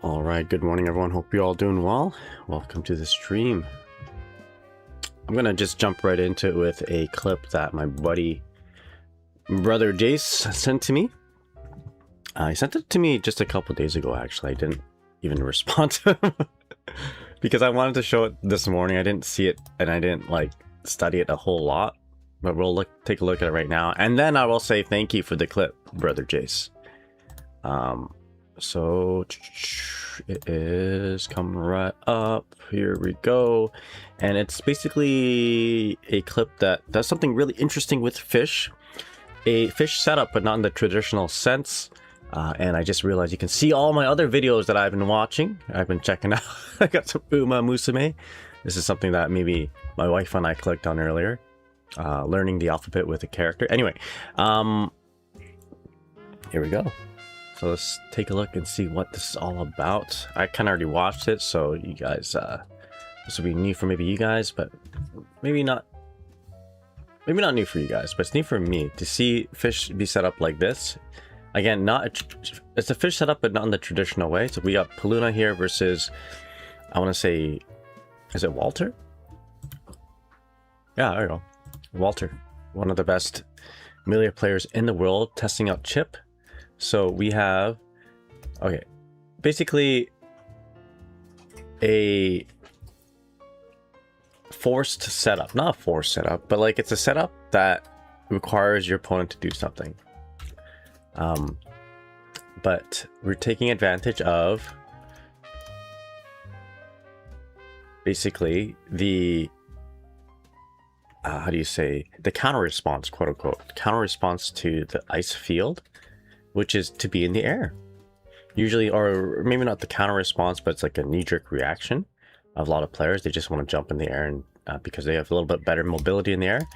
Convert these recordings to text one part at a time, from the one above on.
All right, good morning everyone. Hope you're all doing well. Welcome to the stream. I'm gonna just jump right into it with a clip that my brother Jace sent to me. He sent it to me just a couple days ago. Actually, I didn't even respond to him because I wanted to show it this morning. I didn't see it and I didn't like study it a whole lot, but we'll take a look at it right now, and then I will say thank you for the clip, brother Jace. So it is coming right up. Here we go. And it's basically a clip that does something really interesting with fish. A fish setup, but not in the traditional sense. And I just realized you can see all my other videos that I've been watching. I've been checking out. I got some Uma Musume. This is something that maybe my wife and I clicked on earlier. Learning the alphabet with a character. Anyway, here we go. So let's take a look and see what this is all about. I kind of already watched it, so you guys, this will be new for maybe you guys, but maybe not new for you guys, but it's new for me to see fish be set up like this. Again, it's a fish setup, but not in the traditional way. So we got Paluna here versus, I want to say, is it Walter? Yeah, there you go. Walter, one of the best melee players in the world, testing out Chip. So we have, okay, basically a forced setup, not a forced setup, but like it's a setup that requires your opponent to do something. But we're taking advantage of basically the, how do you say, the counter response, quote unquote, counter response to the ice field, which is to be in the air. Usually, or maybe not the counter response, but it's like a knee-jerk reaction of a lot of players. They just want to jump in the air and because they have a little bit better mobility in the air.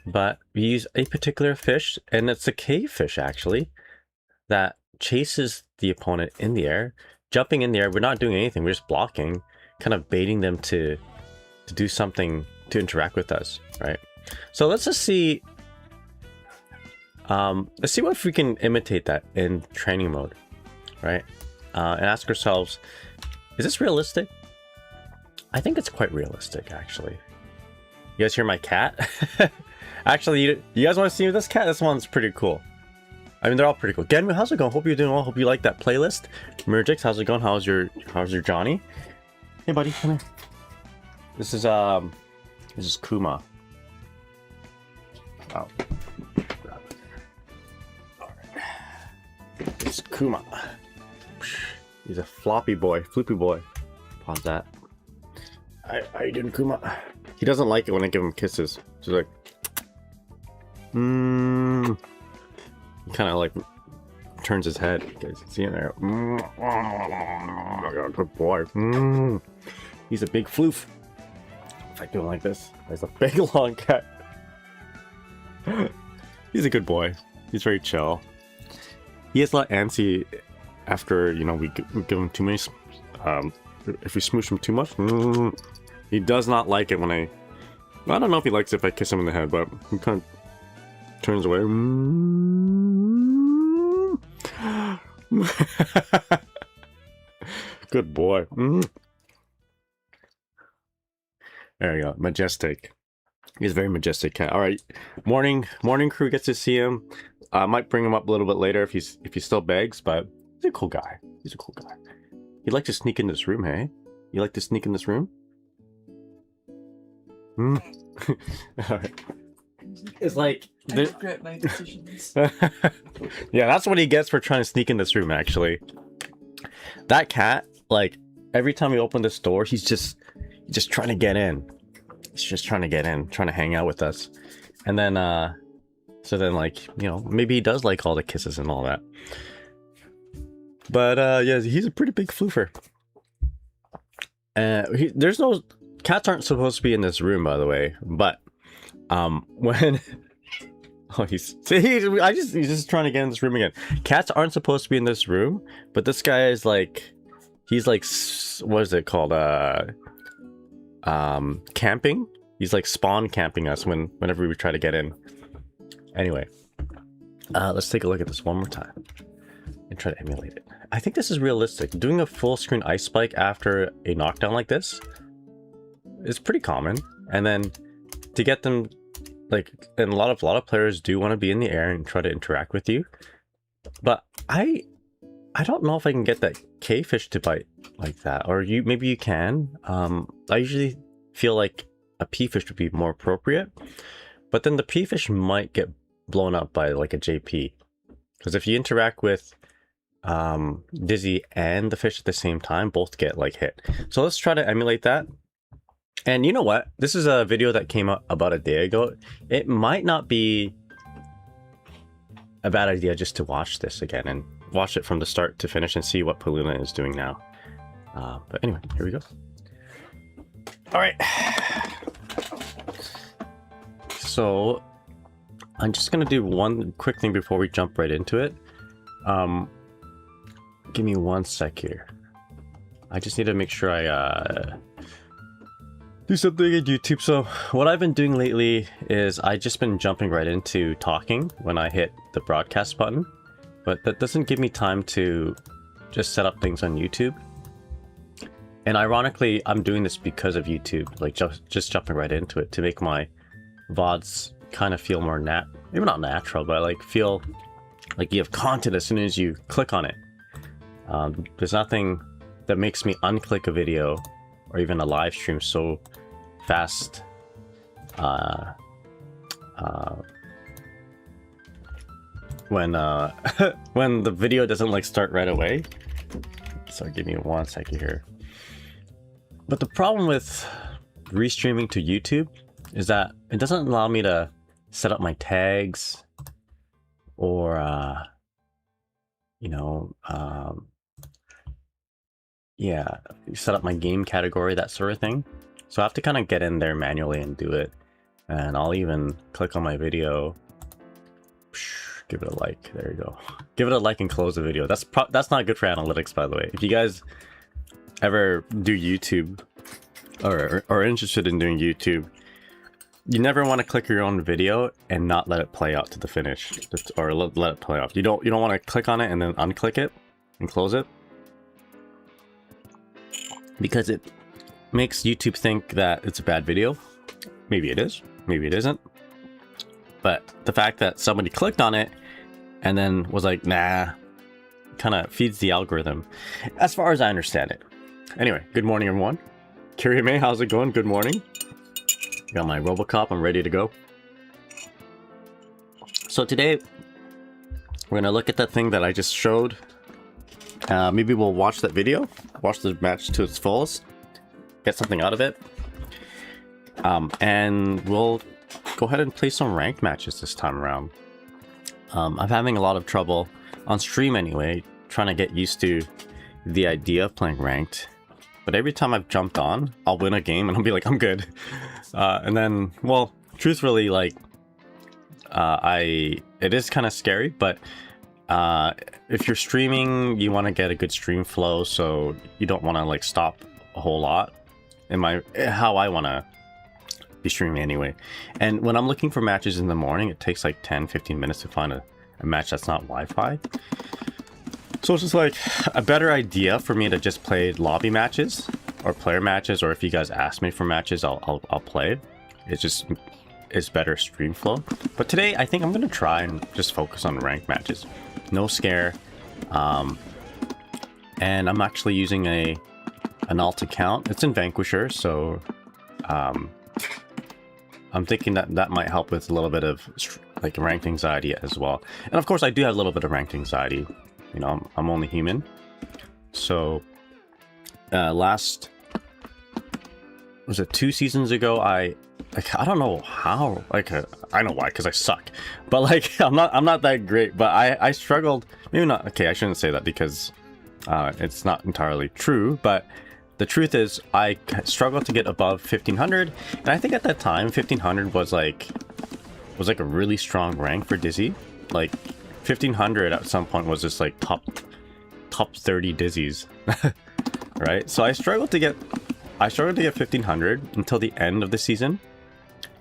But we use a particular fish, and it's a cave fish actually, that chases the opponent in the air, jumping in the air. We're not doing anything, we're just blocking, kind of baiting them to do something, to interact with us, right? So let's just see. Let's see if we can imitate that in training mode, right? And ask ourselves, is this realistic? I think it's quite realistic, actually. You guys hear my cat? Actually, you guys want to see this cat? This one's pretty cool. I mean, they're all pretty cool. Genmu, how's it going? Hope you're doing well. Hope you like that playlist. Murjix, how's it going? How's your Johnny? Hey, buddy, come here. This is Kuma. Oh. It's Kuma. He's a floppy boy, floopy boy. Pause that. How you doing, Kuma? He doesn't like it when I give him kisses. He's like, He kind of like turns his head. You guys can see it there. Good boy. He's a big floof. If I do him like this, he's a big long cat. He's a good boy. He's very chill. He is a lot antsy after, you know, we give him too many, if we smoosh him too much. He does not like it when I don't know if he likes it if I kiss him in the head, but he kind of turns away. Good boy. There you go. Majestic. He's a very majestic cat. All right. Morning crew gets to see him. I might bring him up a little bit later if he still begs, but he's a cool guy. He's a cool guy. He'd like to sneak in this room, hey? You like to sneak in this room? All right. It's like I regret my decisions. Yeah, that's what he gets for trying to sneak in this room, actually. That cat, like, every time we open this door, he's just trying to get in. He's just trying to get in, trying to hang out with us. And then so then, like, you know, maybe he does like all the kisses and all that. But yeah, he's a pretty big floofer. There's no cats aren't supposed to be in this room, by the way. But when he's just trying to get in this room again. Cats aren't supposed to be in this room, but this guy is like, he's like, what is it called? Camping. He's like spawn camping us whenever we try to get in. Anyway, let's take a look at this one more time. and try to emulate it. I think this is realistic. Doing a full screen ice spike after a knockdown like this is pretty common. And then to get them, like, and a lot of players do want to be in the air and try to interact with you. But I don't know if I can get that K-fish to bite like that, or maybe you can. I usually feel like a P-fish would be more appropriate, but then the P-fish might get blown up by like a JP, because if you interact with Dizzy and the fish at the same time, both get like hit. So let's try to emulate that. And you know what? This is a video that came out about a day ago. It might not be a bad idea just to watch this again and watch it from the start to finish and see what Paluna is doing now. But anyway, here we go. All right. So I'm just gonna do one quick thing before we jump right into it. Give me 1 sec here. I just need to make sure I do something at YouTube. So what I've been doing lately is I just been jumping right into talking when I hit the broadcast button, but that doesn't give me time to just set up things on YouTube. And ironically, I'm doing this because of YouTube, like just jumping right into it to make my VODs kind of feel more maybe not natural, but like feel like you have content as soon as you click on it. There's nothing that makes me unclick a video or even a live stream so fast when when the video doesn't like start right away. So give me 1 second here. But the problem with restreaming to YouTube is that it doesn't allow me to set up my tags or you know, yeah, set up my game category, that sort of thing. So I have to kind of get in there manually and do it. And I'll even click on my video, give it a like. There you go. Give it a like and close the video. That's not good for analytics, by the way. If you guys ever do YouTube or are interested in doing YouTube, you never want to click your own video and not let it play out to the finish, or let it play off. You don't want to click on it and then unclick it and close it, because it makes YouTube think that it's a bad video. Maybe it is, maybe it isn't. But the fact that somebody clicked on it and then was like, nah, kind of feeds the algorithm, as far as I understand it. Anyway, good morning, everyone. Kirime, how's it going? Good morning. Got my Robocop, I'm ready to go. So today, we're gonna look at that thing that I just showed. Maybe we'll watch that video, watch the match to its fullest, get something out of it. And we'll go ahead and play some ranked matches this time around. I'm having a lot of trouble, on stream anyway, trying to get used to the idea of playing ranked. But every time I've jumped on, I'll win a game and I'll be like, I'm good. And then, well, truthfully, like, it is kind of scary, but if you're streaming, you want to get a good stream flow, so you don't want to like stop a whole lot. How I want to be streaming anyway. And when I'm looking for matches in the morning, it takes like 10-15 minutes to find a match that's not Wi-Fi. So it's just like a better idea for me to just play lobby matches or player matches, or if you guys ask me for matches, I'll play. It's better stream flow. But today I think I'm gonna try and just focus on ranked matches. No scare. And I'm actually using an alt account. It's in Vanquisher, so I'm thinking that might help with a little bit of like ranked anxiety as well. And of course I do have a little bit of ranked anxiety. You know, I'm only human. So last, was it 2 seasons ago, I don't know how, like I know why, because I suck, but like I'm not that great, but I struggled. Maybe not, okay, I shouldn't say that because it's not entirely true, but the truth is I struggled to get above 1500, and I think at that time 1500 was like a really strong rank for Dizzy. Like 1500 at some point was just like top 30 Dizzies. Right? So I struggled to get 1500 until the end of the season.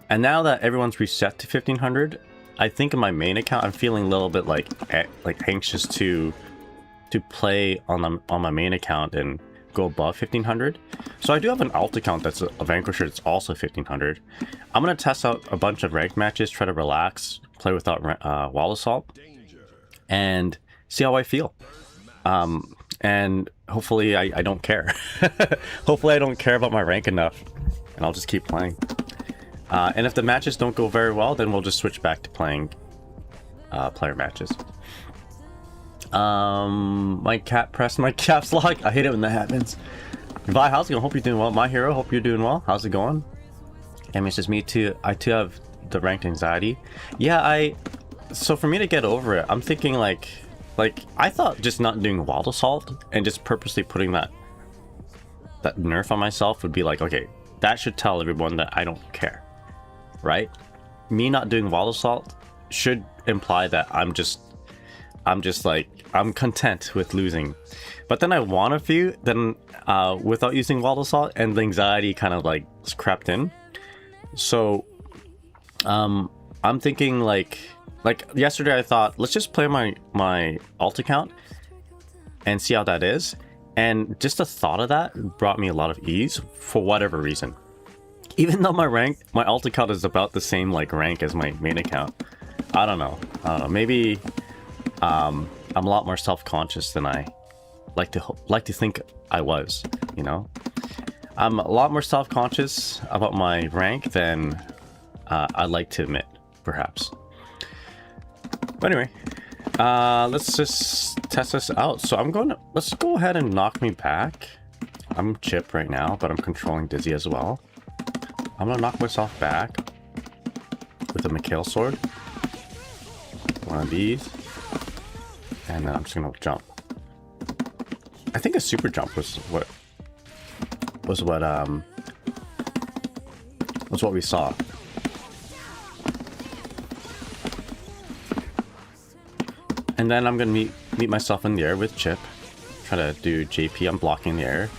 And now that everyone's reset to 1500, I think in my main account I'm feeling a little bit like anxious to to play on my main account and go above 1500. So I do have an alt account that's a Vanquisher that's also 1500. I'm gonna test out a bunch of ranked matches, try to relax, play without wall assault, and see how I feel. And hopefully I don't care. Hopefully I don't care about my rank enough, and I'll just keep playing. And if the matches don't go very well, then we'll just switch back to playing player matches. My cat pressed my caps lock. I hate it when that happens. Vi, how's it going? Hope you're doing well. My hero, hope you're doing well. How's it going? And it's just me too. I too have the ranked anxiety. Yeah, so for me to get over it, I'm thinking like I thought just not doing wild assault and just purposely putting that nerf on myself would be like, okay, that should tell everyone that I don't care, right? Me not doing wild assault should imply that I'm just like, I'm content with losing. But then I won a few, then without using wild assault, and the anxiety kind of like crept in. So I'm thinking like yesterday I thought, let's just play my alt account and see how that is. And just the thought of that brought me a lot of ease for whatever reason. Even though my alt account is about the same like rank as my main account. I don't know. Maybe I'm a lot more self-conscious than I like to think I was, you know? I'm a lot more self-conscious about my rank than I'd like to admit, perhaps. But anyway, let's just test this out. So let's go ahead and knock me back. I'm Chip right now, but I'm controlling Dizzy as well. I'm gonna knock myself back with a Mikhail sword. One of these. And then I'm just gonna jump. I think a super jump was what we saw. And then I'm gonna meet myself in the air with Chip. Try to do JP. I'm blocking the air.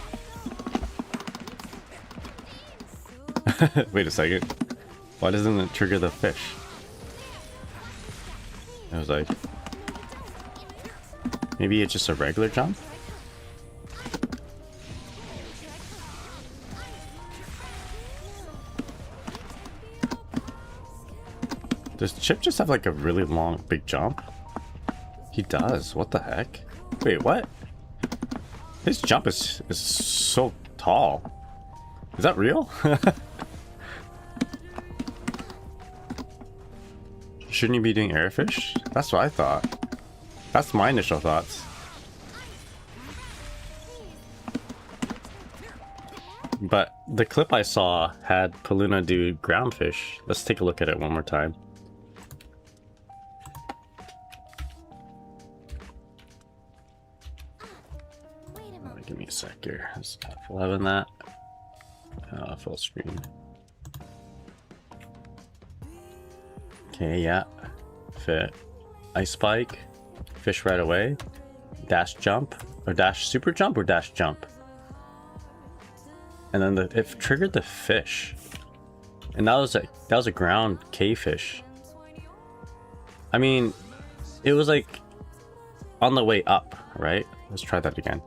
Wait a second. Why doesn't it trigger the fish? I was like, maybe it's just a regular jump? Does Chip just have like a really long, big jump? He does. What the heck? Wait, what? His jump is so tall. Is that real? Shouldn't you be doing airfish? That's what I thought. That's my initial thoughts. But the clip I saw had Paluna do groundfish. Let's take a look at it one more time. Give me a sec here. Let's F11 that. Full screen. Okay, yeah. Fit. Ice spike. Fish right away. Dash jump. Or dash super jump or dash jump. And then it triggered the fish. And that was a ground cave fish. I mean, it was like on the way up, right? Let's try that again.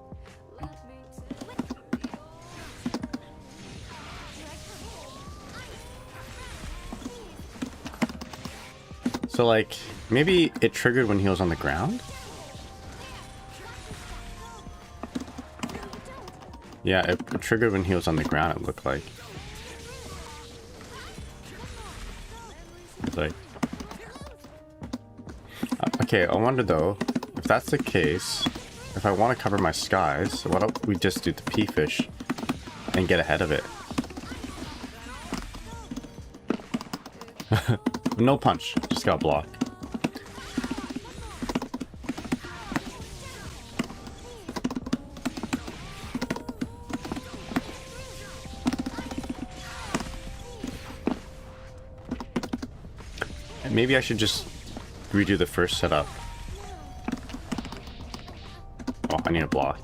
So like, maybe it triggered when he was on the ground? Yeah, it triggered when he was on the ground, it looked like. It's like... okay, I wonder though, if that's the case, if I want to cover my skies, why don't we just do the P-fish and get ahead of it? No punch, just got blocked. And maybe I should just redo the first setup. Oh, I need a block.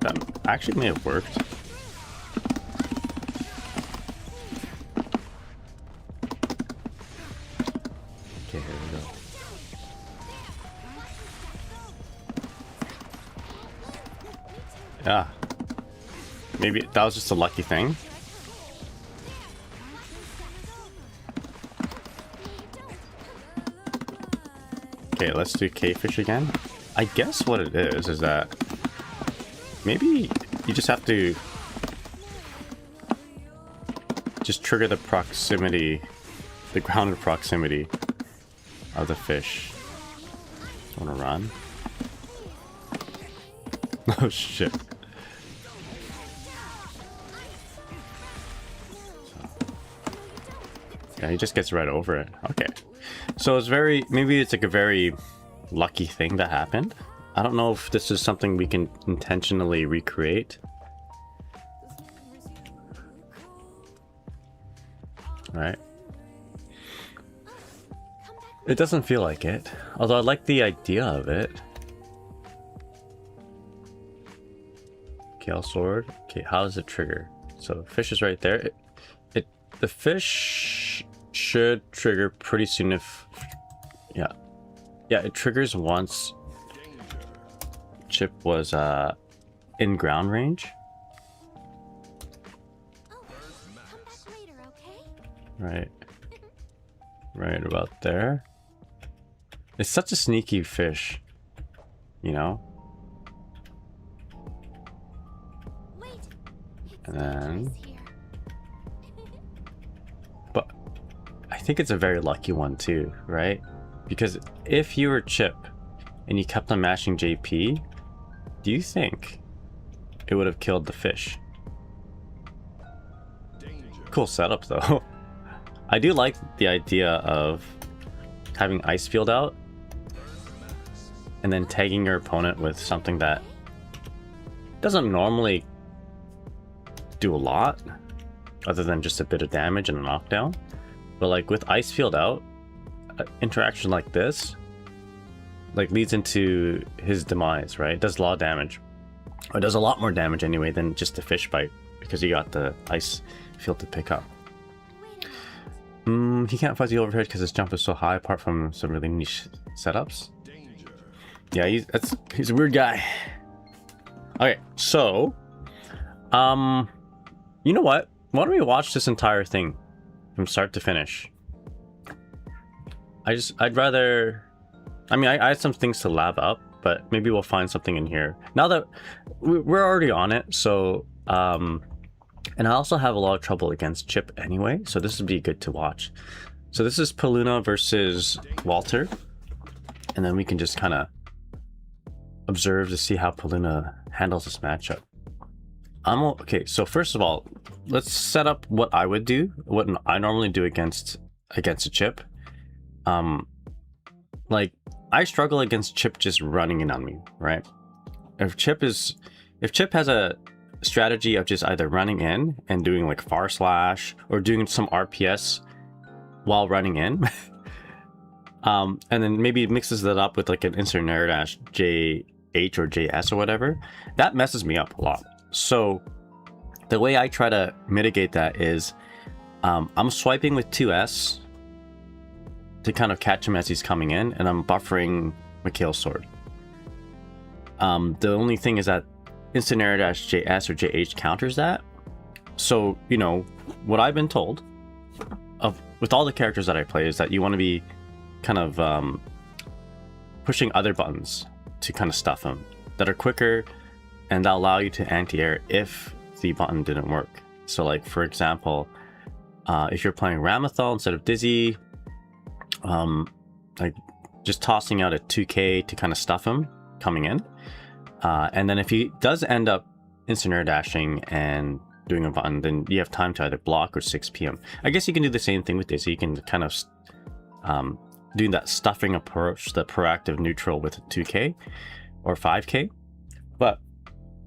That actually may have worked. Okay, here we go. Yeah. Maybe that was just a lucky thing. Okay, let's do cavefish again. I guess what it is that maybe you just have to just trigger the proximity, the grounded proximity of the fish. I want to run. Oh shit. Yeah, he just gets right over it. Okay. So it's very, maybe it's like a very lucky thing that happened. I don't know if this is something we can intentionally recreate. Right. It doesn't feel like it, although I like the idea of it. Kale sword. Okay, how does it trigger? So fish is right there. The fish should trigger pretty soon if, yeah, it triggers once Chip was in ground range. Right about there. It's such a sneaky fish, you know. And then, but I think it's a very lucky one too, right? Because if you were Chip and you kept on mashing JP, do you think it would have killed the fish? Cool setup though. I do like the idea of having ice field out and then tagging your opponent with something that doesn't normally do a lot other than just a bit of damage and a knockdown. But like with ice field out, interaction like this like leads into his demise, right? It does a lot of damage, or it does a lot more damage anyway than just the fish bite, because you got the ice field to pick up. He can't fuzzy overhead because his jump is so high, apart from some really niche setups. Yeah, he's a weird guy. Okay, so you know what? Why don't we watch this entire thing from start to finish? I'd rather, I mean, I had some things to lab up, but maybe we'll find something in here. Now that we're already on it, so, and I also have a lot of trouble against Chip anyway, so this would be good to watch. So this is Paluna versus Walter, and then we can just kind of observe to see how Paluna handles this matchup. Okay, so first of all, let's set up what I would do, what I normally do against a Chip. Like, I struggle against Chip just running in on me, right? If Chip has a strategy of just either running in and doing like far slash or doing some RPS while running in, and then maybe mixes that up with like an insert narrow dash JH or JS or whatever, that messes me up a lot. So the way I try to mitigate that is I'm swiping with 2S to kind of catch him as he's coming in, and I'm buffering Mikhail's sword. The only thing is that instant arrow dash JS or JH counters that. So, you know, what I've been told with all the characters that I play is that you want to be kind of pushing other buttons to kind of stuff them that are quicker, and that allow you to anti-air if the button didn't work. So like, for example, if you're playing Ramathal instead of Dizzy, like just tossing out a 2k to kind of stuff him coming in, and then if he does end up instant air dashing and doing a button, then you have time to either block or 6 PM. I guess you can do the same thing with Dizzy. You can kind of do that stuffing approach, the proactive neutral with 2k or 5k. But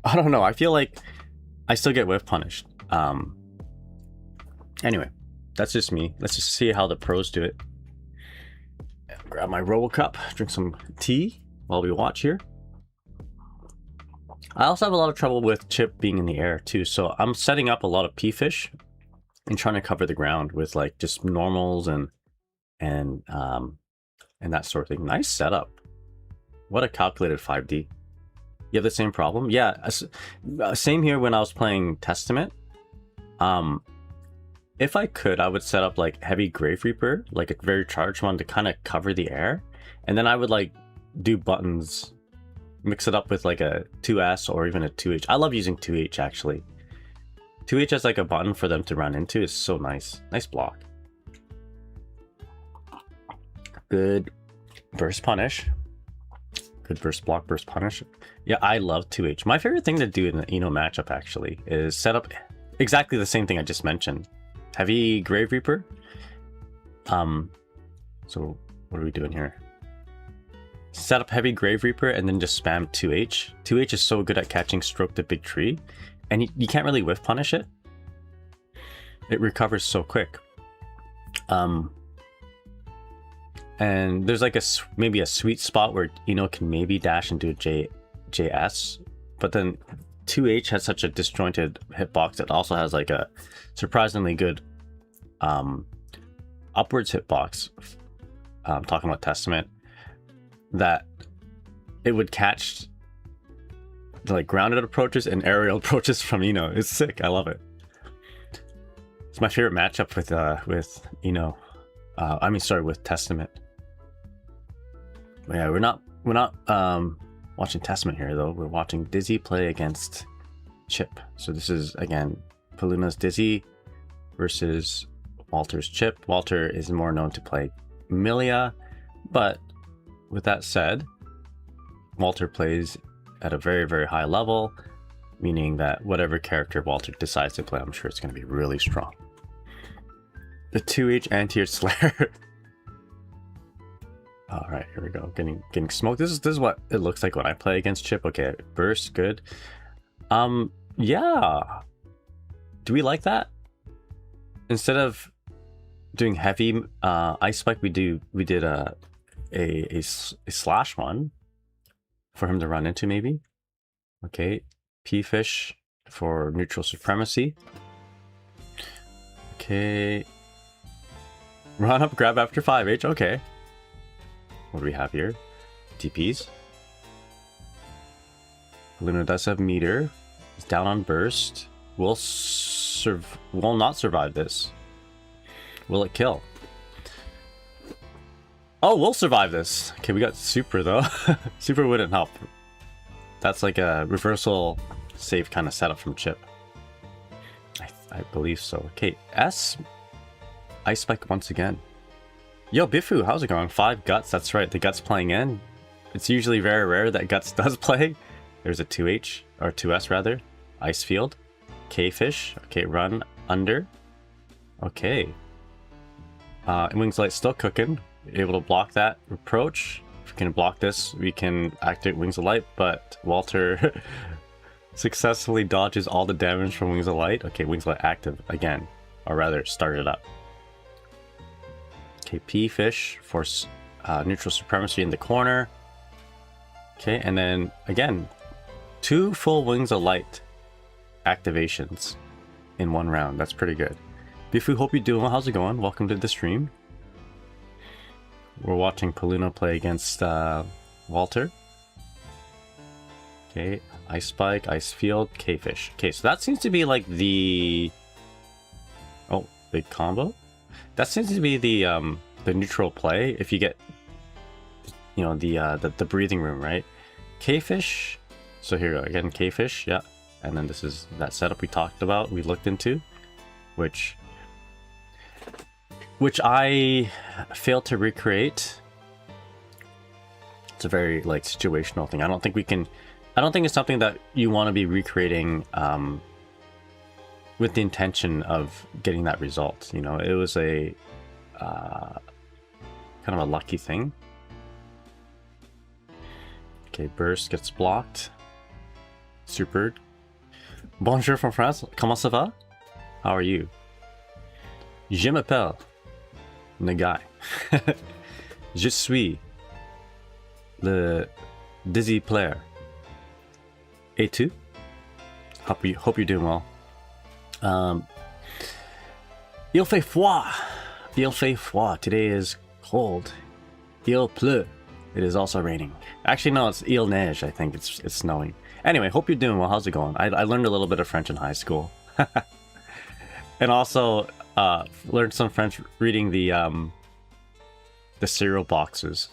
I don't know, I feel like I still get whiff punished. Anyway, that's just me. Let's just see how the pros do it. Grab my Robo Cup, drink some tea while we watch here. I also have a lot of trouble with Chip being in the air too, so I'm setting up a lot of P-fish and trying to cover the ground with like just normals and that sort of thing. Nice setup. What a calculated 5D. You have the same problem? Yeah, same here when I was playing Testament. If I could, I would set up like heavy Grave Reaper, like a very charged one to kind of cover the air. And then I would like do buttons, mix it up with like a 2S or even a 2H. I love using 2H actually. 2H as like a button for them to run into is so nice. Nice block. Good burst punish. Good burst block, burst punish. Yeah, I love 2H. My favorite thing to do in the matchup actually is set up exactly the same thing I just mentioned. Heavy Grave Reaper. So what are we doing here? Set up heavy Grave Reaper and then just spam 2H. 2H is so good at catching Stroke the Big Tree, and you can't really whiff punish it. It recovers so quick. And there's like maybe a sweet spot where can maybe dash and do a JS, but then 2H has such a disjointed hitbox. It also has like a surprisingly good upwards hitbox. Talking about Testament, that it would catch like grounded approaches and aerial approaches from It's sick. I love it. It's my favorite matchup with Testament. But yeah, we're not watching Testament here though. We're watching Dizzy play against Chip. So this is again Paluna's Dizzy versus Walter's Chip. Walter is more known to play Milia, but with that said, Walter plays at a very, very high level, meaning that whatever character Walter decides to play, I'm sure it's going to be really strong. The 2H anti-air Slayer. All right, here we go. Getting smoked. This is what it looks like when I play against Chip. Okay, burst, good. Yeah. Do we like that? Instead of doing heavy ice spike, we did a slash one for him to run into maybe. Okay, P-fish for neutral supremacy. Okay, run up, grab after 5H. Okay, what do we have here? TPs. Luna does have meter. He's down on burst. Will not survive this. Will it kill? Oh, we'll survive this. Okay, we got super though. Super wouldn't help. That's like a reversal save kind of setup from Chip. I believe so. Okay, S. Ice Spike once again. Yo, Bifu, how's it going? 5 Guts, that's right. The Guts playing in. It's usually very rare that Guts does play. There's a 2H, or 2S rather. Ice Field. K-Fish. Okay, run under. Okay. Wings Light still cooking. Able to block that approach. If we can block this, we can activate Wings of Light, but Walter successfully dodges all the damage from Wings of Light. Okay, Wings of Light active again, or rather start it up. Okay, P-Fish for neutral supremacy in the corner. Okay, and then again, 2 full Wings of Light activations in 1 round. That's pretty good. Bifu, hope you're doing well. How's it going? Welcome to the stream. We're watching Paluna play against Walter. Okay, Ice Spike, Ice Field, K-Fish. Okay, so that seems to be like the... Oh, big combo? That seems to be the neutral play if you get, the breathing room, right? K-Fish. So here again, K-Fish, yeah. And then this is that setup we talked about, we looked into, which I failed to recreate. It's a very like situational thing. I don't think it's something that you want to be recreating with the intention of getting that result. It was a kind of a lucky thing. Okay, burst gets blocked. Super. Bonjour from France. Comment ça va? How are you? Je m'appelle Nagai. Je suis le Dizzy player. Et tu? Hope you're doing well. Il fait froid. Il fait froid. Today is cold. Il pleut. It is also raining. Actually, no, it's il neige. I think it's snowing. Anyway, hope you're doing well. How's it going? I learned a little bit of French in high school. And also learned some French reading the cereal boxes.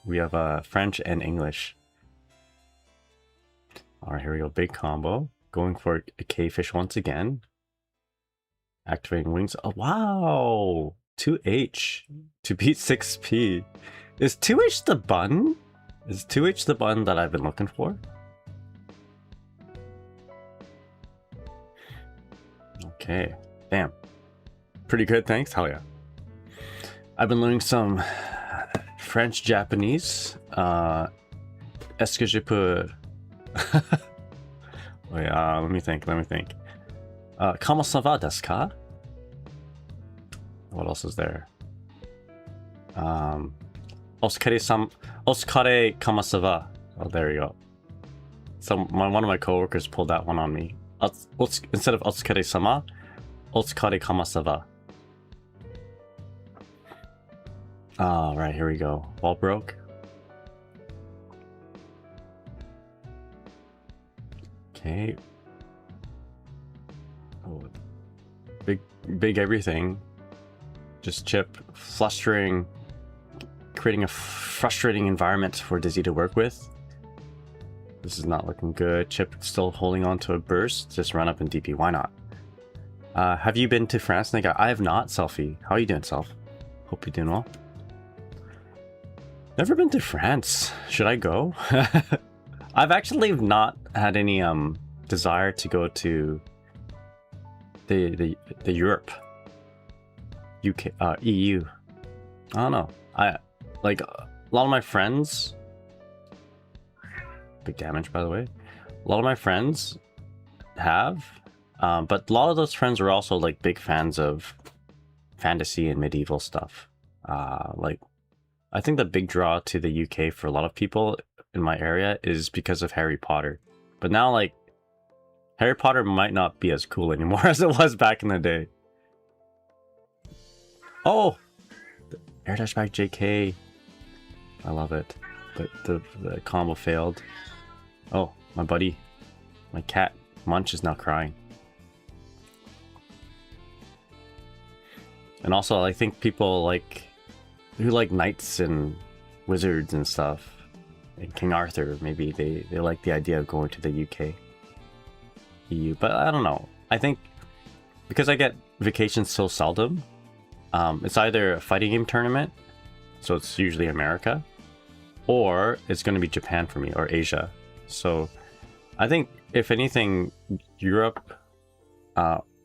We have French and English. All right, here we go. Big combo. Going for a K-fish once again. Activating wings. Oh, wow. 2H to beat 6P. Is 2H the button? Is 2H the button that I've been looking for? Okay. Damn. Pretty good, thanks. Hell yeah. I've been learning some French, Japanese. Est-ce que je peux... Wait, let me think. Comment ça va, desu ka? What else is there? Otsukare comment ça va? Oh, there you go. One of my coworkers pulled that one on me. Instead of otsukare sama, otsukare comment ça va? Right, here we go. Wall broke. Okay. Oh, big everything. Just Chip flustering, creating a frustrating environment for Dizzy to work with. This is not looking good. Chip still holding on to a burst. Just run up and DP. Why not? Have you been to France, Nick? I have not, Selfie. How are you doing, Self? Hope you're doing well. Never been to France. Should I go? I've actually not had any desire to go to the Europe, UK, EU. I don't know. I like a lot of my friends. Big damage, by the way. A lot of my friends have, but a lot of those friends are also like big fans of fantasy and medieval stuff. Like, I think the big draw to the UK for a lot of people in my area is because of Harry Potter. But now, like, Harry Potter might not be as cool anymore as it was back in the day. Oh! Air dash back JK. I love it. But the combo failed. Oh, my buddy. My cat, Munch, is now crying. And also, I think people like who like knights and wizards and stuff, and King Arthur, maybe they like the idea of going to the UK, EU. But I don't know. I think because I get vacations so seldom, it's either a fighting game tournament, so it's usually America, or it's going to be Japan for me, or Asia. So I think if anything, Europe,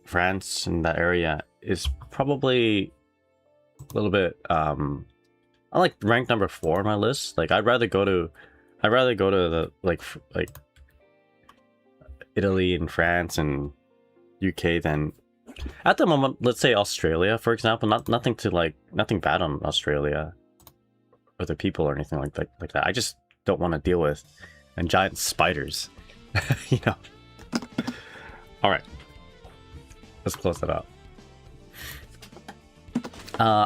France, and that area is probably a little bit I like ranked number 4 on my list. Like I'd rather go to the like Italy and France and UK than at the moment, let's say Australia, for example. Nothing bad on Australia or the people or anything like that. I just don't want to deal with and giant spiders. You know. All right. Let's close that out.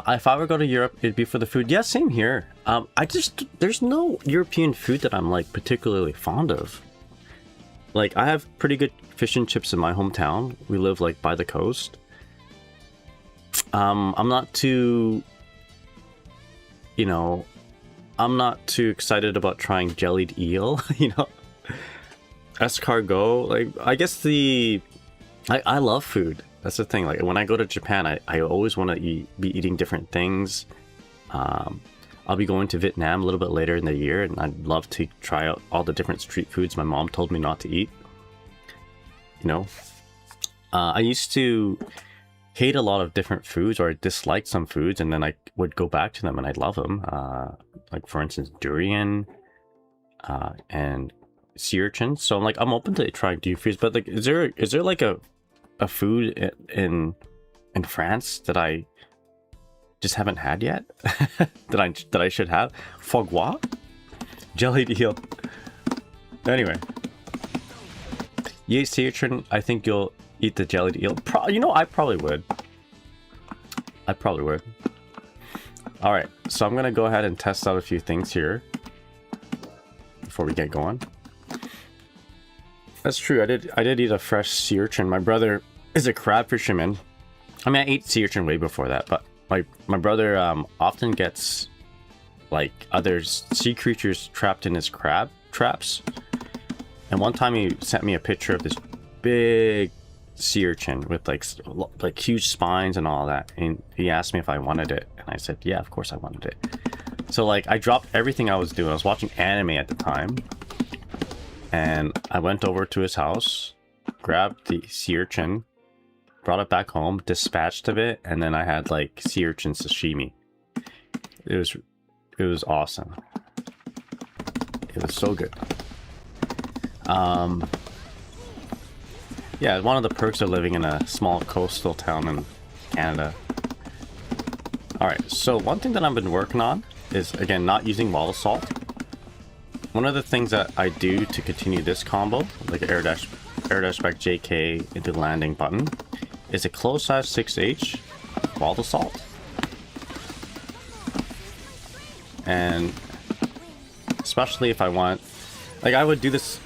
If I were to go to Europe, it'd be for the food. Yeah, same here. There's no European food that I'm like particularly fond of. Like, I have pretty good fish and chips in my hometown. We live like by the coast. I'm not too, I'm not too excited about trying jellied eel, escargot. Like, I guess I love food. That's the thing. Like when I go to Japan, I always want to be eating different things. I'll be going to Vietnam a little bit later in the year, and I'd love to try out all the different street foods my mom told me not to eat. I used to hate a lot of different foods, or I disliked some foods, and then I would go back to them and I'd love them. Like for instance, durian and sea urchins. So I'm open to trying new foods. But like, is there like a food in France that I just haven't had yet? that I should have? Foie gras? Jellied eel. Anyway. Yay, sea urchin, I think you'll eat the jellied eel. I probably would. Alright, so I'm gonna go ahead and test out a few things here. before we get going. That's true. I did eat a fresh sea urchin. My brother is a crab fisherman. I mean, I ate sea urchin way before that, but my brother often gets like other sea creatures trapped in his crab traps. And one time he sent me a picture of this big sea urchin with like huge spines and all that, and he asked me if I wanted it, and I said yeah, of course I wanted it. So like I dropped everything I was doing. I was watching anime at the time, and I went over to his house, grabbed the sea urchin, brought it back home, dispatched of it, and then I had like sea urchin sashimi. It was awesome. It was so good. Yeah, one of the perks of living in a small coastal town in Canada. Alright, so one thing that I've been working on is, again, not using wall assault. One of the things that I do to continue this combo, like air dash back JK into the landing button, is a close slash 6H wall assault. And especially if I want, like I would do this.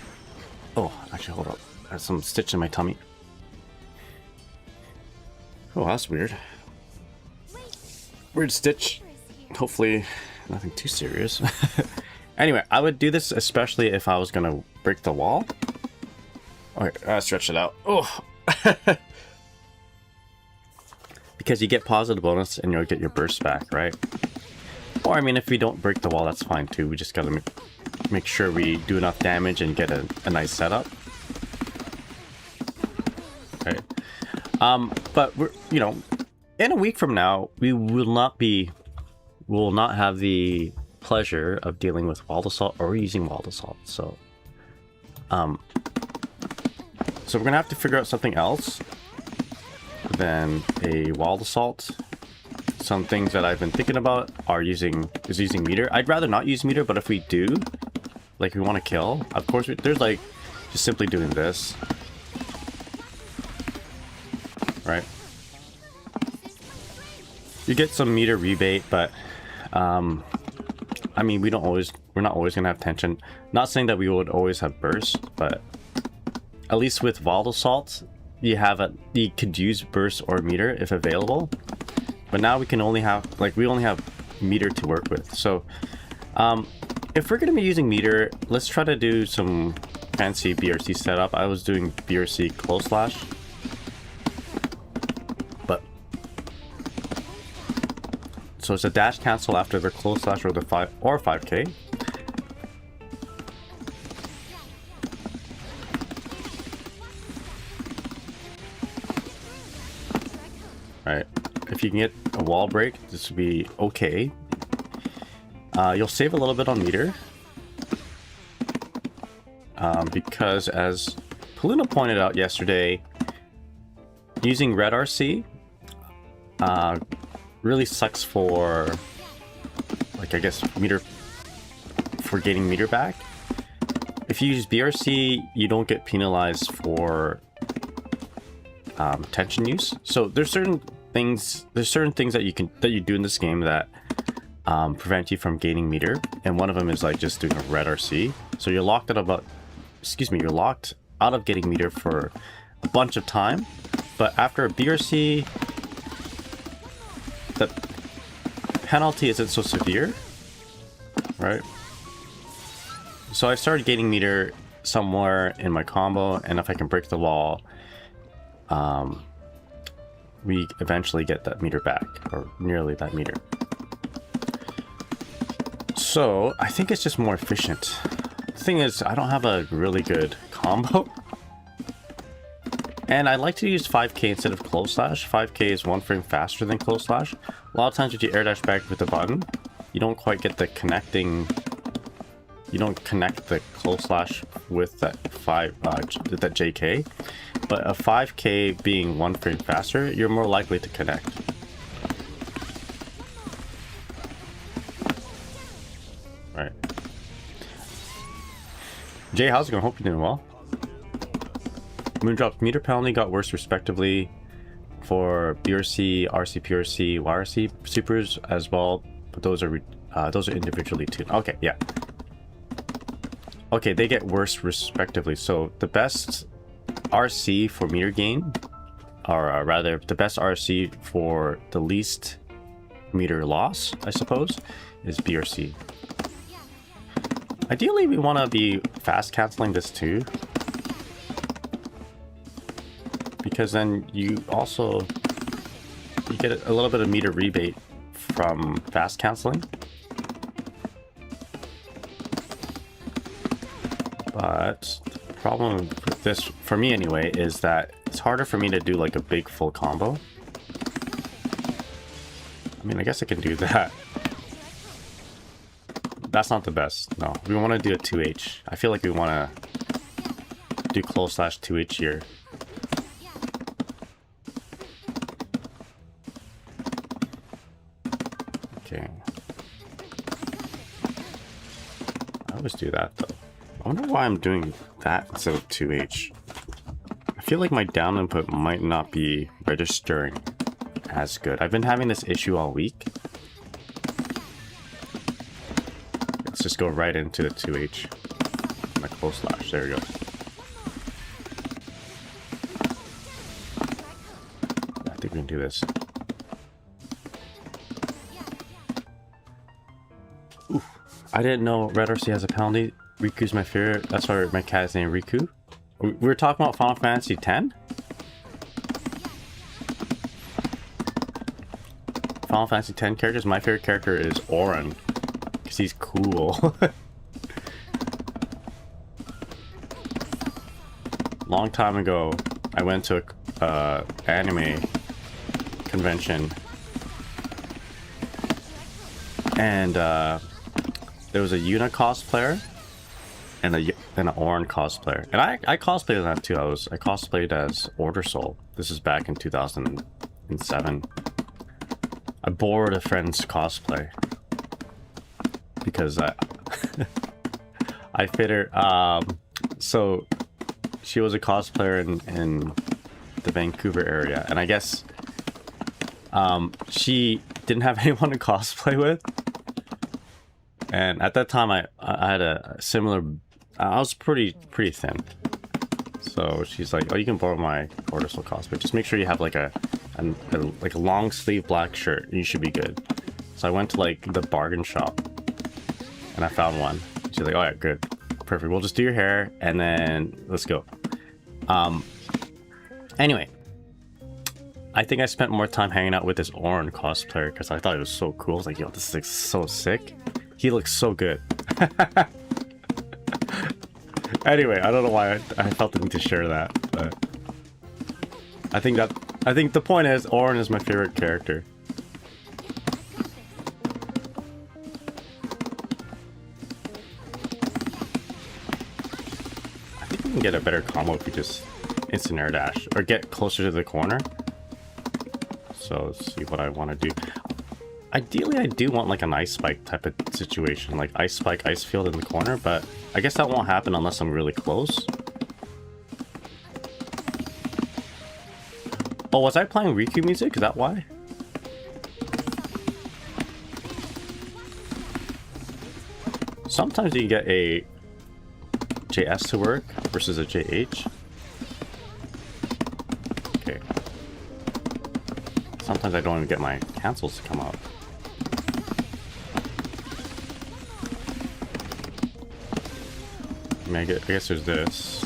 Oh, actually, hold up. I have some stitch in my tummy. Oh, that's weird. Weird stitch. Hopefully, nothing too serious. Anyway, I would do this especially if I was gonna break the wall. Okay, stretch it out. Oh, because you get positive bonus and you'll get your burst back, right? Or I mean, if we don't break the wall, that's fine too. We just gotta make sure we do enough damage and get a nice setup. Right. But we're, you know, in a week from now, we will not have the pleasure of dealing with wall assault or using wall assault. So we're gonna have to figure out something else than a wall assault. Some things that I've been thinking about are using meter. I'd rather not use meter, but if we do, like we want to kill, of course, there's like just simply doing this, right? You get some meter rebate, but I mean, we're not always gonna have tension. Not saying that we would always have burst, but at least with wall assault, you could use burst or meter if available. But now we can only have, like, we only have meter to work with. So if we're going to be using meter, let's try to do some fancy BRC setup. I was doing BRC close slash. But so it's a dash cancel after the close slash or the 5K. Alright. If you can get a wall break, this would be okay. You'll save a little bit on meter. Because as Paluna pointed out yesterday, using red RC really sucks for, like, I guess, meter, for gaining meter back. If you use BRC, you don't get penalized for tension use. So there's certain things that you do in this game that prevent you from gaining meter, and one of them is like just doing a red RC. So you're locked you're locked out of getting meter for a bunch of time, but after a BRC, the penalty isn't so severe, right? So I started gaining meter somewhere in my combo, and if I can break the wall, we eventually get that meter back, or nearly that meter. So I think it's just more efficient. The thing is, I don't have a really good combo, and I like to use 5K instead of close slash. 5K is 1 frame faster than close slash. A lot of times with your air dash back with the button, you don't quite get the connecting. You don't connect the close slash with that that JK, but a 5K being 1 frame faster, you're more likely to connect. Right. Jay, how's it going? Hope you're doing well. Moondrop's meter penalty got worse respectively for BRC, RC, PRC, YRC supers as well, but those are individually tuned. Okay, yeah. Okay, they get worse respectively. So the best RC for meter gain, or rather the best RC for the least meter loss, I suppose, is B or C. Ideally, we want to be fast canceling this too, because then you get a little bit of meter rebate from fast canceling. But the problem with this, for me anyway, is that it's harder for me to do like a big full combo. I mean, I guess I can do that. That's not the best. No, we want to do a 2H. I feel like we want to do close slash 2H here. Okay. I always do that though. I wonder why I'm doing that instead of 2H. I feel like my down input might not be registering as good. I've been having this issue all week. Let's just go right into the 2H. My close slash. There we go. I think we can do this. Ooh, I didn't know Red RC has a penalty. Riku's my favorite. That's why my cat is named Riku. We were talking about Final Fantasy X? Final Fantasy X characters. My favorite character is Auron, because he's cool. Long time ago, I went to a anime convention, and there was a Yuna cosplayer and an Auron cosplayer, and I cosplayed that too. I cosplayed as Order Soul. This is back in 2007. I borrowed a friend's cosplay because I fit her. So she was a cosplayer in the Vancouver area, and I guess she didn't have anyone to cosplay with. And at that time, I had a similar. I was pretty thin, so she's like, "Oh, you can borrow my Order Soul cosplay. Just make sure you have like a long sleeve black shirt. And you should be good." So I went to like the bargain shop, and I found one. She's like, "Oh yeah, good, perfect. We'll just do your hair, and then let's go." Anyway, I think I spent more time hanging out with this Auron cosplayer because I thought it was so cool. I was like, "Yo, this is like so sick. He looks so good." Anyway, I don't know why I felt the need to share that, but I think the point is Auron is my favorite character. I think we can get a better combo if we just instant air dash or get closer to the corner. So let's see what I want to do. Ideally, I do want like an ice spike type of situation, like ice spike, ice field in the corner, but I guess that won't happen unless I'm really close. Oh, was I playing Riku music? Is that why? Sometimes you get a JS to work versus a JH. Okay. Sometimes I don't even get my cancels to come out. I mean, I guess there's this.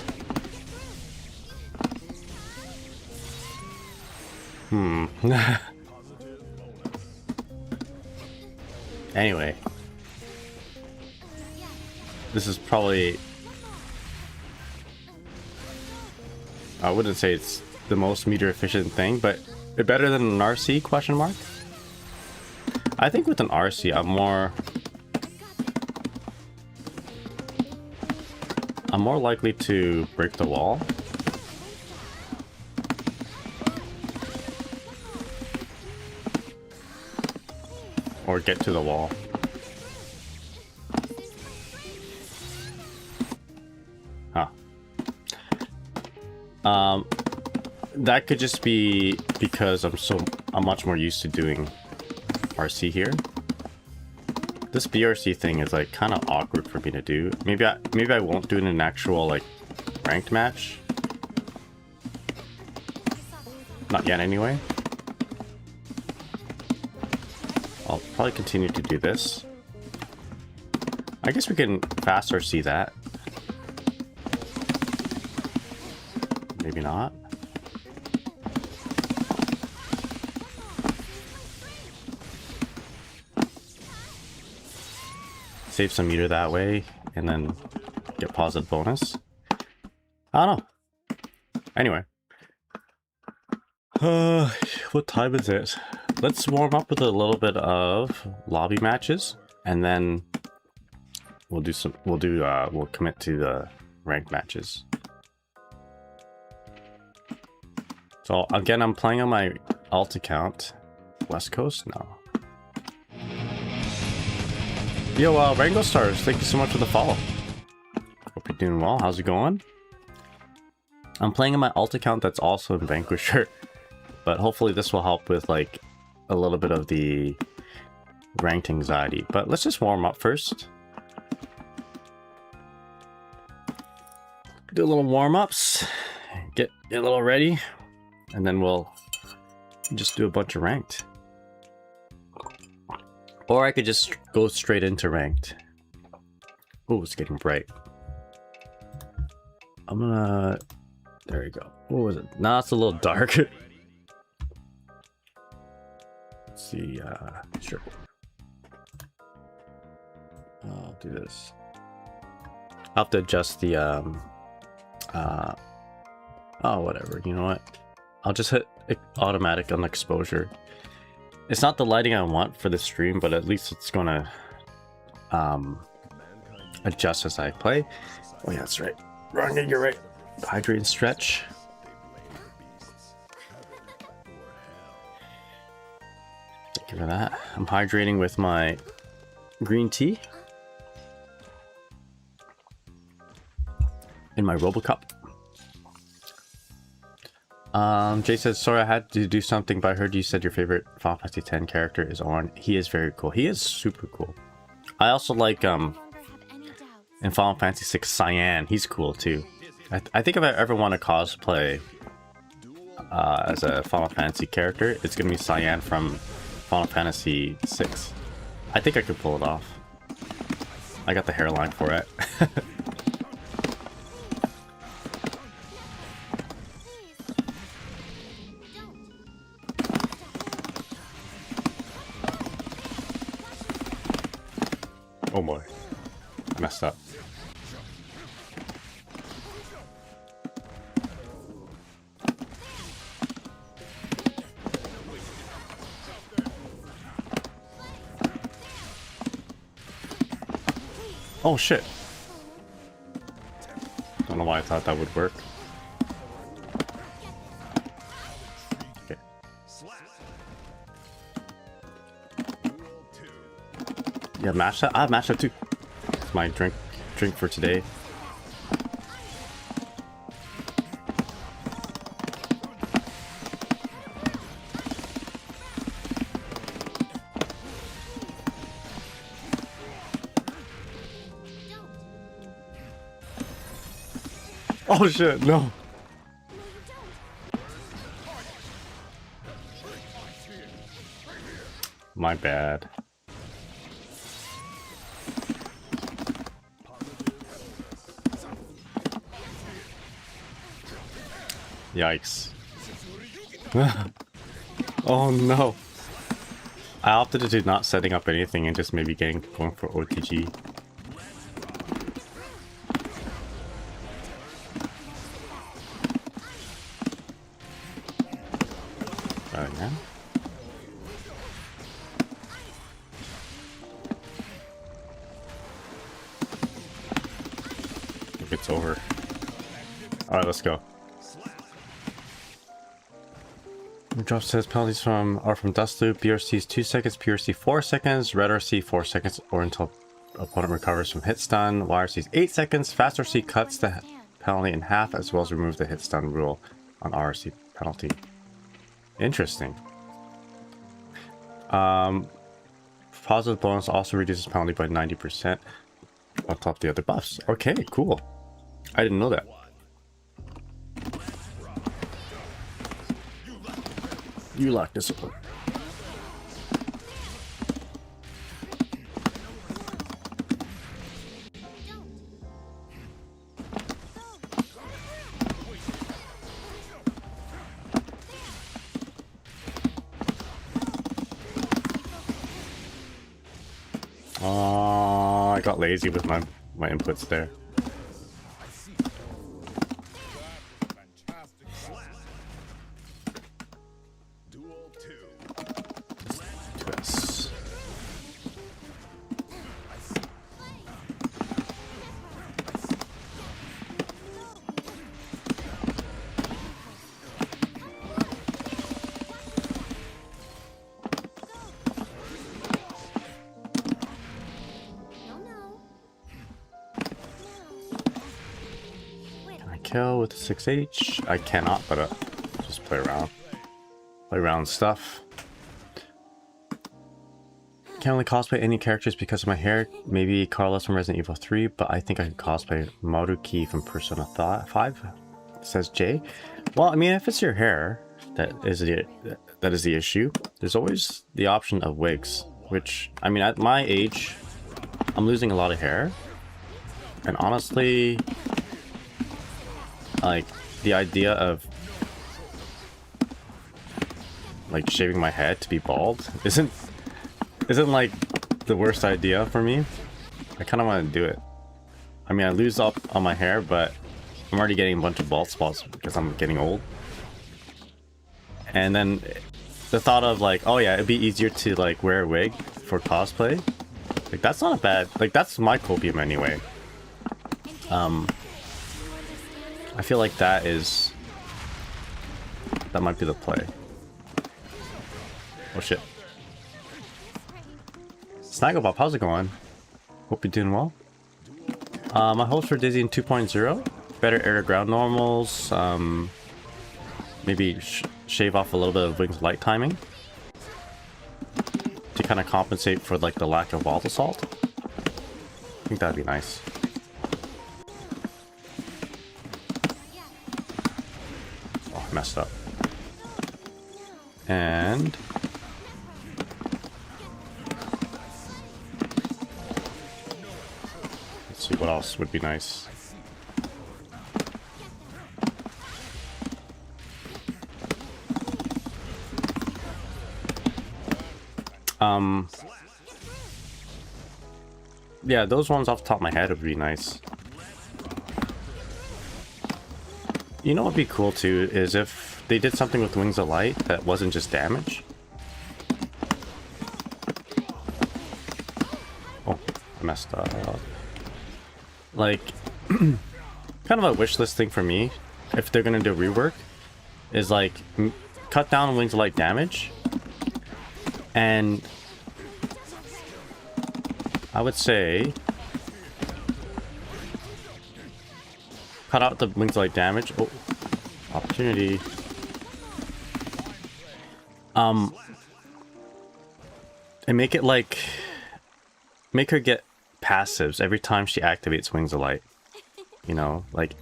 Anyway. This is probably... I wouldn't say it's the most meter efficient thing, but better than an RC, question mark? I think with an RC, I'm more likely to break the wall. Or get to the wall. Huh. That could just be because I'm much more used to doing RC here. This BRC thing is like kind of awkward for me to do. Maybe I won't do it in an actual like ranked match. Not yet anyway. I'll probably continue to do this. I guess we can fast RC that. Maybe not. Save some meter that way, and then get positive bonus. I don't know. Anyway. What time is it? Let's warm up with a little bit of lobby matches, and then we'll commit to the ranked matches. So again, I'm playing on my alt account. West Coast? No. Yo, Rango Stars, thank you so much for the follow. Hope you're doing well. How's it going? I'm playing on my alt account that's also in Vanquisher, but hopefully this will help with like a little bit of the ranked anxiety. But let's just warm up first. Do a little warm-ups, get a little ready, and then we'll just do a bunch of ranked. Or I could just go straight into ranked. Oh, it's getting bright. I'm gonna... There we go. What was it? Nah, it's a little dark. Let's see, sure. I'll do this. I'll have to adjust the, oh, whatever. You know what? I'll just hit automatic on exposure. It's not the lighting I want for the stream, but at least it's gonna adjust as I play. Oh yeah, that's right. Ronnie, you're right. Hydrate and stretch. Thank you for that. I'm hydrating with my green tea in my RoboCup. Jay says, sorry I had to do something, but I heard you said your favorite Final Fantasy X character is Orin. He is very cool. He is super cool. I also like, in Final Fantasy VI, Cyan. He's cool too. I think if I ever want to cosplay as a Final Fantasy character, it's going to be Cyan from Final Fantasy VI. I think I could pull it off. I got the hairline for it. Oh boy, messed up. Oh shit. Don't know why I thought that would work. Okay. Yeah, mash that. Ah, mash that too. It's my drink for today. Oh shit, no. My bad. Yikes. Oh no. I opted to do not setting up anything and just maybe going for OTG. Yeah. I think it's over. Alright, let's go. Drop says penalties are from Dust Loop. BRC is 2 seconds, PRC 4 seconds, Red RC 4 seconds or until opponent recovers from hit stun. YRC is 8 seconds. Fast RC cuts the penalty in half as well as remove the hit stun rule on RC penalty. Interesting. positive bonus also reduces penalty by 90% on top of the other buffs. Okay, cool. I didn't know that. You lack discipline. I got lazy with my inputs there. Yes. Kill with the 6H. I cannot, but just play around. Play around stuff. Can't only cosplay any characters because of my hair. Maybe Carlos from Resident Evil 3, but I think I can cosplay Maruki from Persona 5, says Jay. Well, I mean, if it's your hair that is the issue, there's always the option of wigs, which, I mean, at my age, I'm losing a lot of hair. And honestly, like, the idea of like shaving my head to be bald isn't like the worst idea for me. I kind of want to do it. I mean, I lose up on my hair, but I'm already getting a bunch of bald spots because I'm getting old. And then the thought of like, oh yeah, it'd be easier to like wear a wig for cosplay, like that's not a bad, like that's my copium anyway. I feel like that might be the play. Oh shit. Snagglebop, how's it going? Hope you're doing well. My hopes for Dizzy in 2.0. Better air to ground normals. Maybe shave off a little bit of Wings light timing to kind of compensate for like the lack of vault assault. I think that'd be nice. Oh, I messed up. And let's see what else would be nice. Yeah, those ones off the top of my head would be nice. You know what would be cool too is if they did something with Wings of Light that wasn't just damage. Oh, I messed up. Like, kind of a wish list thing for me, if they're gonna do a rework, is like cut down Wings of Light damage, and I would say cut out the Wings of Light damage. Oh, opportunity. And make it like, make her get passives every time she activates Wings of Light. You know, like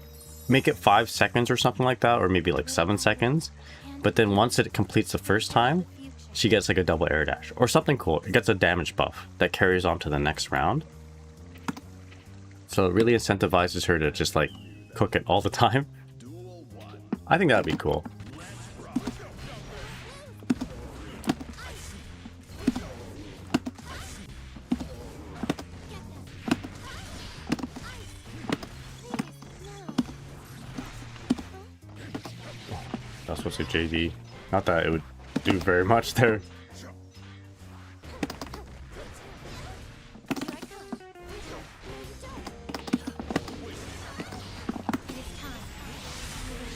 make it 5 seconds or something like that, or maybe like 7 seconds. But then once it completes the first time, she gets like a double air dash or something cool. It gets a damage buff that carries on to the next round. So it really incentivizes her to just like cook it all the time. I think that'd be cool. That's supposed to JD. Not that it would do very much there.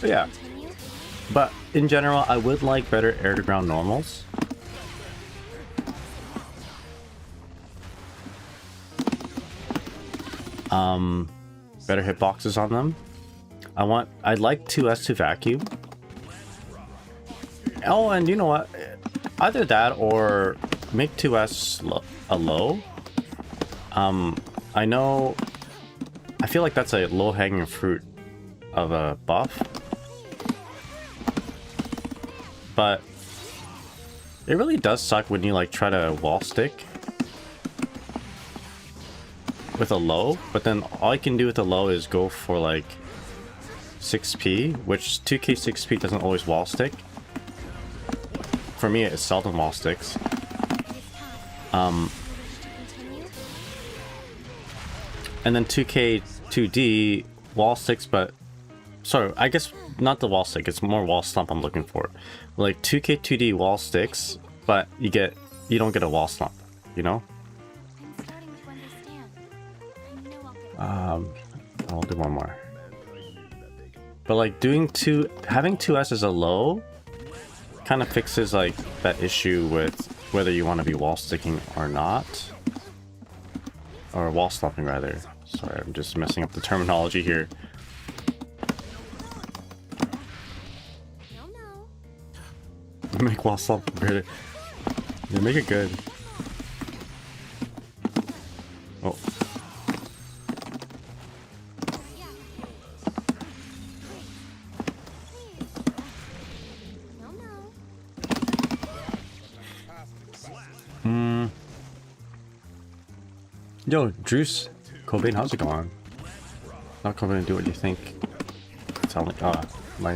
But yeah, but in general, I would like better air to ground normals. Better hitboxes on them. I'd like 2S to vacuum. Oh, and you know what? Either that or make 2S a low. I know, I feel like that's a low-hanging fruit of a buff, but it really does suck when you like try to wall stick with a low, but then all you can do with a low is go for like 6p, which 2k 6p doesn't always wall stick. For me, it seldom wall sticks. And then 2k 2d wall sticks, but sorry, I guess not the wall stick, it's more wall stomp I'm looking for. Like 2k 2d wall sticks, but you don't get a wall stomp, you know? I'll do one more. But like having 2s as a low kind of fixes like that issue with whether you want to be wall sticking or not. Or wall stomping rather. Sorry, I'm just messing up the terminology here. Make wall stomp better. Yeah, make it good. Oh. Yo, Druce, Cobain, how's it going? Not Cobain, do what you think. Sound like,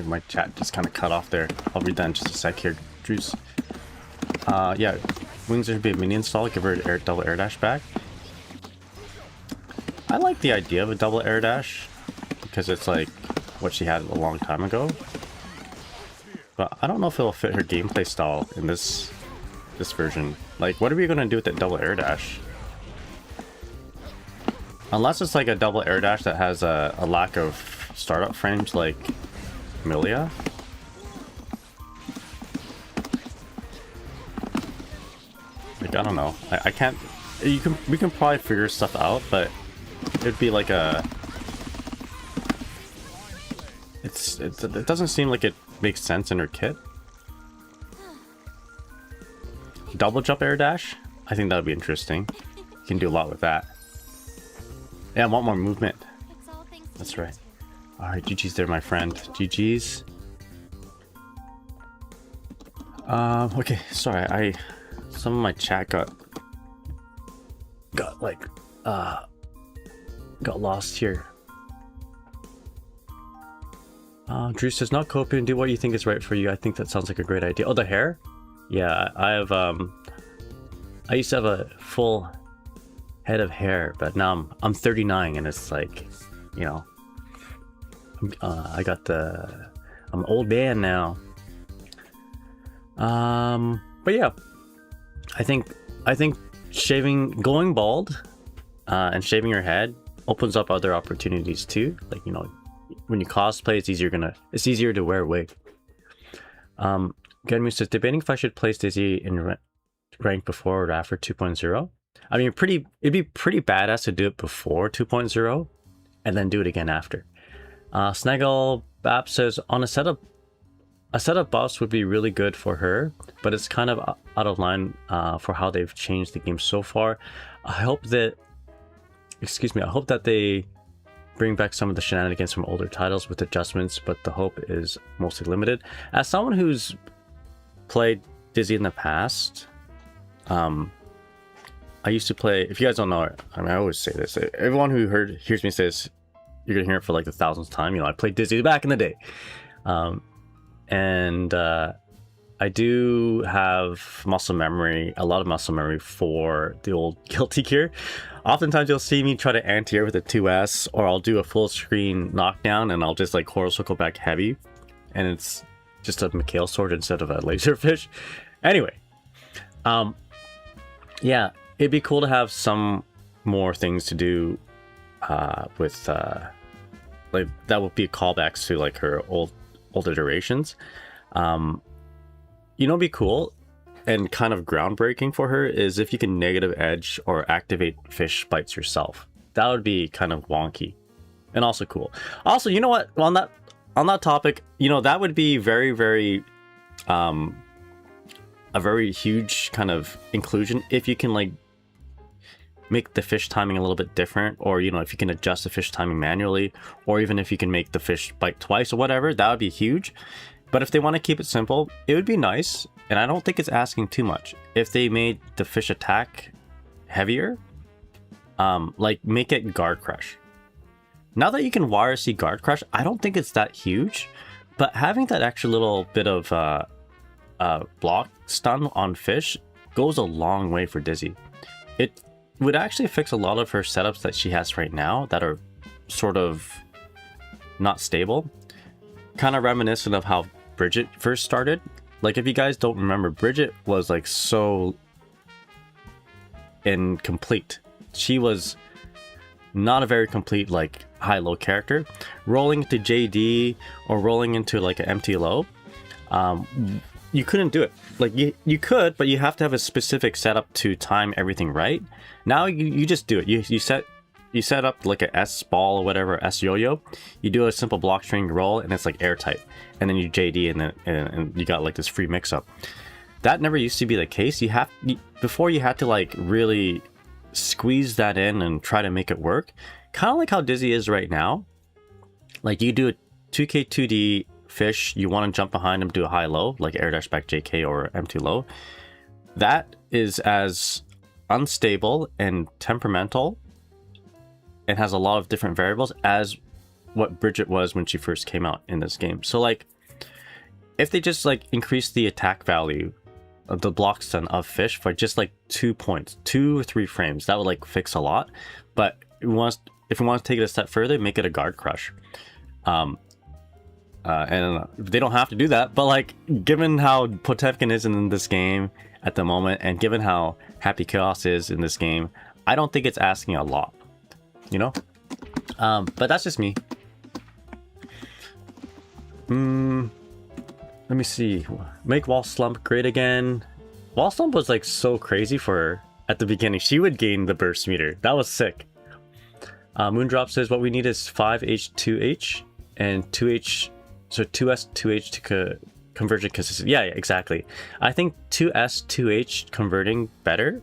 my chat just kind of cut off there. I'll read that in just a sec here, Druce. Yeah, Wings should be a mini install, give her an double air dash back. I like the idea of a double air dash because it's like what she had a long time ago. But I don't know if it'll fit her gameplay style in this version. Like, what are we gonna do with that double air dash? Unless it's like a double air dash that has a lack of startup frames like Milia. Like, I don't know. I can't... We can probably figure stuff out, but it'd be like a... It doesn't seem like it makes sense in her kit. Double jump air dash? I think that would be interesting. You can do a lot with that. Yeah, I want more movement. That's right. Alright, GG's there, my friend. GG's. Okay, sorry, some of my chat got lost here. Drew says, not coping, do what you think is right for you. I think that sounds like a great idea. Oh, the hair? Yeah, I used to have a full head of hair, but now I'm 39 and it's like, you know, I'm an old man now. But yeah, I think going bald and shaving your head opens up other opportunities too. Like, you know, when you cosplay, it's easier to wear a wig. Genmu says, debating if I should place Dizzy in rank before or after 2.0. I mean, it'd be pretty badass to do it before 2.0 and then do it again after. Snaggle Bap says, on a set of buffs would be really good for her, but it's kind of out of line for how they've changed the game so far. I hope that they bring back some of the shenanigans from older titles with adjustments, but the hope is mostly limited. As someone who's played Dizzy in the past, I used to play, if you guys don't know, I mean, I always say this, everyone who hears me say this, you're gonna hear it for like the 1000th time. You know, I played Dizzy back in the day. And I do have muscle memory, a lot of muscle memory for the old Guilty Gear. Oftentimes you'll see me try to anti-air with a 2S, or I'll do a full screen knockdown and I'll just like Coral Circle back heavy. And it's just a Mikhail sword instead of a laserfish. Anyway, yeah, it'd be cool to have some more things to do with like that would be callbacks to like her old iterations. You know, what'd be cool and kind of groundbreaking for her is if you can negative edge or activate fish bites yourself. That would be kind of wonky and also cool. Also, you know what, on that topic, you know, that would be very, very a very huge kind of inclusion if you can like make the fish timing a little bit different, or you know, if you can adjust the fish timing manually, or even if you can make the fish bite twice or whatever, that would be huge. But if they want to keep it simple, it would be nice, and I don't think it's asking too much if they made the fish attack heavier, like make it guard crush. Now that you can YRC guard crush, I don't think it's that huge, but having that extra little bit of block stun on fish goes a long way for Dizzy. It would actually fix a lot of her setups that she has right now that are sort of not stable. Kind of reminiscent of how Bridget first started. Like, if you guys don't remember, Bridget was like so incomplete. She was not a very complete like high-low character. Rolling into JD or rolling into like an empty low, you couldn't do it. Like you could, but you have to have a specific setup to time everything right. Now you just do it. You set up like a S ball or whatever, S yo-yo. You do a simple block string roll and it's like airtight, and then you JD and you got like this free mix-up. That never used to be the case. Before you had to like really squeeze that in and try to make it work. Kind of like how Dizzy is right now. Like, you do a 2K 2D fish, you want to jump behind him, do a high-low, like air dash back JK or M2 low. That is as unstable and temperamental and has a lot of different variables as what Bridget was when she first came out in this game. So like, if they just like increase the attack value of the block stun of fish for just like 2 points, 2 or 3 frames, that would like fix a lot. But if we want to take it a step further, make it a guard crush. And they don't have to do that, but like, given how Potemkin is in this game at the moment, and given how Happy Chaos is in this game, I don't think it's asking a lot, you know? But that's just me. Let me see. Make Wall Slump great again. Wall Slump was like so crazy for her at the beginning. She would gain the burst meter. That was sick. Moondrop says what we need is 5H 2H and 2H, so 2S 2H to conversion consistency. Yeah, exactly. I think 2S 2H converting better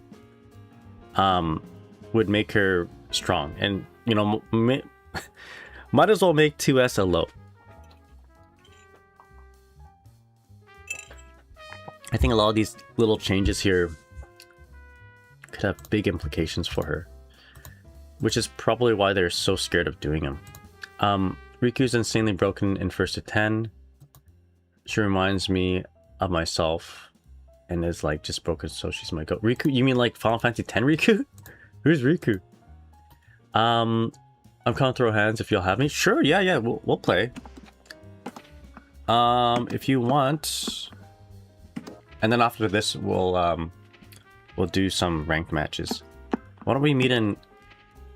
would make her strong, and you know, might as well make 2S a low. I think a lot of these little changes here could have big implications for her, which is probably why they're so scared of doing them. Riku's insanely broken in first to 10. She reminds me of myself and is like just broken, so she's my goat. Riku, you mean like Final Fantasy X Riku? Who's Riku? I'm gonna throw hands if you'll have me. Sure, yeah, we'll play. If you want. And then after this, we'll do some ranked matches. Why don't we meet in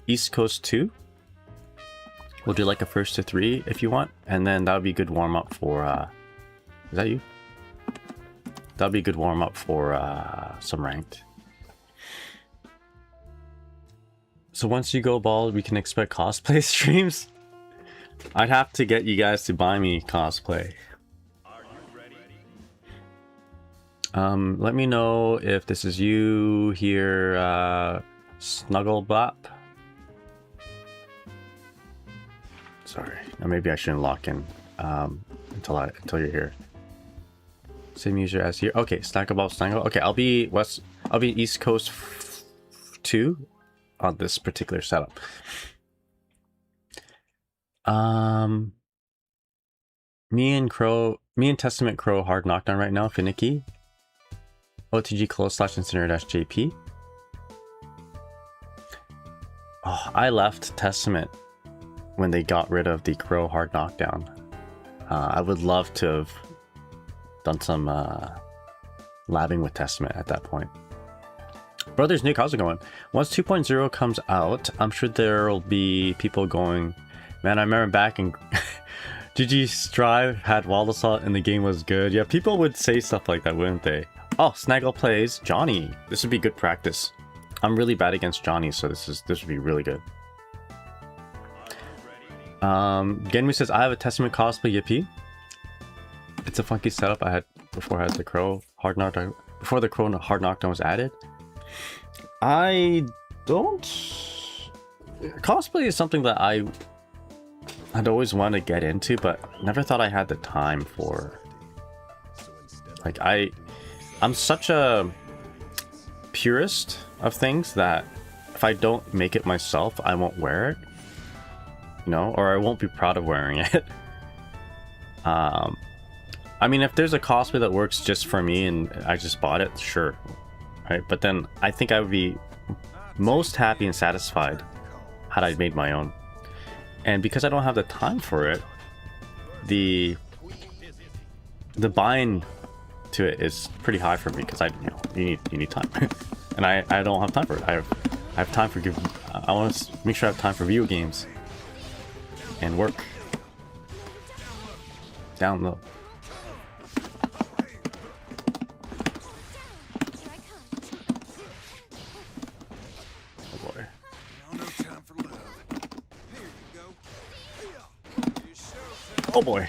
East Coast 2? We'll do like a first to 3 if you want, and then that would be a good warm up for. Is that you? That'll be a good warm up for some ranked. So once you go bald, we can expect cosplay streams. I'd have to get you guys to buy me cosplay. Let me know if this is you here, Snugglebop. Sorry, or maybe I shouldn't lock in until you're here. Same user as here. Okay, Snugglebop. Okay, I'll be East Coast 2 on this particular setup. Me and Testament Crow hard knockdown right now, finicky. OTG close / incinerator -JP. Oh, I left Testament when they got rid of the Crow hard knockdown. I would love to have done some labbing with Testament at that point. Brothers Nick, how's it going? Once 2.0 comes out, I'm sure there will be people going, man, I remember back in GG Strive had Wild Assault and the game was good. Yeah, people would say stuff like that, wouldn't they? Oh, Snaggle plays Johnny. This would be good practice. I'm really bad against Johnny, so this would be really good. Genmu says, I have a Testament cosplay, yippee. It's a funky setup I had before I had the Crow hard knockdown. before the Corona hard knockdown was added. I don't. Cosplay is something that I'd always want to get into, but never thought I had the time for. Like I'm such a purist of things that if I don't make it myself, I won't wear it. You know, or I won't be proud of wearing it. I mean, if there's a cosplay that works just for me and I just bought it, sure, right? But then I think I would be most happy and satisfied had I made my own. And because I don't have the time for it, the buy-in to it is pretty high for me because you need time, and I don't have time for it. I have time for I want to make sure I have time for video games and work. Down low. Oh boy. Oh boy.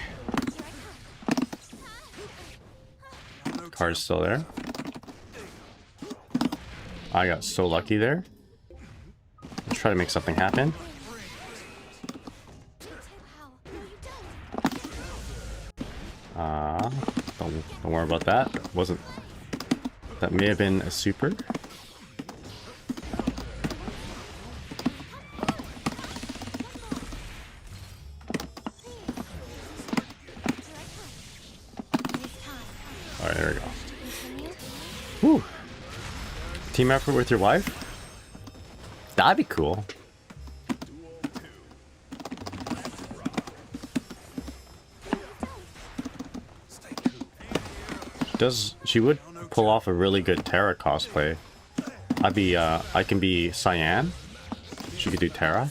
Car's still there. I got so lucky there. Let's try to make something happen. Don't worry about that. That may have been a super. Alright, there we go. Whew. Team effort with your wife? That'd be cool. She would pull off a really good Terra cosplay. I can be Cyan. She could do Terra.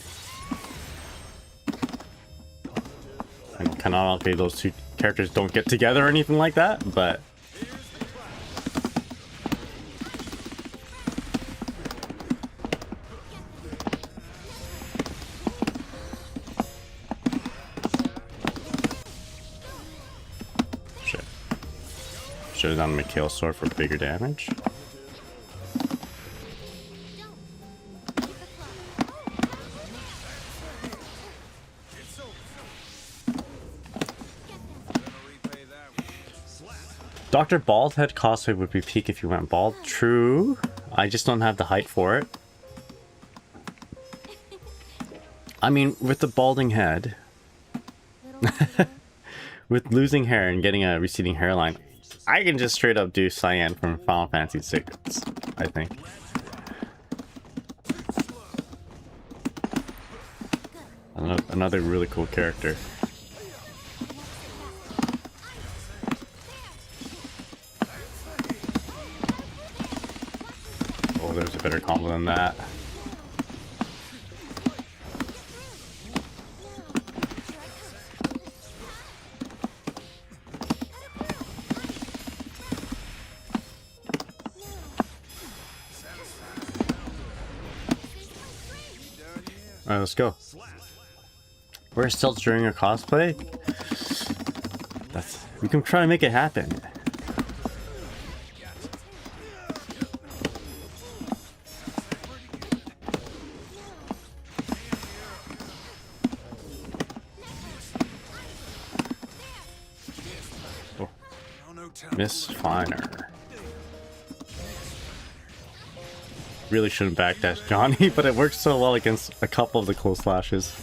And canonically those two characters don't get together or anything like that, but should have done Mikhail's sword for bigger damage. Dr. Baldhead cosplay would be peak if you went bald. True. I just don't have the height for it. I mean, with the balding head, with losing hair and getting a receding hairline, I can just straight up do Cyan from Final Fantasy VI, I think. Another really cool character. Oh, there's a better combo than that. Alright, let's go. Wear stilts during your cosplay? We can try to make it happen. Oh. Miss Finer. Really shouldn't backdash Johnny, but it works so well against a couple of the close slashes.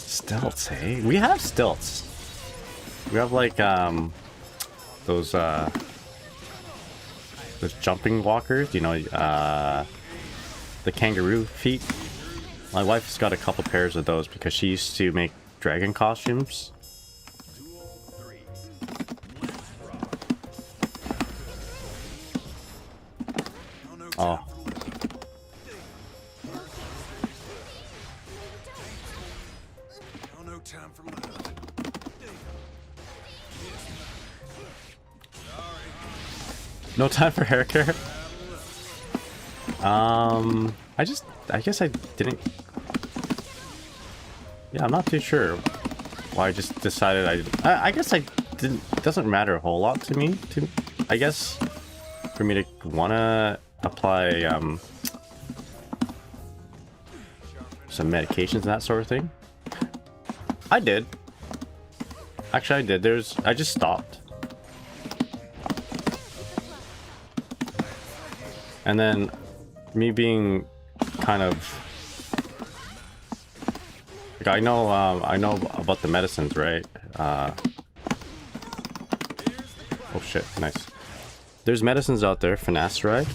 Stilts, hey? We have stilts. We have like those jumping walkers, you know, the kangaroo feet. My wife's got a couple pairs of those because she used to make dragon costumes. Oh. No time for hair care? I guess I didn't. Yeah, I'm not too sure why I just decided I guess I didn't. It doesn't matter a whole lot to me. I guess for me to wanna apply some medications and that sort of thing. I did. Actually, I did. I just stopped. And then me being kind of like, I know about the medicines, right? Oh shit, nice. There's medicines out there, finasteride,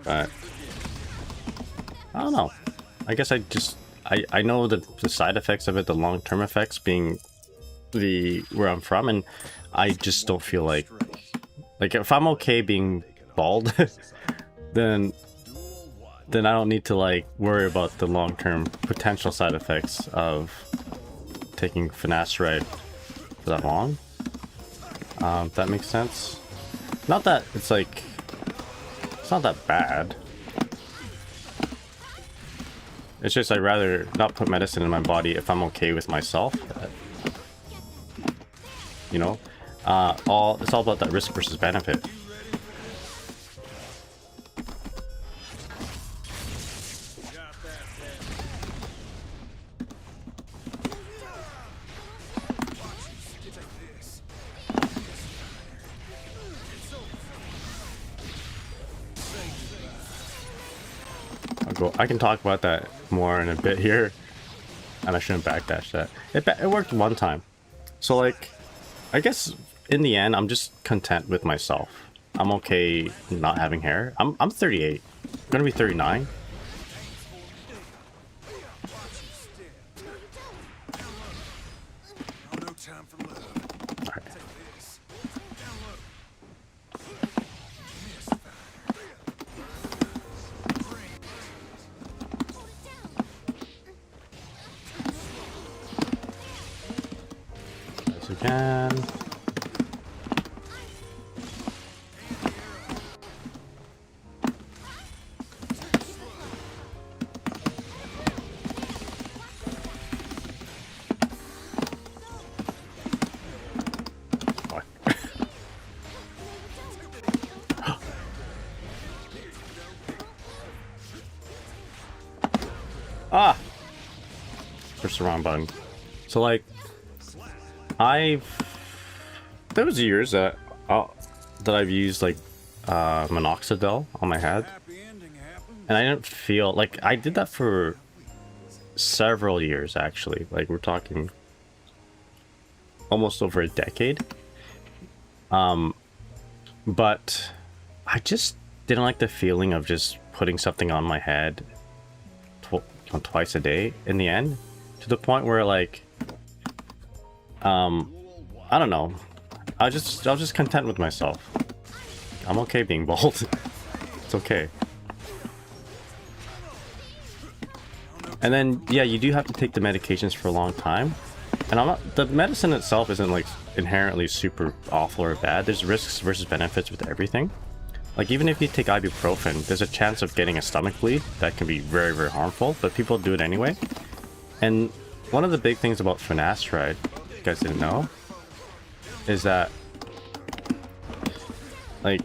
but I don't know. I guess I know the side effects of it, the long-term effects being where I'm from, and I just don't feel like if I'm okay being bald, then I don't need to like worry about the long-term potential side effects of taking finasteride for that long. If that makes sense. Not that it's like, it's not that bad. It's just I'd rather not put medicine in my body if I'm okay with myself. You know, it's all about that risk versus benefit. I can talk about that more in a bit here, and I shouldn't backdash that. It worked one time, so like, I guess in the end, I'm just content with myself. I'm okay not having hair. I'm 38, I'm gonna be 39. Again. Ah! Push the wrong button. So like, there was years that I've used like minoxidil on my head, and I didn't feel like I did that for several years actually. Like we're talking almost over a decade. But I just didn't like the feeling of just putting something on my head twice a day in the end, to the point where like I don't know, I was just content with myself. I'm okay being bald. It's okay. And then yeah, you do have to take the medications for a long time, and the medicine itself isn't like inherently super awful or bad. There's risks versus benefits with everything. Like even if you take ibuprofen, there's a chance of getting a stomach bleed that can be very, very harmful, but people do it anyway. And one of the big things about finasteride, if you guys didn't know, is that like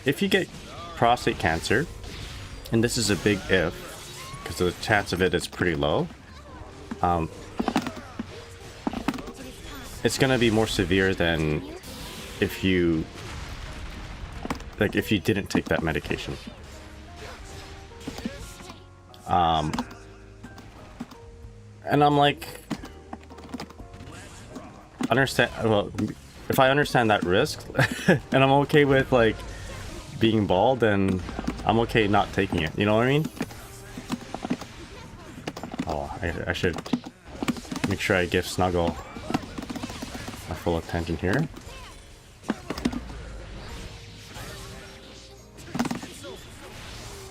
if you get prostate cancer, and this is a big if, because the chance of it is pretty low, it's gonna be more severe than if you didn't take that medication. And I'm like, well, if I understand that risk and I'm okay with like being bald, then I'm okay not taking it, you know what I mean? Oh, I should make sure I give Snuggle my full attention here.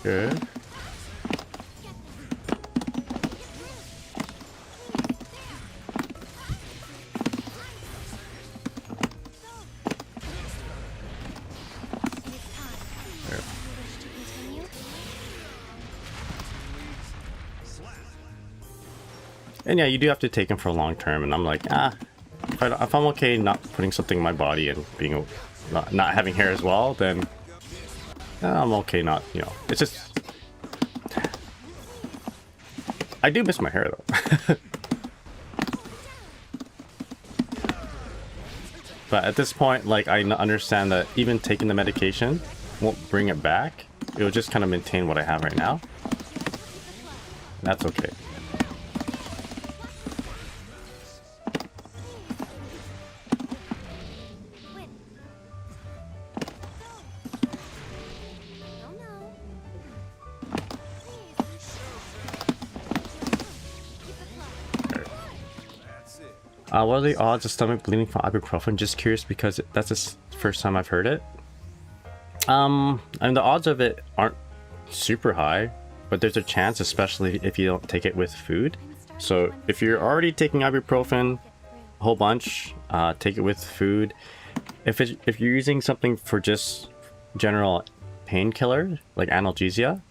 Good. And yeah, you do have to take them for a long term, and I'm like, if I'm okay not putting something in my body and being not having hair as well, then I'm okay. Not, you know, it's just I do miss my hair though. But at this point, like, I understand that even taking the medication won't bring it back. It will just kind of maintain what I have right now. That's okay. What are the odds of stomach bleeding from ibuprofen? Just curious because that's the first time I've heard it. And the odds of it aren't super high, but there's a chance, especially if you don't take it with food. So if you're already taking ibuprofen a whole bunch, take it with food. If you're using something for just general painkiller like analgesia,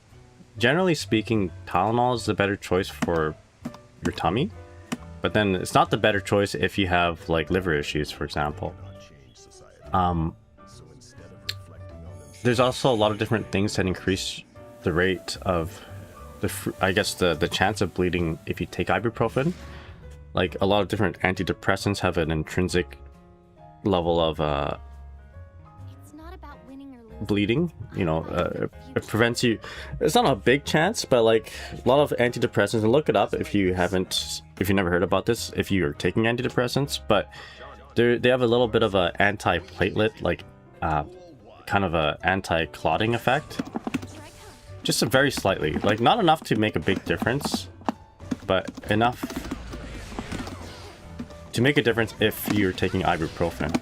generally speaking, Tylenol is the better choice for your tummy. But then it's not the better choice if you have like liver issues, for example. There's also a lot of different things that increase the rate of the chance of bleeding if you take ibuprofen. Like a lot of different antidepressants have an intrinsic level of bleeding, you know, it prevents you. It's not a big chance, but like a lot of antidepressants, and look it up if you never heard about this, if you're taking antidepressants, but they have a little bit of a anti-platelet, like kind of a anti-clotting effect, just a very slightly, like not enough to make a big difference, but enough to make a difference if you're taking ibuprofen.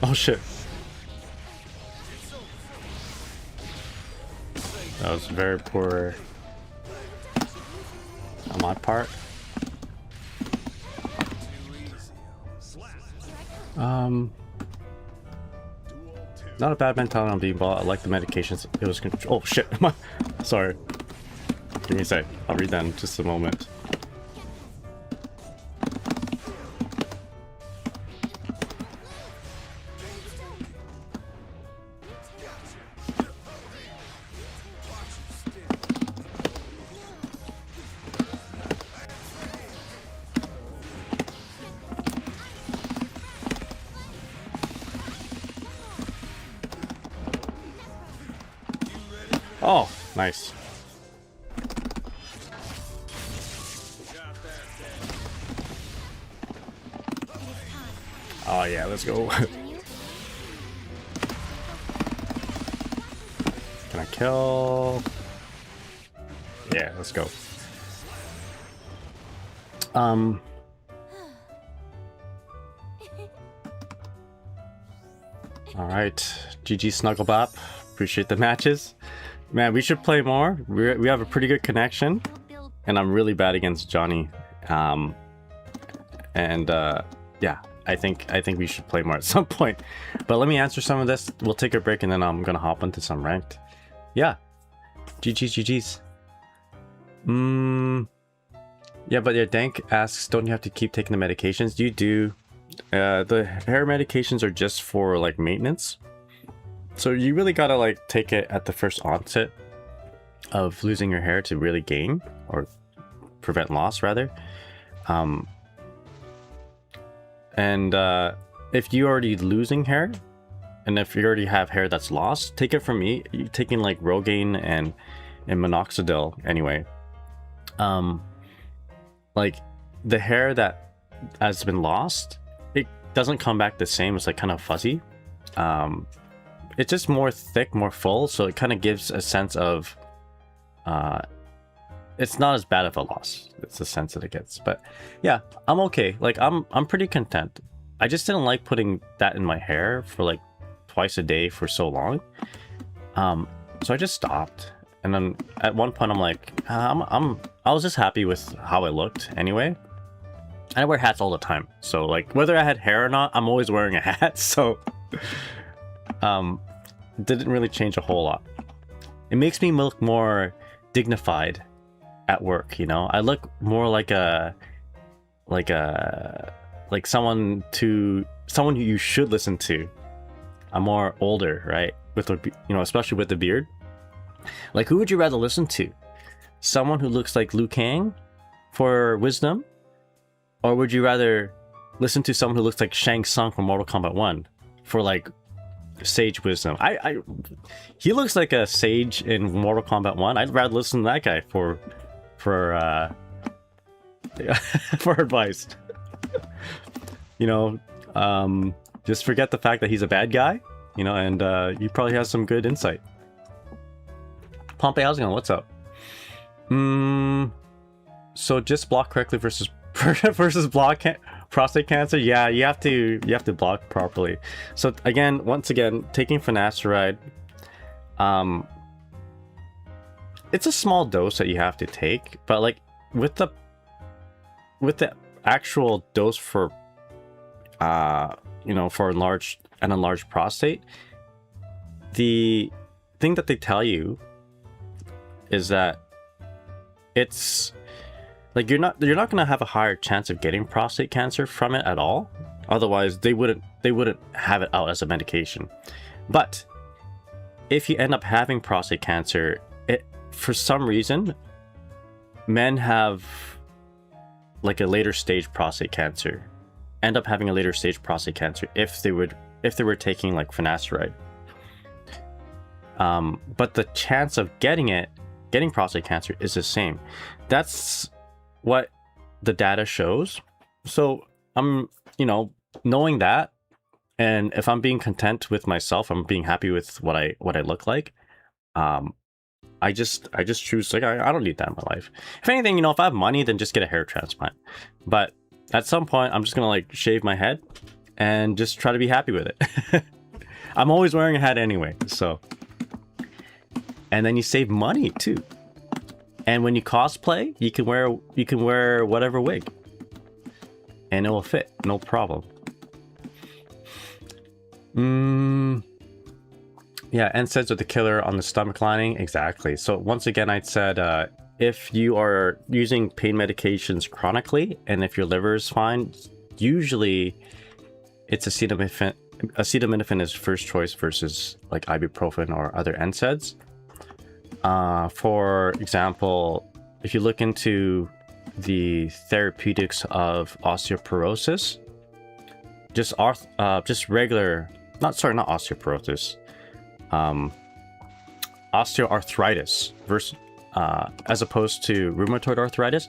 Oh shit. That was very poor on my part. Not a bad mentality on being bought. I like the medications. It was oh shit. Sorry. Give me a sec. I'll read that in just a moment. Oh, nice. Oh yeah, let's go. Can I kill? Yeah, let's go. All right, GG Snugglebop. Appreciate the matches. Man, we should play more. We have a pretty good connection, and I'm really bad against Johnny. Yeah, I think we should play more at some point. But let me answer some of this. We'll take a break, and then I'm gonna hop into some ranked. Yeah, GG's. Yeah, but yeah, Dank asks, don't you have to keep taking the medications? You do. The hair medications are just for like maintenance. So you really gotta like take it at the first onset of losing your hair to really gain or prevent loss rather. If you already losing hair, and if you already have hair that's lost, take it from me. You're taking like Rogaine and minoxidil anyway. Like the hair that has been lost, it doesn't come back the same. It's like kind of fuzzy. It's just more thick, more full, so it kind of gives a sense of it's not as bad of a loss. It's the sense that it gets. But yeah, I'm okay. Like I'm pretty content. I just didn't like putting that in my hair for like twice a day for so long. So I just stopped. And then at one point I'm like, I was just happy with how I looked anyway. I wear hats all the time. So like whether I had hair or not, I'm always wearing a hat. So didn't really change a whole lot. It makes me look more dignified at work, you know? I look more like someone who you should listen to. I'm more older, right? With the, you know, especially with the beard. Like, who would you rather listen to? Someone who looks like Liu Kang for wisdom? Or would you rather listen to someone who looks like Shang Tsung from Mortal Kombat 1 for like sage wisdom? He looks like a sage in Mortal Kombat 1. I'd rather listen to that guy for for advice. You know, just forget the fact that he's a bad guy, you know, and he probably has some good insight. Pompey, how's it going? What's up? So just block correctly versus block prostate cancer. Yeah, you have to block properly. So again, once again, taking finasteride, it's a small dose that you have to take, but like with the actual dose for you know, for enlarged prostate, the thing that they tell you is that it's like you're not gonna have a higher chance of getting prostate cancer from it at all. Otherwise, they wouldn't have it out as a medication. But if you end up having prostate cancer, for some reason, men have like a later stage prostate cancer, end up having a later stage prostate cancer if they were taking like finasteride. But the chance of getting prostate cancer is the same. That's what the data shows. So I'm, you know, knowing that, and if I'm being content with myself, I'm being happy with what I look like. I just choose, like, I don't need that in my life. If anything, you know, if I have money, then just get a hair transplant. But at some point, I'm just gonna like shave my head and just try to be happy with it. I'm always wearing a hat anyway, so. And then you save money too. And when you cosplay, you can wear whatever wig, and it will fit, no problem. Yeah, NSAIDs are the killer on the stomach lining. Exactly. So once again, I'd said if you are using pain medications chronically, and if your liver is fine, usually it's acetaminophen. Acetaminophen is first choice versus like ibuprofen or other NSAIDs. For example, if you look into the therapeutics of osteoporosis, just regular, not osteoporosis, osteoarthritis versus as opposed to rheumatoid arthritis.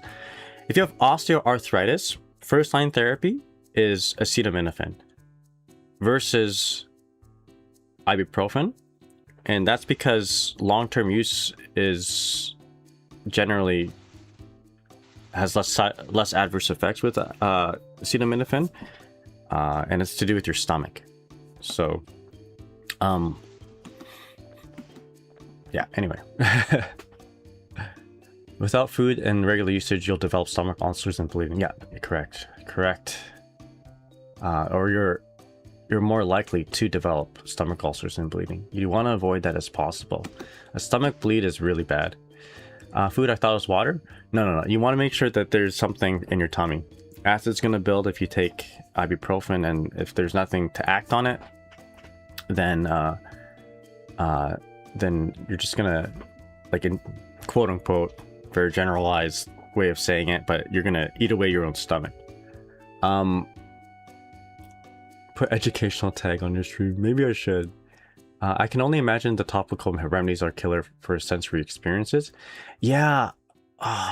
If you have osteoarthritis, first line therapy is acetaminophen versus ibuprofen. And that's because long-term use is generally has less adverse effects with acetaminophen, and it's to do with your stomach. So, yeah. Anyway, without food and regular usage, you'll develop stomach ulcers and bleeding. Yeah, correct. Or you're more likely to develop stomach ulcers and bleeding. You want to avoid that as possible. A stomach bleed is really bad. Food, I thought it was water. No. You want to make sure that there's something in your tummy. Acid's going to build if you take ibuprofen, and if there's nothing to act on it, then you're just gonna, like, in quote unquote, very generalized way of saying it, but you're gonna eat away your own stomach. Put educational tag on your stream. Maybe I should. I can only imagine the topical remedies are killer for sensory experiences. Yeah.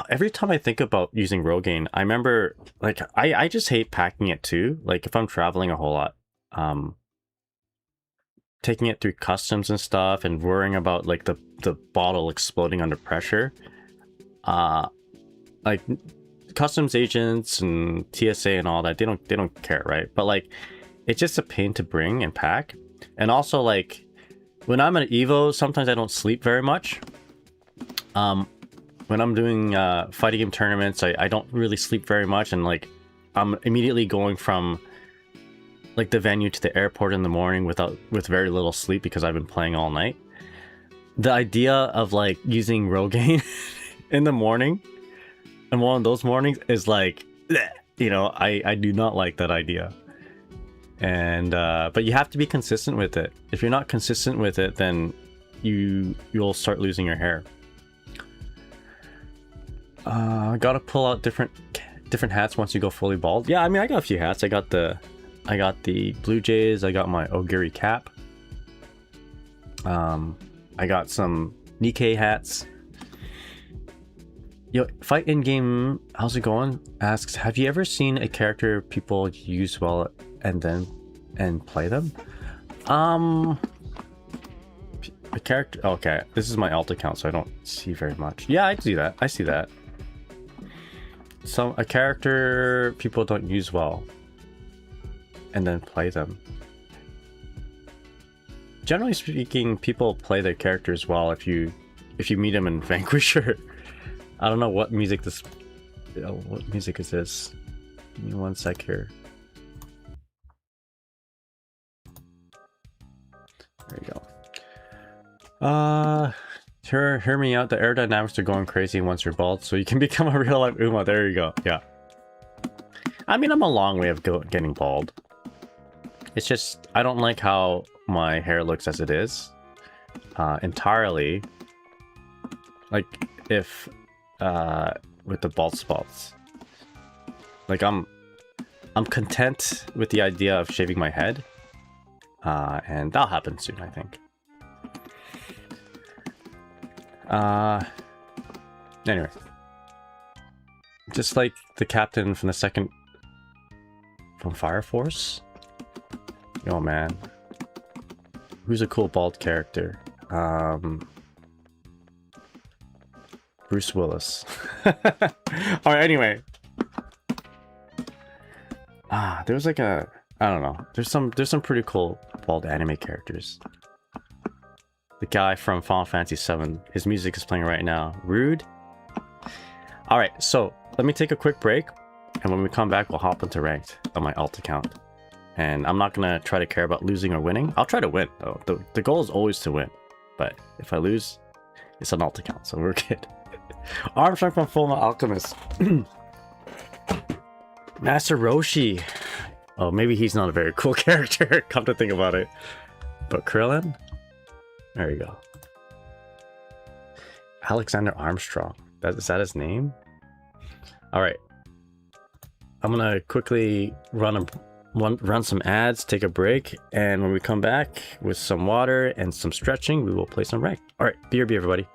Every time I think about using Rogaine, I remember, like, I just hate packing it too. Like, if I'm traveling a whole lot, taking it through customs and stuff, and worrying about like the bottle exploding under pressure. Like, customs agents and TSA and all that, they don't care, right? But like, it's just a pain to bring and pack. And also, like, when I'm at Evo, sometimes I don't sleep very much. When I'm doing fighting game tournaments, I don't really sleep very much, and like I'm immediately going from like the venue to the airport in the morning with very little sleep because I've been playing all night. The idea of like using Rogaine in the morning and one of those mornings is like, you know, I do not like that idea. And but you have to be consistent with it. If you're not consistent with it, then you'll start losing your hair. Gotta pull out different hats once you go fully bald. Yeah, I mean, I got a few hats. I got the Blue Jays. I got my Ogiri cap. I got some Nikkei hats. Yo, Fight in game, how's it going? Asks, have you ever seen a character people use well and play them? A character. Okay, this is my alt account, so I don't see very much. Yeah, I see that. I see that. A character people don't use well and then play them. Generally speaking, people play their characters well if you meet them in Vanquisher. I don't know what music this. What music is this? Give me one sec here. There you go. Hear me out. The aerodynamics are going crazy once you're bald, so you can become a real life Uma. There you go. Yeah. I mean, I'm a long way of getting bald. It's just I don't like how my hair looks as it is. Entirely. Like if with the bald spots. Like I'm content with the idea of shaving my head. And that'll happen soon, I think. Anyway. Just like the captain from the second... From Fire Force? Yo, man. Who's a cool bald character? Bruce Willis. Alright, anyway. There was like a... I don't know. There's some pretty cool bald anime characters. The guy from Final Fantasy VII. His music is playing right now. Rude. Alright, so let me take a quick break. And when we come back, we'll hop into ranked on my alt account. And I'm not gonna try to care about losing or winning. I'll try to win, though. The goal is always to win. But if I lose, it's an alt account, so we're good. Armstrong from Fullmetal Alchemist. Master Roshi. Oh, maybe he's not a very cool character, come to think about it. But Krillin? There you go. Alexander Armstrong. Is that his name? Alright. I'm gonna quickly run some ads, take a break, and when we come back with some water and some stretching, we will play some rank. Alright, BRB everybody.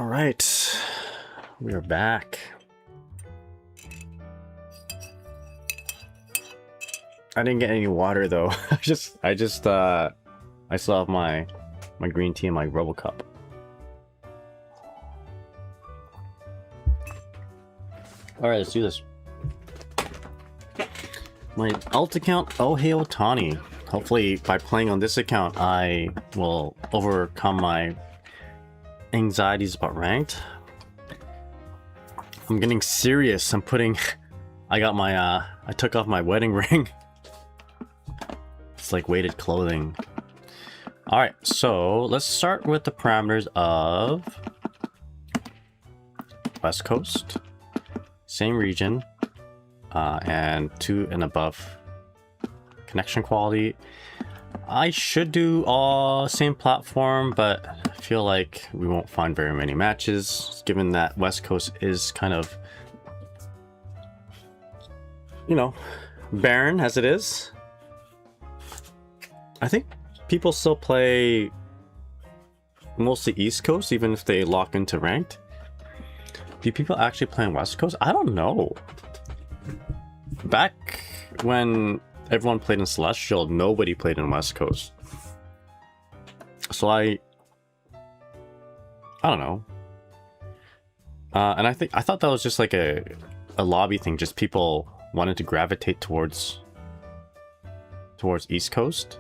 right, we are back. I didn't get any water though. I still have my green tea in my rubble cup. All right, let's do this. My alt account, oh hey Otani. Hopefully by playing on this account, I will overcome my anxieties about ranked. I'm getting serious. I'm putting, I got my, I took off my wedding ring. It's like weighted clothing. All right, so let's start with the parameters of West Coast, same region, and 2 and above. Connection quality, I should do all same platform, but I feel like we won't find very many matches given that West Coast is kind of, you know, barren as it is. I think people still play mostly East Coast even if they lock into ranked. Do people actually play on West Coast? I don't know. Back when everyone played in Celestial, nobody played in West Coast. So I don't know. And I thought that was just like a lobby thing, just people wanted to gravitate towards East Coast.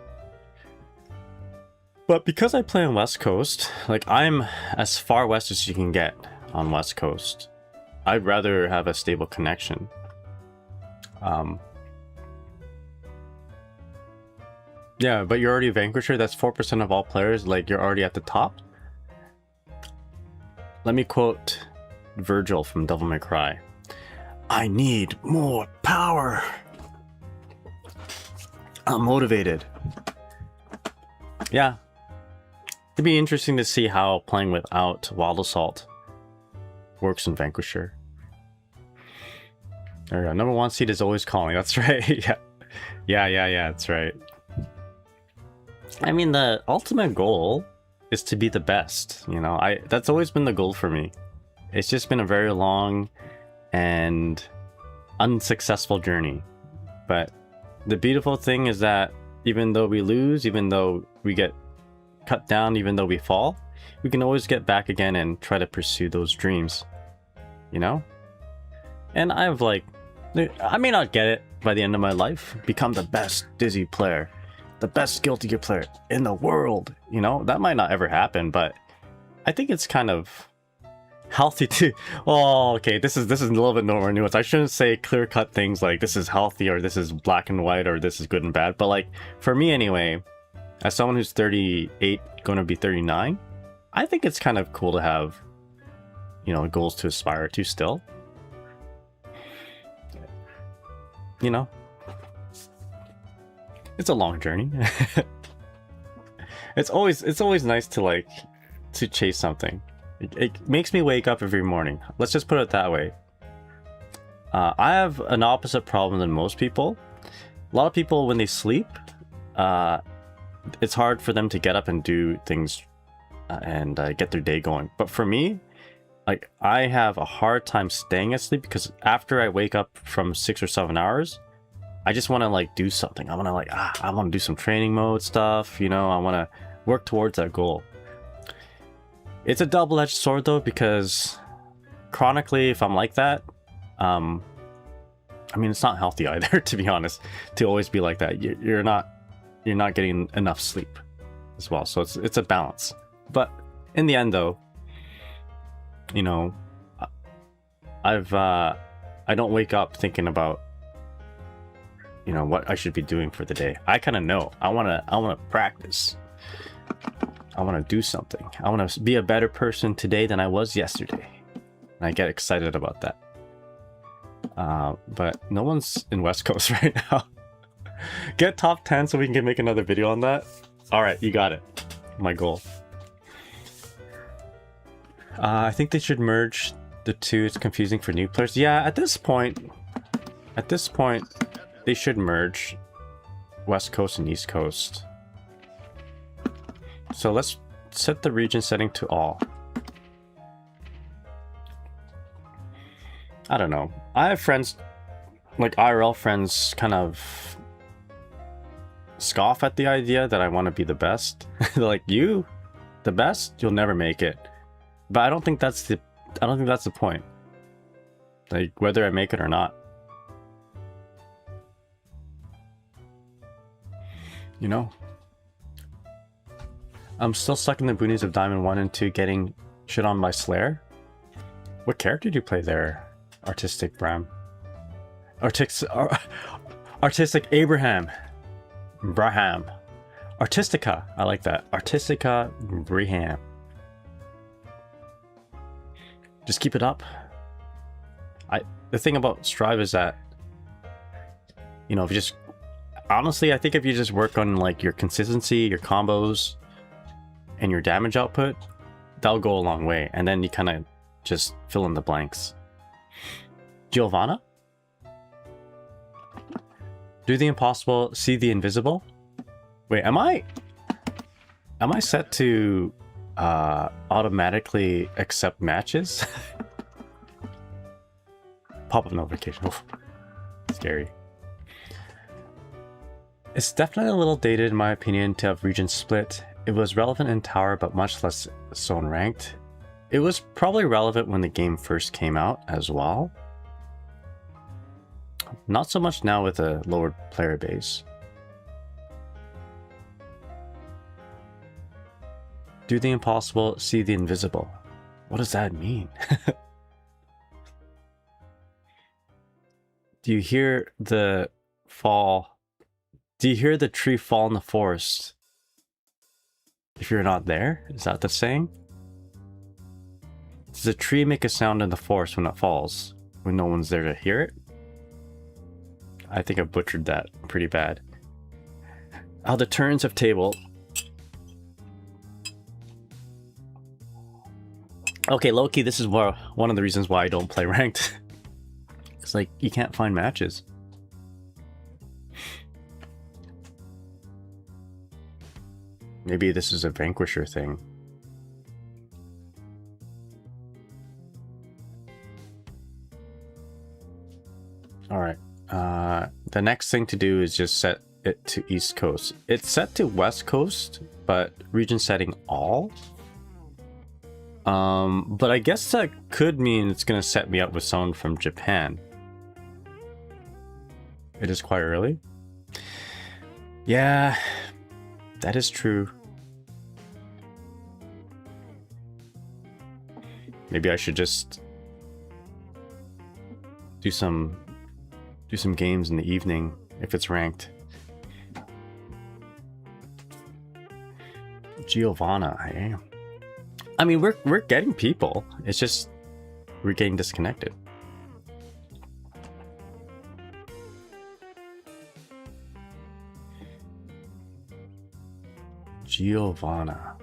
But because I play on West Coast, like I'm as far west as you can get on West Coast. I'd rather have a stable connection. Yeah, but you're already a Vanquisher. That's 4% of all players. Like, you're already at the top. Let me quote Virgil from Devil May Cry. I need more power. I'm motivated. Yeah. It'd be interesting to see how playing without Wild Assault works in Vanquisher. There we go. Number 1 seed is always calling. That's right. Yeah. That's right. I mean, the ultimate goal is to be the best, you know. That's always been the goal for me. It's just been a very long and unsuccessful journey. But the beautiful thing is that even though we lose, even though we get cut down, even though we fall, we can always get back again and try to pursue those dreams, you know? And I may not get it by the end of my life, become the best Dizzy player, the best Guilty Gear player in the world, you know? That might not ever happen, but I think it's kind of healthy to... Oh, okay, this is a little bit more nuanced. I shouldn't say clear-cut things like this is healthy or this is black and white or this is good and bad, but like, for me anyway, as someone who's 38, going to be 39, I think it's kind of cool to have, you know, goals to aspire to still. You know? It's a long journey. It's always nice to to chase something. It makes me wake up every morning. Let's just put it that way. I have an opposite problem than most people. A lot of people, when they sleep, it's hard for them to get up and do things and get their day going. But for me, like, I have a hard time staying asleep because after I wake up from 6 or 7 hours, I just want to do something. I want to I want to do some training mode stuff, you know. I want to work towards that goal. It's a double-edged sword though, because chronically, if I'm like that, I mean, it's not healthy either, to be honest, to always be like that. You're not getting enough sleep as well. So it's a balance. But in the end though, you know, I don't wake up thinking about, you know, what I should be doing for the day. I kind of know. I want to practice. I want to do something. I want to be a better person today than I was yesterday. And I get excited about that. But no one's in West Coast right now. Get top 10 so we can make another video on that. All right, you got it. My goal. I think they should merge the two. It's confusing for new players. Yeah, at this point, they should merge West Coast and East Coast. So let's set the region setting to all. I don't know. I have friends, like IRL friends, kind of scoff at the idea that I want to be the best. They're like, you, the best, you'll never make it. But I don't think that's the point. Like, whether I make it or not. You know? I'm still stuck in the boonies of Diamond 1 and 2 getting shit on by Slayer. What character do you play there? Artistic Bram. Artistic Abraham. Braham. Artistica. I like that. Artistica Braham. Just keep it up. The thing about Strive is that, you know, if you just, honestly, I think if you just work on like your consistency, your combos, and your damage output, that'll go a long way. And then you kind of just fill in the blanks. Giovanna? Do the impossible, see the invisible? Wait, am I set to automatically accept matches? Pop-up notification. Oof. Scary. It's definitely a little dated in my opinion to have region split. It was relevant in Tower, but much less so in Ranked. It was probably relevant when the game first came out as well. Not so much now with a lowered player base. Do the impossible, see the invisible. What does that mean? Do you hear the fall? Do you hear the tree fall in the forest? If you're not there? Is that the saying? Does a tree make a sound in the forest when it falls? When no one's there to hear it? I think I butchered that pretty bad. Oh, the turns of table. Okay, low-key, this is one of the reasons why I don't play ranked. It's like, you can't find matches. Maybe this is a Vanquisher thing. Alright, the next thing to do is just set it to East Coast. It's set to West Coast, but region setting all. But I guess that could mean it's gonna set me up with someone from Japan. It is quite early. Yeah, that is true. Maybe I should just do some games in the evening if it's ranked. Giovanna, I mean, we're getting people. It's just we're getting disconnected. Giovanna.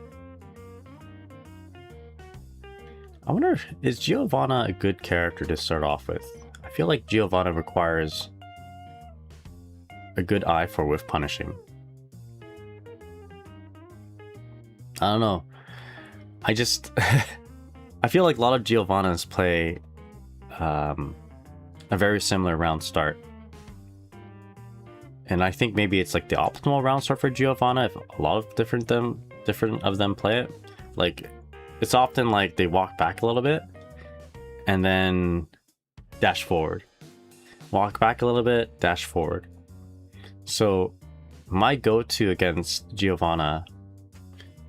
I wonder, is Giovanna a good character to start off with? I feel like Giovanna requires a good eye for whiff punishing. I don't know. I just I feel like a lot of Giovannas play a very similar round start. And I think maybe it's like the optimal round start for Giovanna if a lot of different of them play it. Like, it's often like they walk back a little bit and then dash forward. Walk back a little bit, dash forward. So my go-to against Giovanna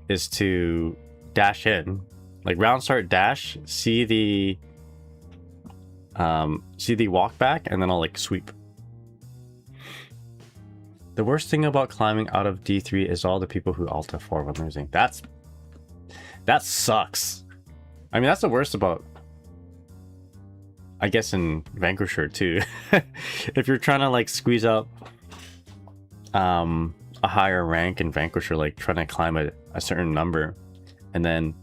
is to dash in, like round start dash, see the walk back, and then I'll like sweep. The worst thing about climbing out of D3 is all the people who Alta 4 when losing. That sucks. I mean, that's the worst about, I guess, in Vanquisher too. If you're trying to like squeeze up a higher rank in Vanquisher, like trying to climb a certain number, and then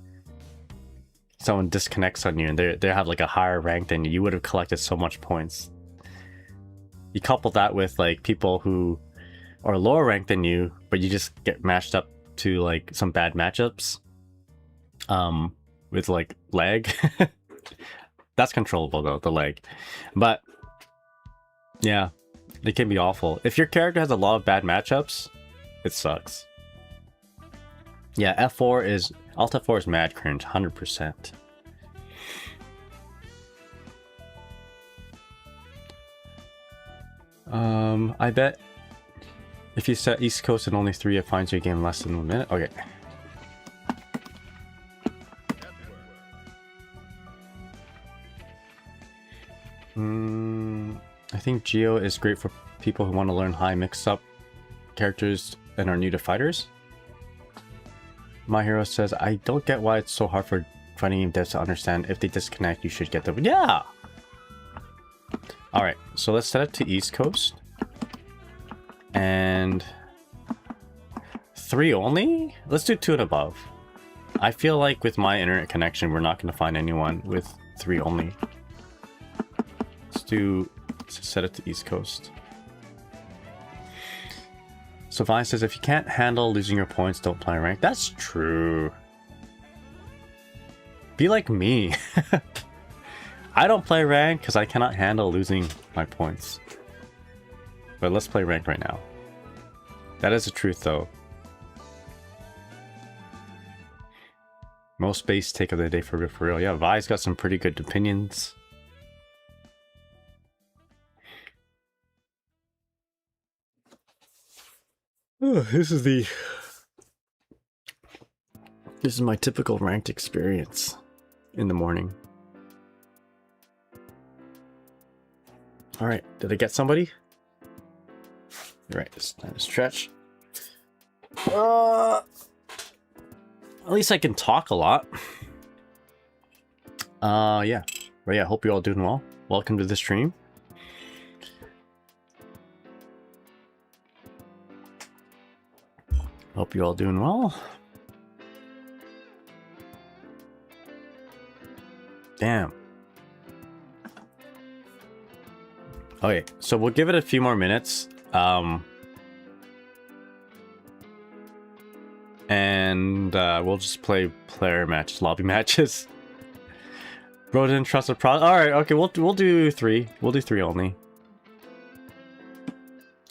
someone disconnects on you and they have like a higher rank than you, you would have collected so much points. You couple that with like people who are lower ranked than you, but you just get matched up to like some bad matchups with like lag. That's controllable though, the leg. But yeah, it can be awful. If your character has a lot of bad matchups, it sucks. Yeah, F4 is Alt F4 is mad cringe, 100%. I bet if you set East Coast and only 3, it finds your game less than 1 minute. Okay. I think Geo is great for people who want to learn high mix-up characters and are new to fighters. My Hero says, I don't get why it's so hard for fighting game devs to understand. If they disconnect, you should get them. Yeah! Alright, so let's set it to East Coast. And 3 only? Let's do 2 and above. I feel like with my internet connection, we're not going to find anyone with 3 only. Let's set it to East Coast. So Vine says, if you can't handle losing your points, don't play rank. That's true. Be like me. I don't play rank because I cannot handle losing my points. But let's play rank right now. That is the truth though. Most base take of the day for real. Yeah, Vi's got some pretty good opinions. Oh, this is my typical ranked experience in the morning. All right, did I get somebody? You're right, it's time to stretch. At least I can talk a lot. Yeah. But yeah, hope you're all doing well. Welcome to the stream. Hope you're all doing well. Damn. Okay, so we'll give it a few more minutes. And we'll just play player matches, lobby matches. Bro didn't trust the product. All right, okay, we'll do 3. We'll do 3 only.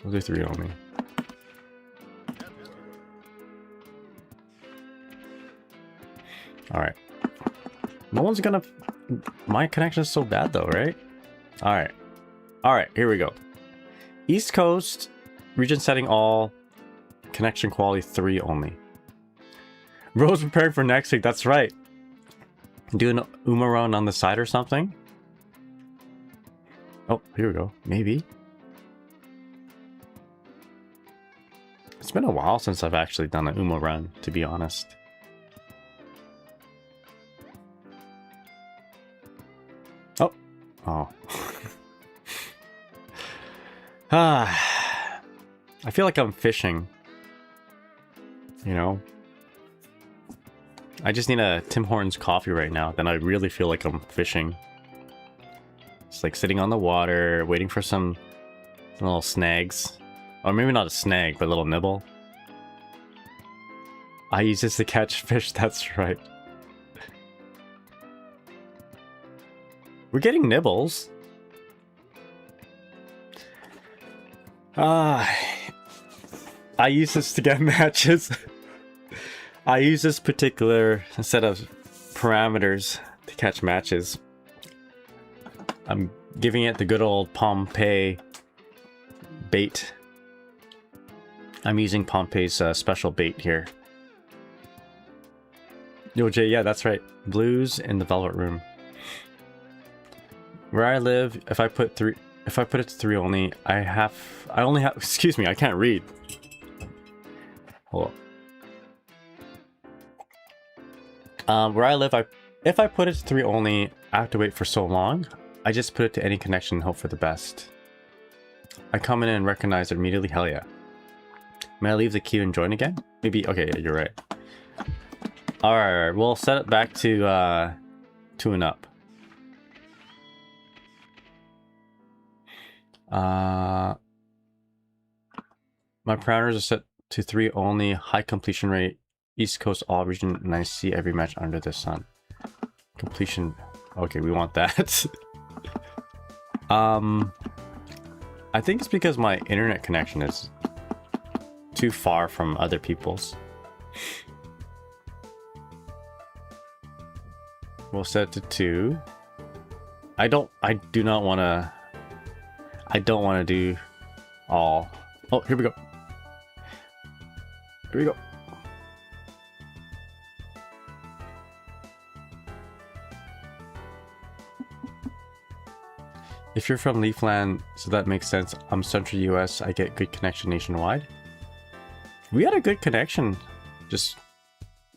We'll do 3 only. All right. No one's gonna. My connection is so bad though, right? All right. All right, here we go. East Coast, region setting all, connection quality 3 only. Bro's preparing for next week, that's right. Do an Uma run on the side or something? Oh, here we go, maybe. It's been a while since I've actually done an Uma run, to be honest. Oh. Oh. I feel like I'm fishing. You know? I just need a Tim Hortons coffee right now. Then I really feel like I'm fishing. It's like sitting on the water, waiting for some little snags. Or maybe not a snag, but a little nibble. I use this to catch fish, that's right. We're getting nibbles. I use this to get matches. I use this particular set of parameters to catch matches. I'm giving it the good old Pompeii bait. I'm using Pompeii's special bait here. Yo, Jay, yeah, that's right. Blues in the Velvet Room. Where I live, if I put it to 3 only, I only have, excuse me, I can't read. Hold on. Where I live, if I put it to 3 only, I have to wait for so long. I just put it to any connection and hope for the best. I come in and recognize it immediately, hell yeah. May I leave the queue and join again? Maybe, okay, yeah, you're right. Alright, we'll set it back to 2 and up. My parameters are set to 3 only, high completion rate, East Coast all region, and I see every match under the sun. Completion Okay, we want that. I think it's because my internet connection is too far from other people's. We'll set it to 2. I don't want to do all. Oh, here we go. Here we go. If you're from Leafland, so that makes sense. I'm Central US, I get good connection nationwide. We had a good connection just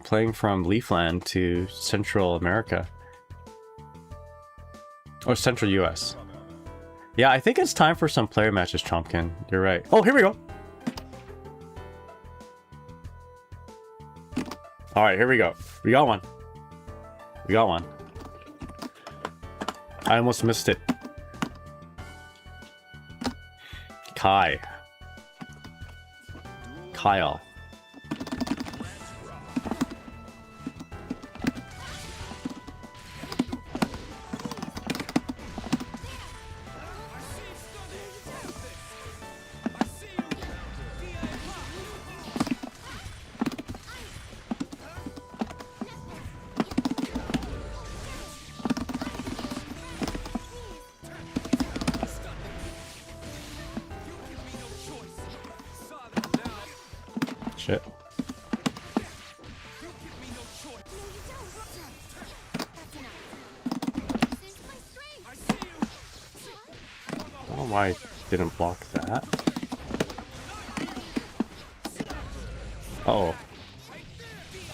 playing from Leafland to Central America. Or Central US. Yeah, I think it's time for some player matches, Chompkin. You're right. Oh, here we go. Alright, here we go. We got one. We got one. I almost missed it. Kyle. Shit. I don't know why I didn't block that. Oh.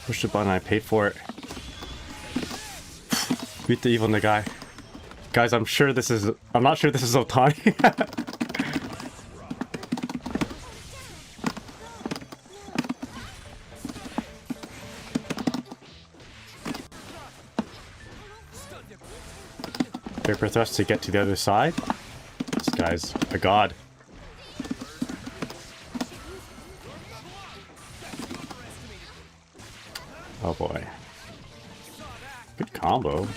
Push the button, I paid for it. Beat the evil in the guy. Guys, I'm not sure this is Otani. Paper thrust to get to the other side. This guy's a god. Oh boy. Good combo.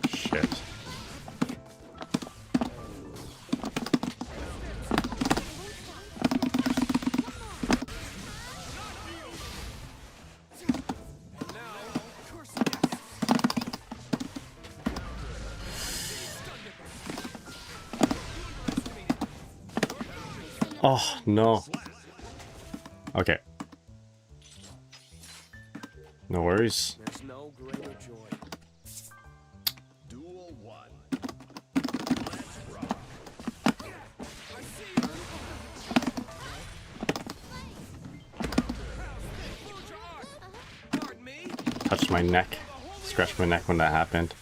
Shit. Oh, no. Okay. No worries. There's no greater joy. Duel 1. Let's rock. Touched my neck. Scratched my neck when that happened.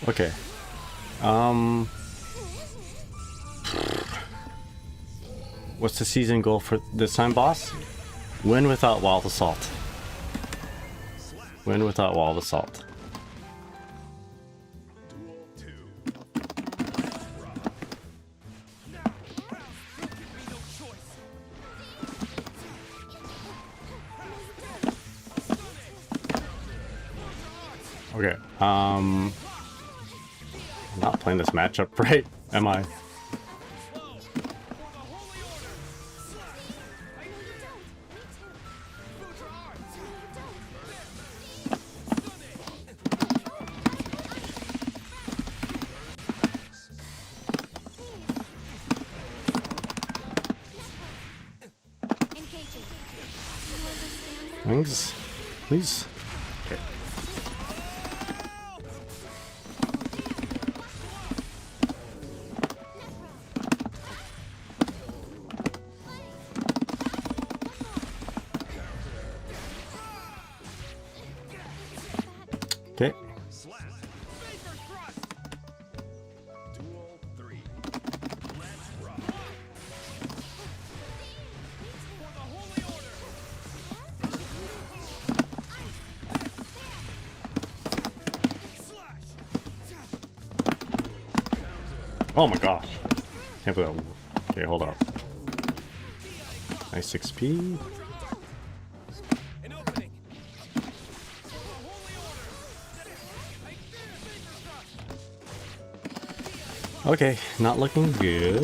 Okay. What's the season goal for this time, boss? Win without wild assault. Win without wild assault. Okay. I'm not playing this matchup right, am I? Wings, please. Okay. Oh my gosh. Can't believe that. Okay, hold up. Nice XP. An opening. Okay, not looking good.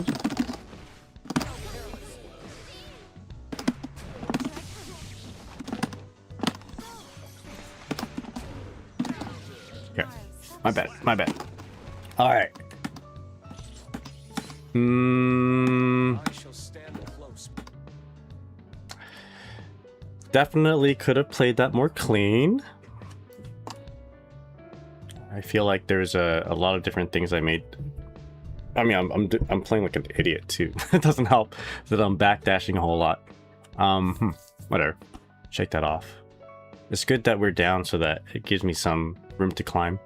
Okay, my bad, my bad. All right. I shall stand close. Definitely could have played that more clean. I feel like there's a lot of different things I made. I mean, I'm playing like an idiot too. It doesn't help that I'm backdashing a whole lot. Whatever. Shake that off. It's good that we're down so that it gives me some room to climb.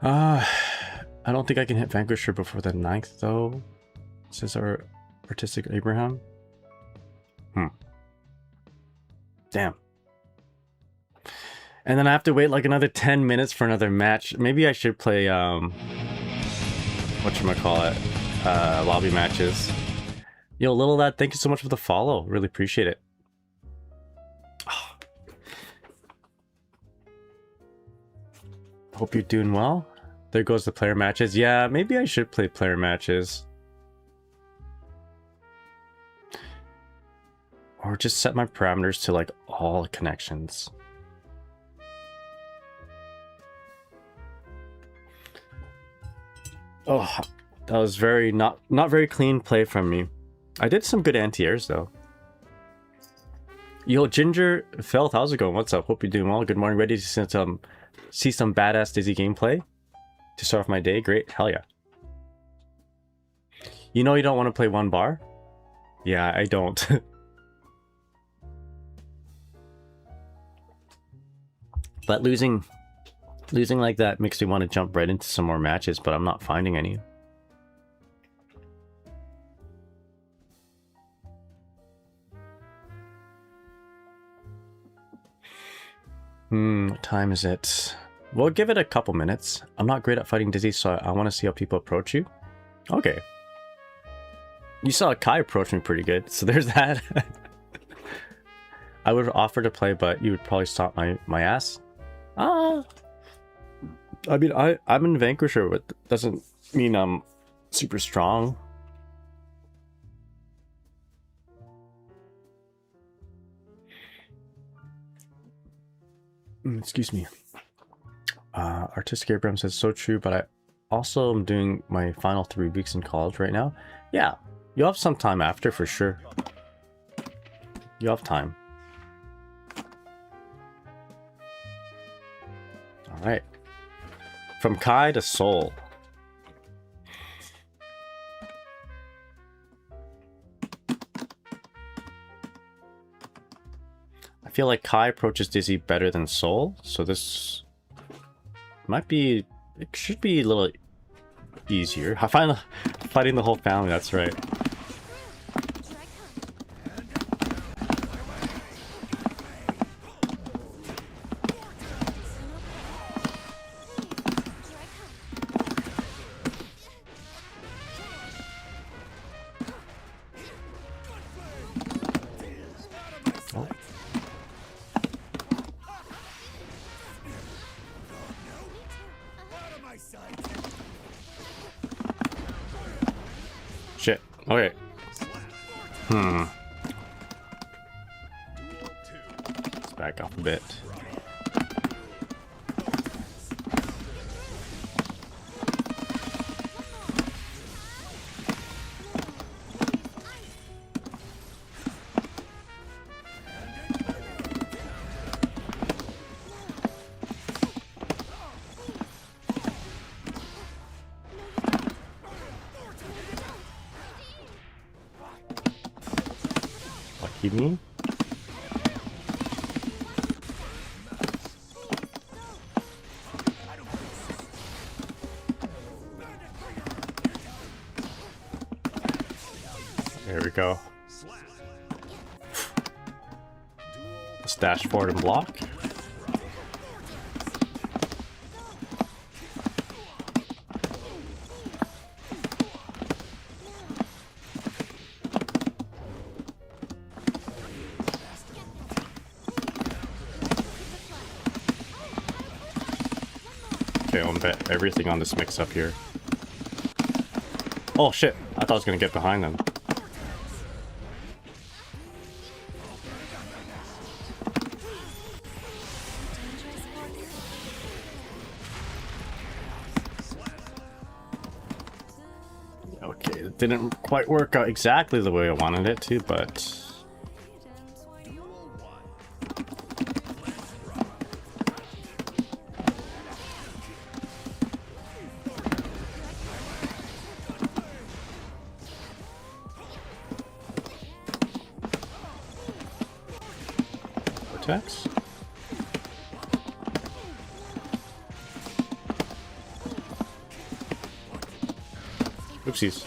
I don't think I can hit Vanquisher before the 9th though, says our artistic Abraham. Damn. And then I have to wait like another 10 minutes for another match. Maybe I should play whatchamacallit, lobby matches. Yo, Little Lad, thank you so much for the follow. Really appreciate it. Hope you're doing well. There goes the player matches. Yeah, maybe I should play player matches. Or just set my parameters to like all connections. Oh, that was very not very clean play from me. I did some good anti-airs though. Yo, Ginger Felt, how's it going? What's up? Hope you're doing well. Good morning. Ready to see some badass Dizzy gameplay to start off my day? Great. Hell yeah. You know you don't want to play one bar? Yeah, I don't. But losing like that makes me want to jump right into some more matches, but I'm not finding any. What time is it? We'll give it a couple minutes. I'm not great at fighting Dizzy, so I want to see how people approach you. Okay. You saw Kai approach me pretty good, so there's that. I would offer to play, but you would probably stop my ass. I mean, I'm in Vanquisher, but doesn't mean I'm super strong. Excuse me. Artistic Abraham says, so true, but I also am doing my final 3 weeks in college right now. Yeah, you'll have some time after for sure. You'll have time. Alright. From Kai to Soul. I feel like Kai approaches Dizzy better than Soul, so this might be... It should be a little easier. Fighting the whole family, that's right. Shit. Okay. Let's back off a bit. Me? There we go. Let's dash forward and block. Okay, I'll bet everything on this mix up here. Oh shit! I thought I was gonna get behind them. Okay, it didn't quite work out exactly the way I wanted it to, but... Vortex? Oopsies.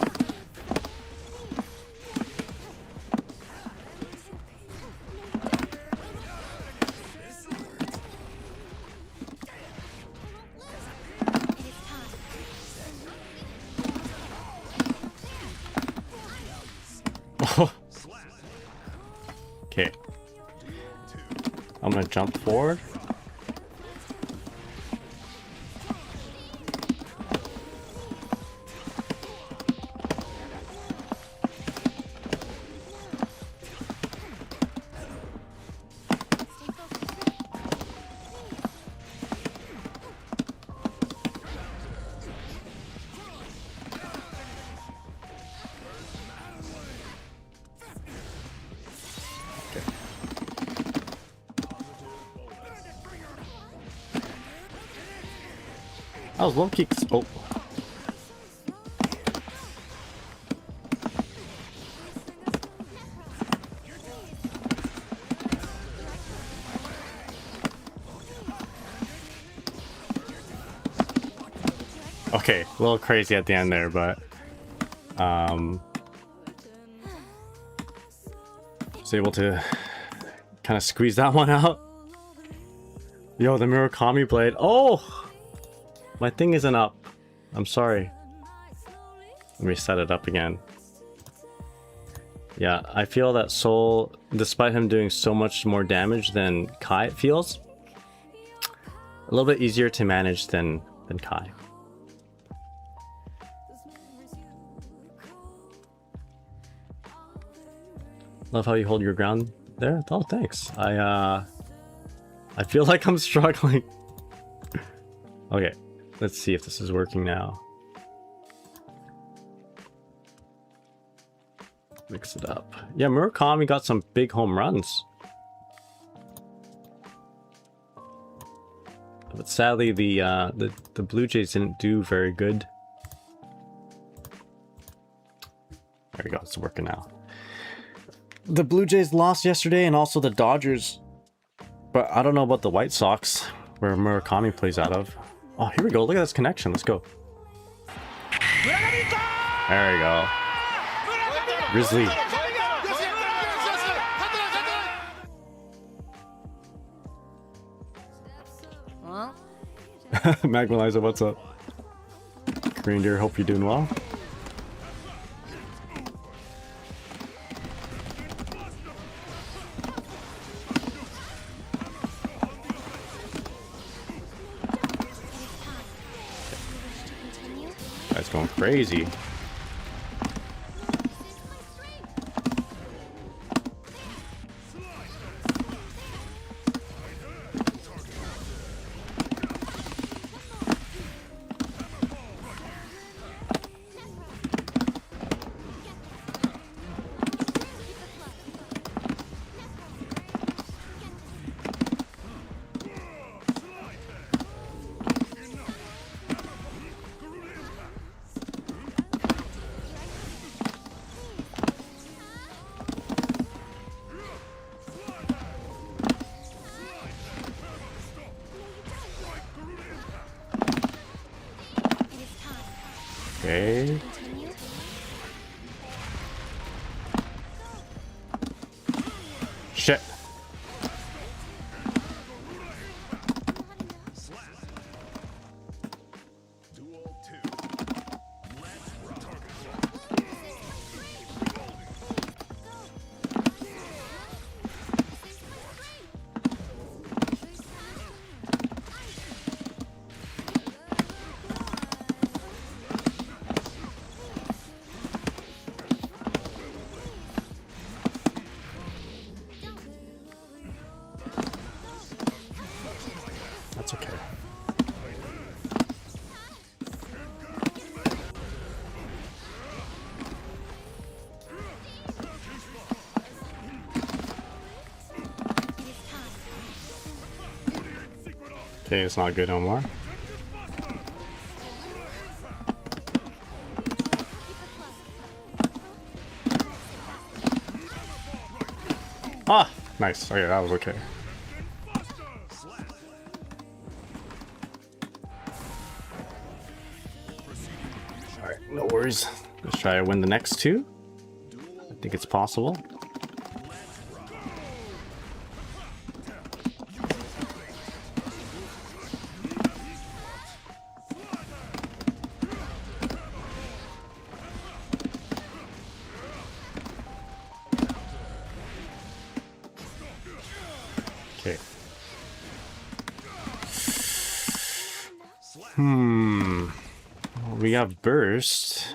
Okay. I'm gonna jump forward. I was low key. Oh. Okay, a little crazy at the end there, but was able to kind of squeeze that one out. Yo, the Murakami blade. Oh! My thing isn't up. I'm sorry. Let me set it up again. Yeah, I feel that Soul, despite him doing so much more damage than Kai, it feels a little bit easier to manage than Kai. Love how you hold your ground there. Oh, thanks. I feel like I'm struggling. Okay. Let's see if this is working now. Mix it up. Yeah, Murakami got some big home runs. But sadly, the Blue Jays didn't do very good. There we go, it's working now. The Blue Jays lost yesterday and also the Dodgers. But I don't know about the White Sox, where Murakami plays out of. Oh, here we go. Look at this connection. Let's go. There we go. Grizzly. Magmaliza, what's up? Green Deer, hope you're doing well. That's going crazy. Okay. Shit. That's okay. Okay, it's not good no more. Ah, nice. Okay, that was okay. Alright, no worries. Let's try to win the next two. I think it's possible. Okay. Well, we got burst.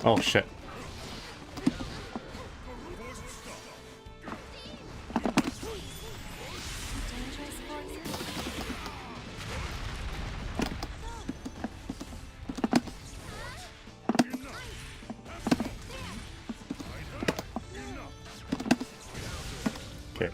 Oh shit. Okay.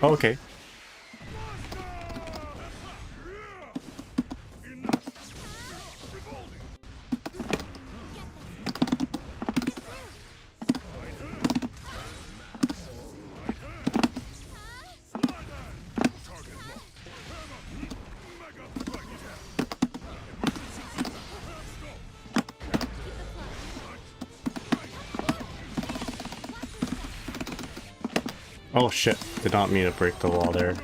Okay. Oh shit, did not mean to break the wall there.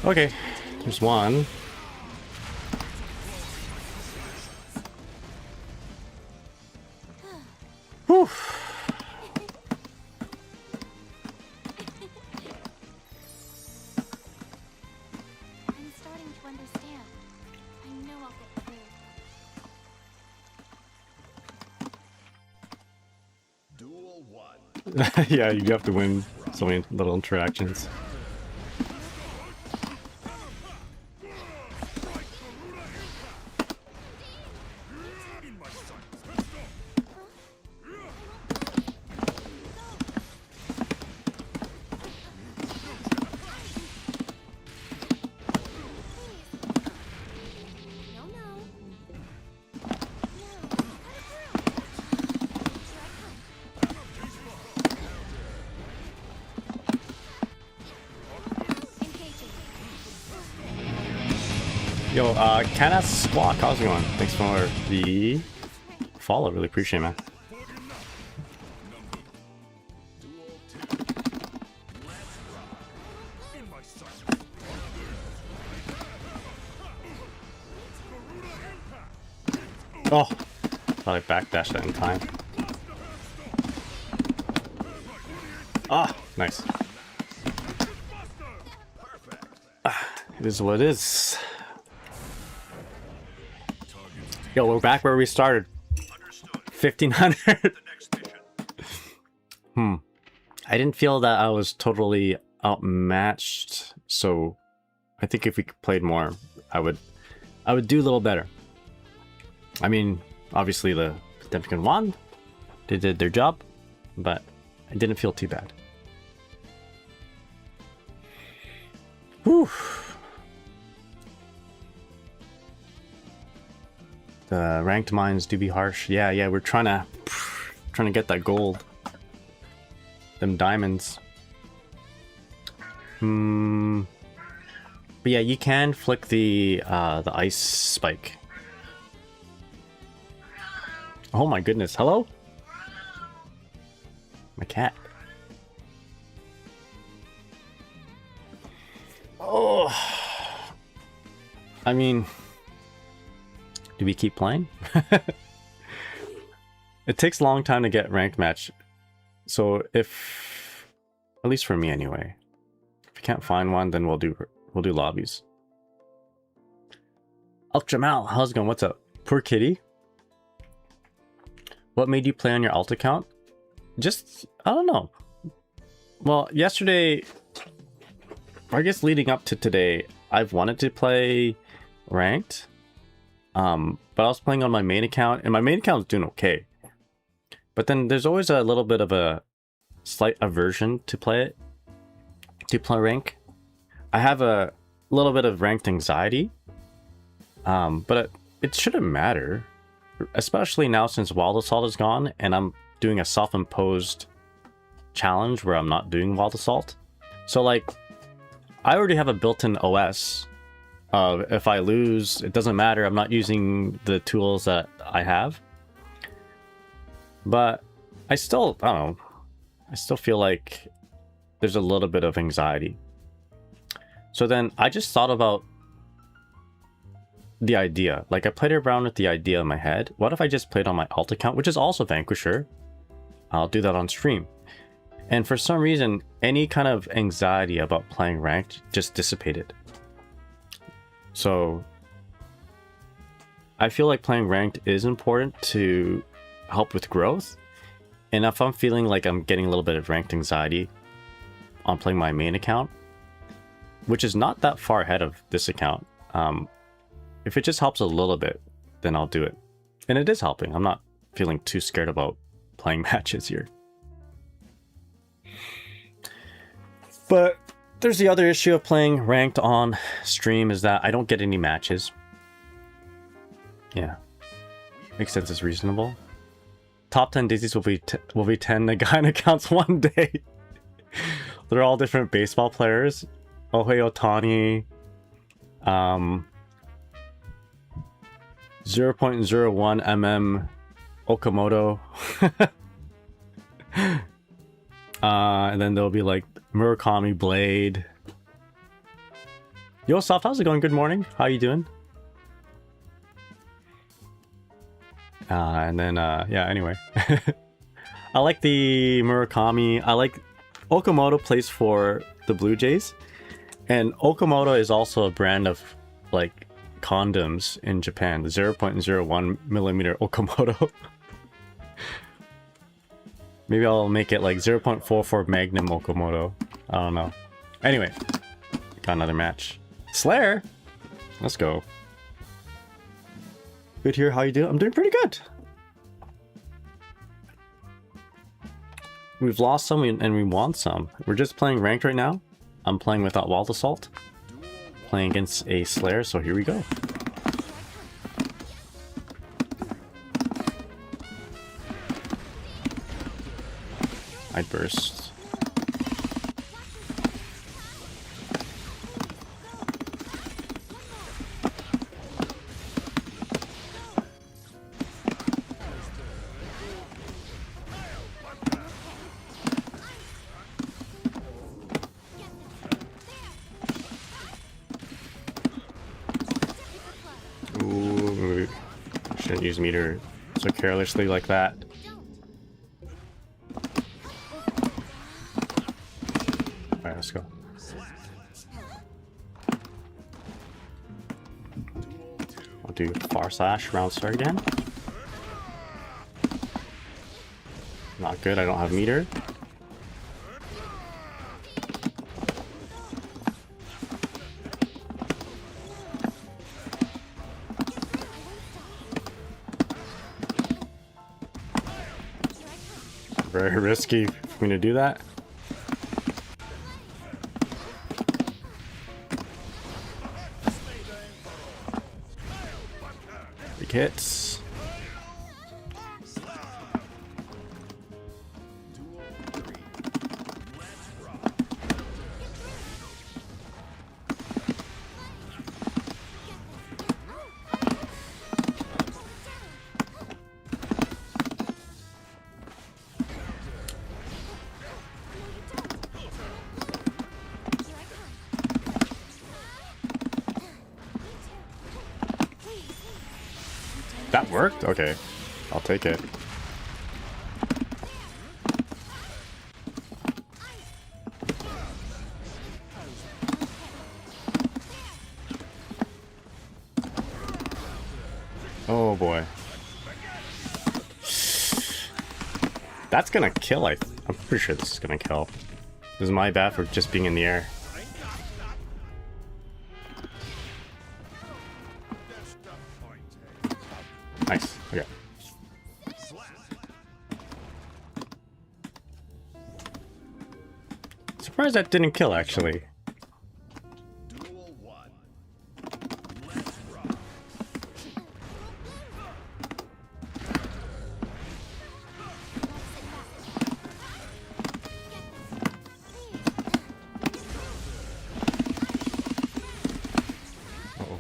Okay, there's one. Whew. I'm starting to understand. I know I'll get through. Duel 1. Yeah, you have to win so many little interactions. No, no. Engaging. Yo, Canas Squawk, how's it going? Thanks for the follow, really appreciate it, man. Oh, thought I backdashed that in time. Ah, nice. It is what it is. Yo, we're back where we started. 1500. I didn't feel that I was totally outmatched, so I think if we played more, I would do a little better. I mean, obviously the Redemption won. They did their job, but I didn't feel too bad. Whew. The ranked mines do be harsh. Yeah, we're trying to get that gold. them diamonds. But yeah, you can flick the ice spike. Oh my goodness, hello? My cat. Oh. I mean, do we keep playing? It takes a long time to get ranked match. So if, at least for me anyway, if you can't find one, then we'll do lobbies. Jamal, how's it going? What's up? Poor kitty. What made you play on your alt account? Just, I don't know. Well, yesterday, I guess leading up to today, I've wanted to play ranked. But I was playing on my main account, and my main account is doing okay. But then there's always a little bit of a slight aversion to play rank. I have a little bit of ranked anxiety. But it shouldn't matter. Especially now since Wild Assault is gone, and I'm doing a self-imposed challenge where I'm not doing Wild Assault. So like, I already have a built-in OS of if I lose, it doesn't matter, I'm not using the tools that I have. But I don't know, I still feel like there's a little bit of anxiety. So then I just thought about the idea. Like, I played around with the idea in my head. What if I just played on my alt account, which is also Vanquisher? I'll do that on stream. And for some reason, any kind of anxiety about playing ranked just dissipated. So I feel like playing ranked is important to help with growth. And if I'm feeling like I'm getting a little bit of ranked anxiety on playing my main account, which is not that far ahead of this account, if it just helps a little bit, then I'll do it. And it is helping. I'm not feeling too scared about playing matches here. But there's the other issue of playing ranked on stream is that I don't get any matches. Yeah. Makes sense, it's reasonable. Top 10 daisies will be 10 Nagaina accounts one day. They're all different baseball players. Ohei Ohtani. 0.01 mm Okamoto. And then there'll be like Murakami Blade. Yo, Soft, how's it going? Good morning. How you doing? And then, yeah, anyway. I like the Murakami. I like Okamoto plays for the Blue Jays. And Okamoto is also a brand of, like, condoms in Japan. The 0.01 millimeter Okamoto. Maybe I'll make it like 0.44 Magnum Okamoto. I don't know. Anyway, got another match. Slayer! Let's go. Good here, how you doing? I'm doing pretty good. We've lost some and we won some. We're just playing ranked right now. I'm playing without Wild Assault. Playing against a Slayer, so here we go. I burst. Ooh, shouldn't use meter so carelessly like that. Alright, let's go. I'll do far slash, round start again. Not good, I don't have meter. Very risky for me to do that. Big hits. That worked? Okay. I'll take it. Oh boy. That's gonna kill, I'm pretty sure this is gonna kill. This is my bad for just being in the air. Nice. Okay. Surprised that didn't kill, actually. Duel 1. Let's rock. Uh-oh.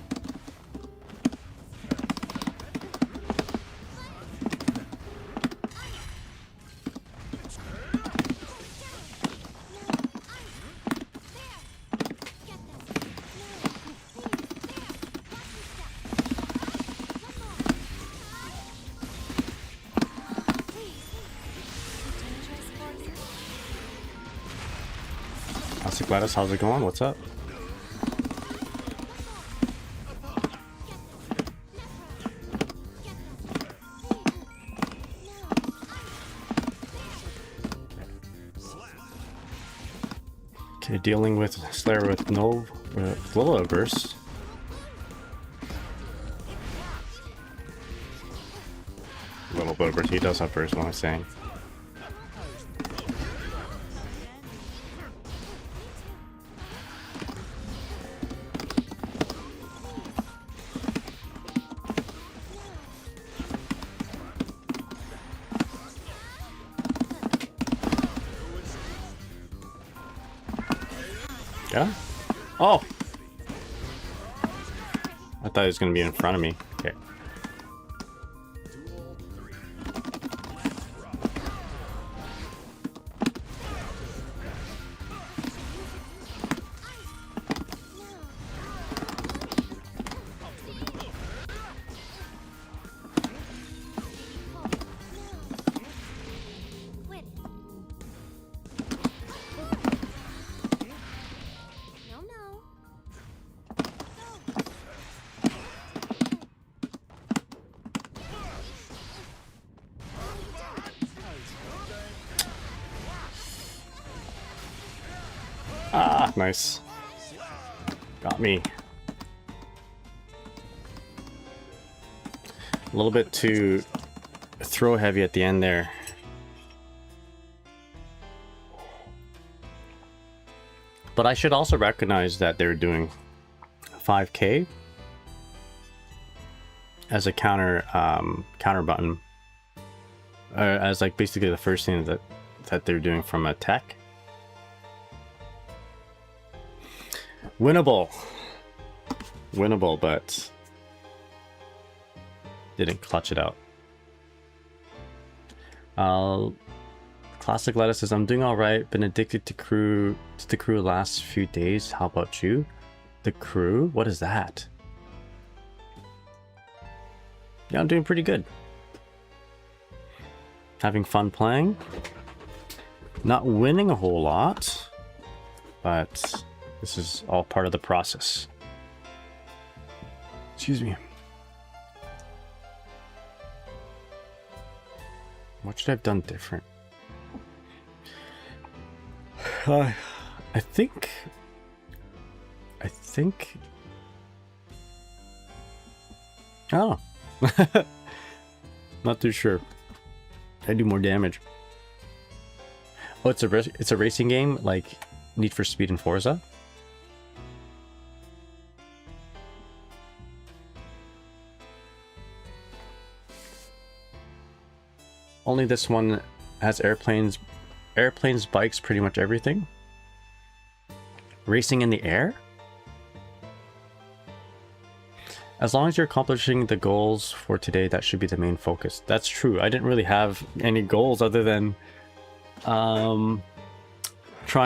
How's it, Gladys? How's it going? What's up? Okay, dealing with Slayer with no Lola burst. A little bit of burst. He does have burst, what am I saying? Yeah? Oh! I thought he was going to be in front of me. Okay. Duel 3. Quit. No, no. Ah, nice. Got me. A little bit too throw heavy at the end there. But I should also recognize that they're doing 5K as a counter button, as like basically the first thing that they're doing from a tech. Winnable, but didn't clutch it out. Classic Lettuce says, I'm doing all right. Been addicted to the crew last few days. How about you? The crew? What is that? Yeah, I'm doing pretty good. Having fun playing. Not winning a whole lot, but this is all part of the process. Excuse me. What should I have done different? I think oh. Not too sure. I do more damage. Oh, it's a racing game like Need for Speed and Forza. Only this one has airplanes, bikes, pretty much everything. Racing in the air? As long as you're accomplishing the goals for today, that should be the main focus. That's true. I didn't really have any goals other than trying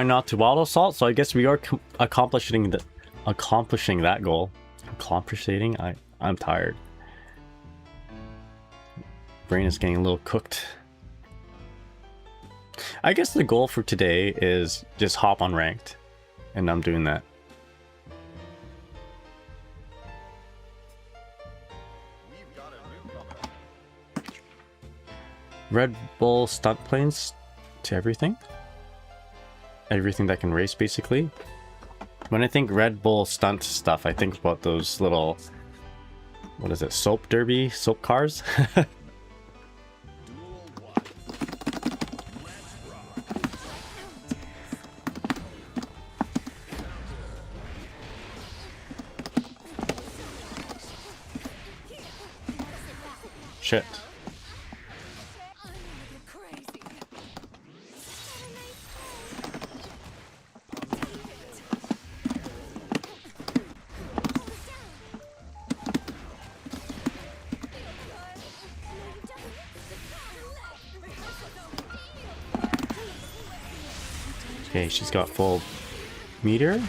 not to wild assault, so I guess we are accomplishing that goal. I'm tired. Brain is getting a little cooked. I guess the goal for today is just hop on ranked, and I'm doing that. We've got a newcomer. Red Bull stunt planes to everything. Everything that can race, basically. When I think Red Bull stunt stuff, I think about those little, what is it, soap derby, soap cars? Duel 1. Let's rock. Shit. Okay, she's got full meter.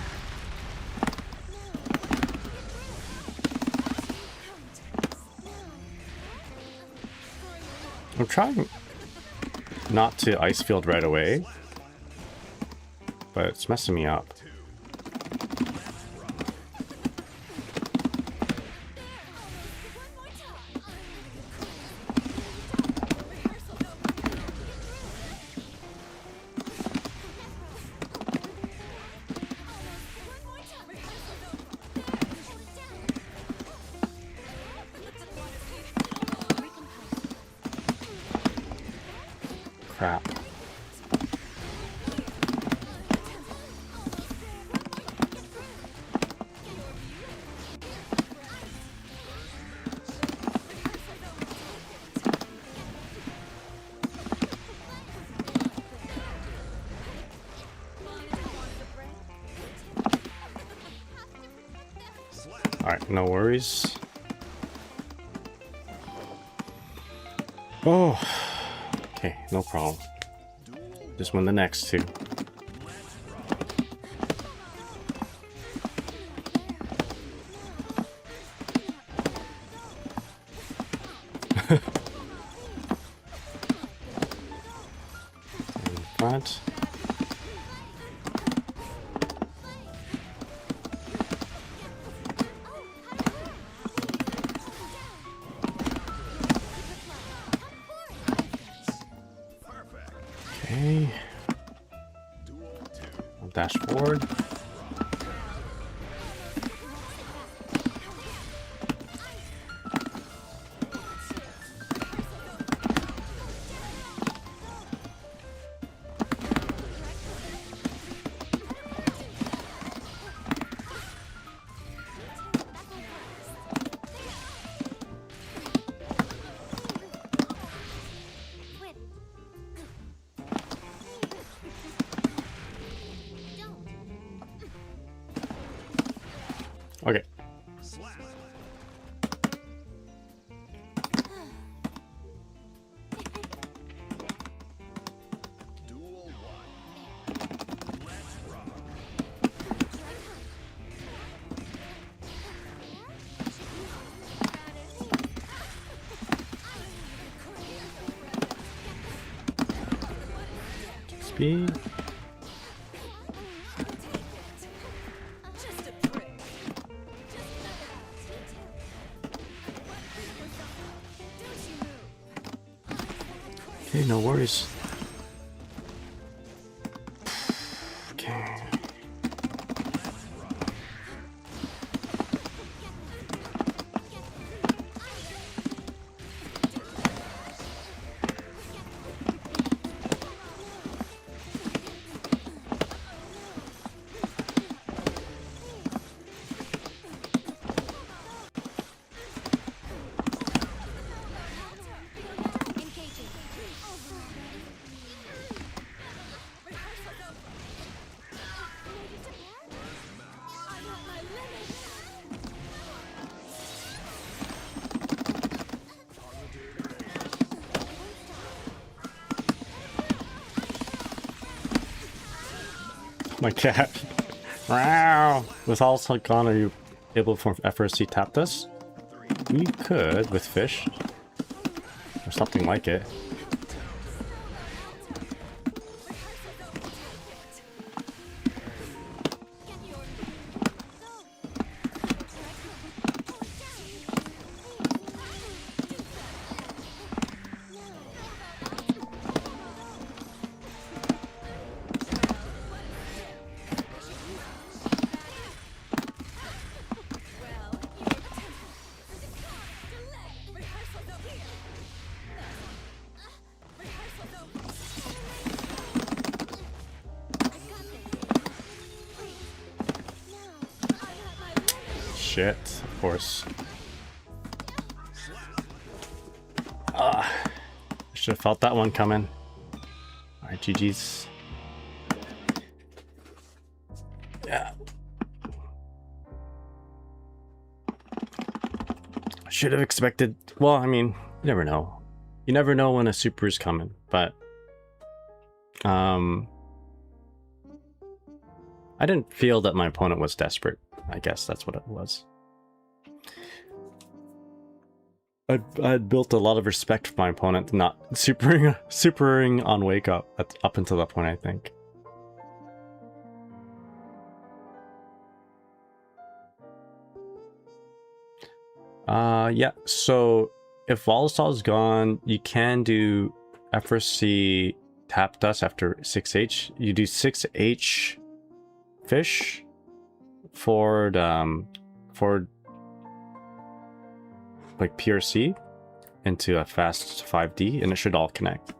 I'm trying not to ice field right away, but it's messing me up. Crap. Alright, no worries. Oh, okay, no problem. Just win the next two. In front. Okay. I'll dash forward. Okay. Duel 1. Let's rock. Speed. Okay, no worries. Okay. My cat. Wow. With also gone, are you able to perform FRC tap this? We could with fish. Or something like it. Shit, of course. I should have felt that one coming. Alright, GG's. Yeah. I should have expected. Well, I mean, you never know. You never know when a super is coming, but I didn't feel that my opponent was desperate. I guess that's what it was. I'd built a lot of respect for my opponent, not supering on wake up up until that point, I think. Yeah, so if Volatile is gone, you can do FRC tap dust after 6H. You do 6H fish forward like PRC into a fast 5D, and it should all connect.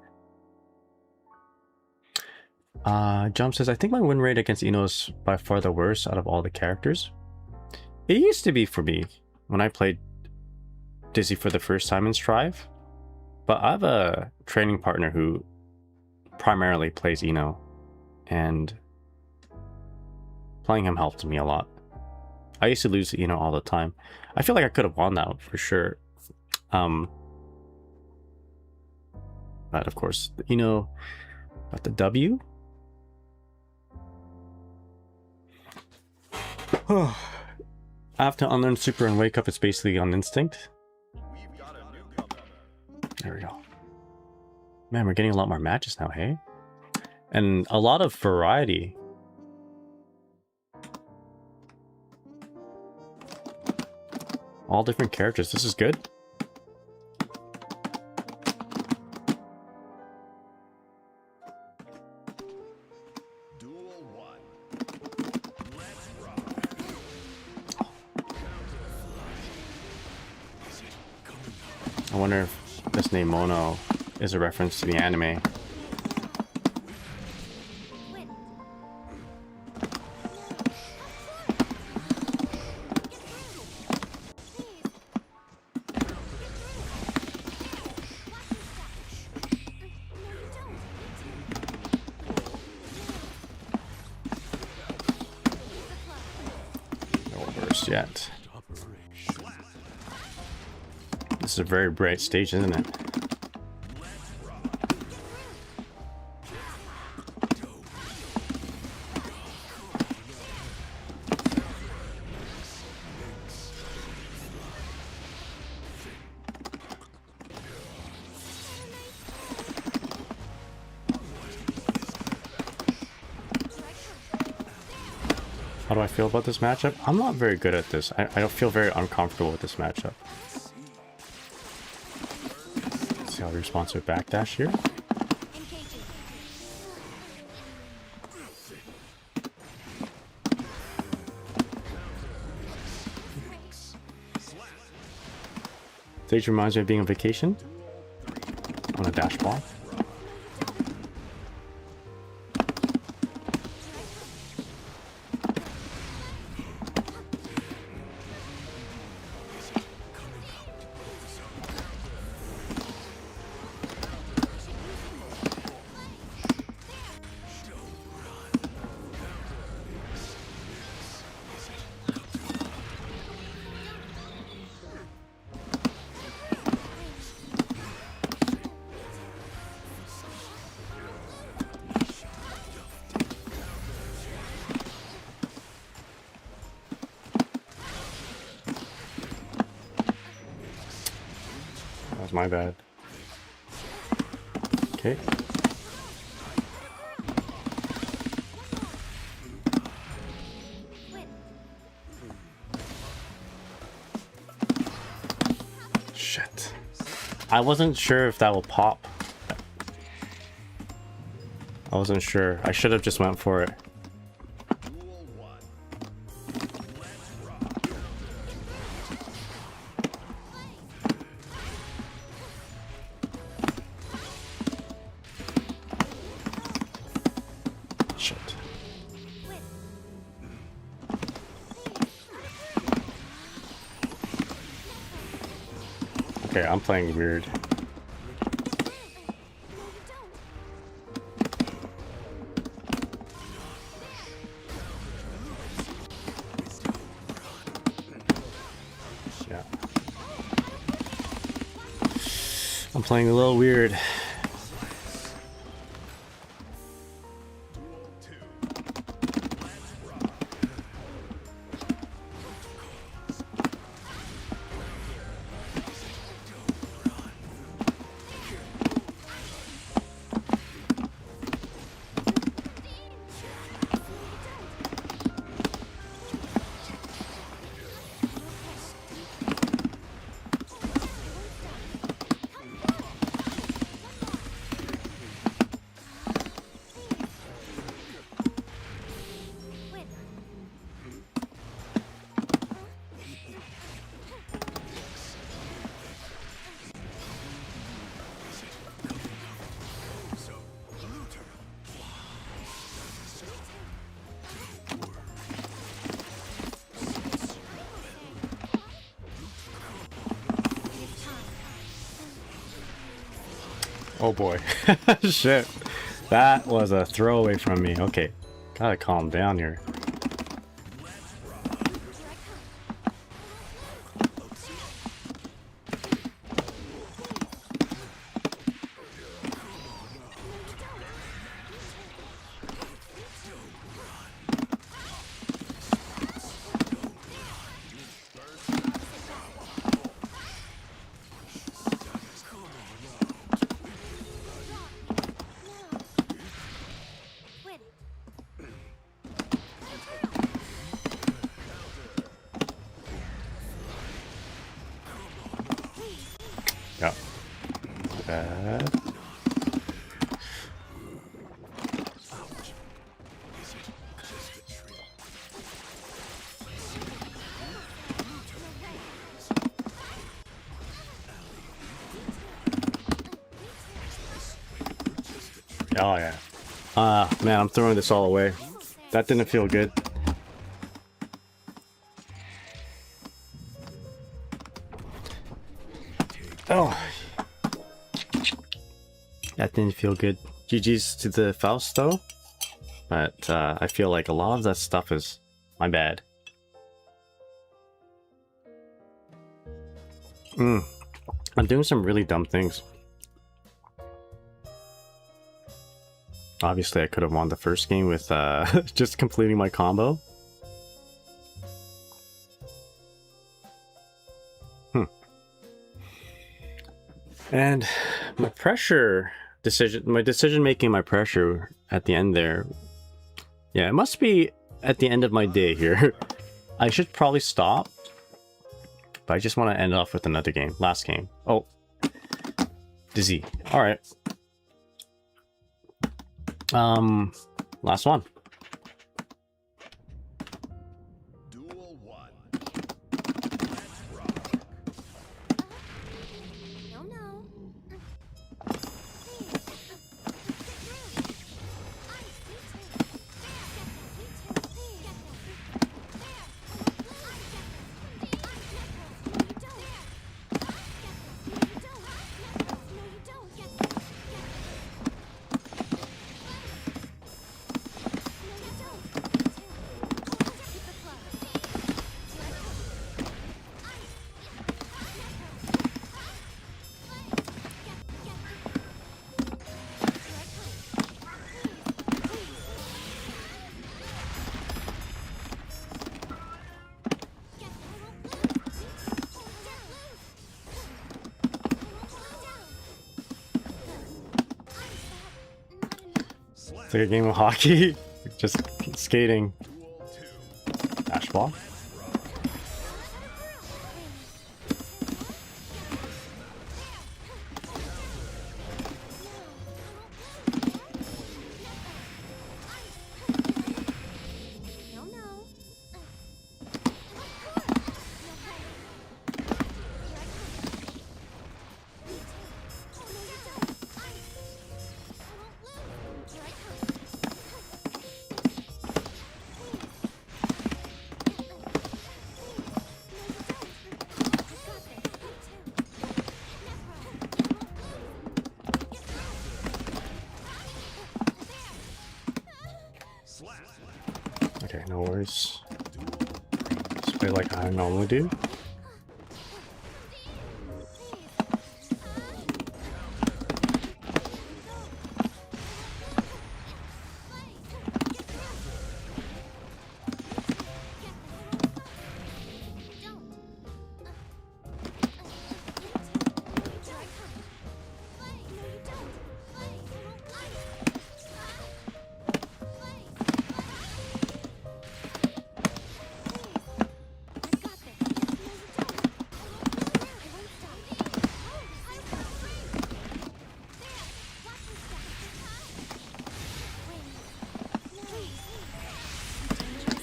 Jump says, I think my win rate against Ino is by far the worst out of all the characters. It used to be for me when I played Dizzy for the first time in Strive, but I have a training partner who primarily plays Ino, and playing him helped me a lot. I used to lose to Ino all the time. I feel like I could have won that for sure. But of course, Ino got the W. I have to unlearn super and wake up. It's basically on instinct. We've got a newcomer. There we go. Man, we're getting a lot more matches now, hey? And a lot of variety. All different characters. This is good. Duel 1. Let's rock. I wonder if this name Mono is a reference to the anime. Yet. This is a very bright stage, isn't it? How do I feel about this matchup? I'm not very good at this. I don't feel very uncomfortable with this matchup. Let's see how he responds to a backdash here. Stage reminds me of being on vacation on a dash ball. My bad. Okay. Shit. I wasn't sure if that will pop. I wasn't sure. I should have just went for it. Duel 1. Let's rock. Shit. Okay, I'm playing weird. Yeah. I'm playing a little weird. Duel 2. Let's rock. Oh boy. Shit. That was a throwaway from me. Okay. Gotta calm down here. Yeah. Bad. Oh yeah. Man, I'm throwing this all away. That didn't feel good. Oh. That didn't feel good. GG's to the Faust though. But I feel like a lot of that stuff is my bad. I'm doing some really dumb things. Obviously, I could have won the first game with just completing my combo. And my decision making, my pressure at the end there. Yeah, it must be at the end of my day here. I should probably stop. But I just want to end off with another game. Last game. Oh. Dizzy. Alright. Last one. Duel 1. Let's rock. No, no. It's like a game of hockey. Just skating. Duel 2. Ash ball. No, no. Slap. Okay, no worries. Just play like I normally do.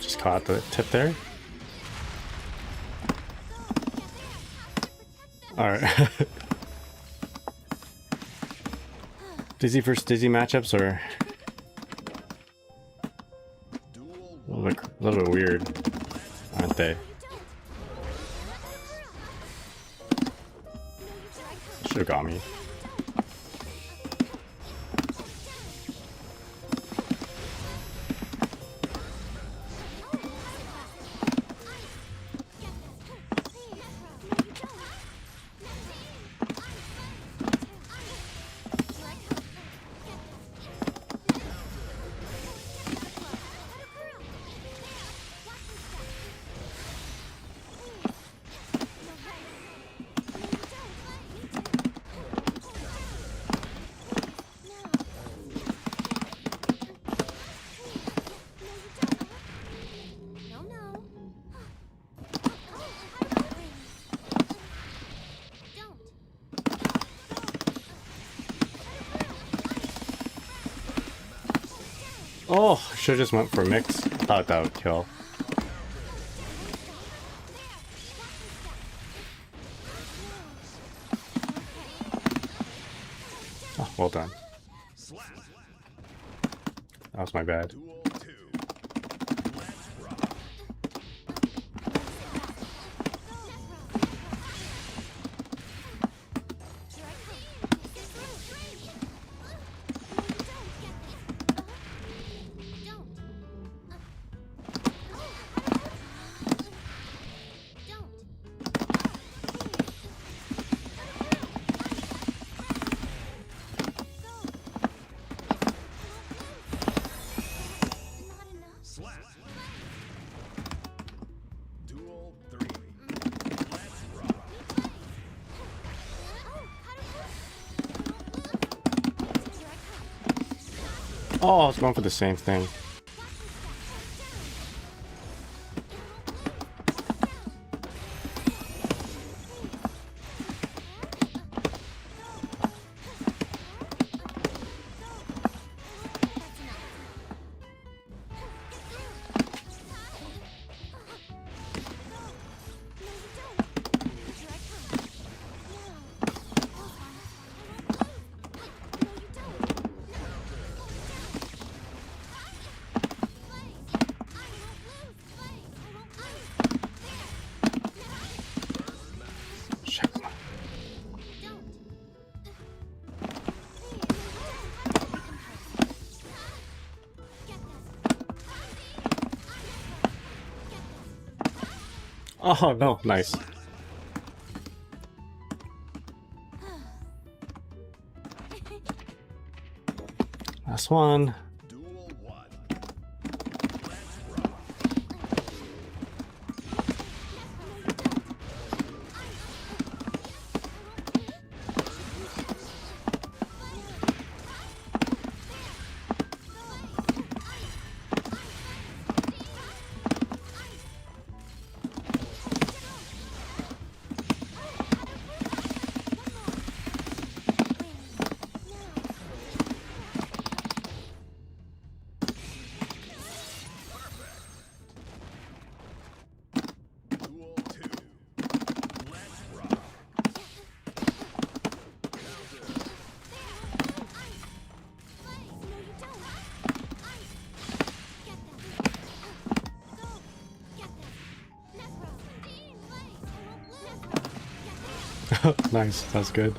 Just caught the tip there. Alright. Dizzy versus Dizzy matchups are Duel a little bit weird, aren't they? Should have got me. No, no. Don't. Oh, should have just went for a mix. Thought that would kill. Oh, well done. slap. That was my bad. Duel 2. Let's rock. Slap. Duel 3. Let's rock. Oh, I was going for the same thing. Shit. Oh no, nice. Last one. Duel 1. Let's rock. Nice, that's good.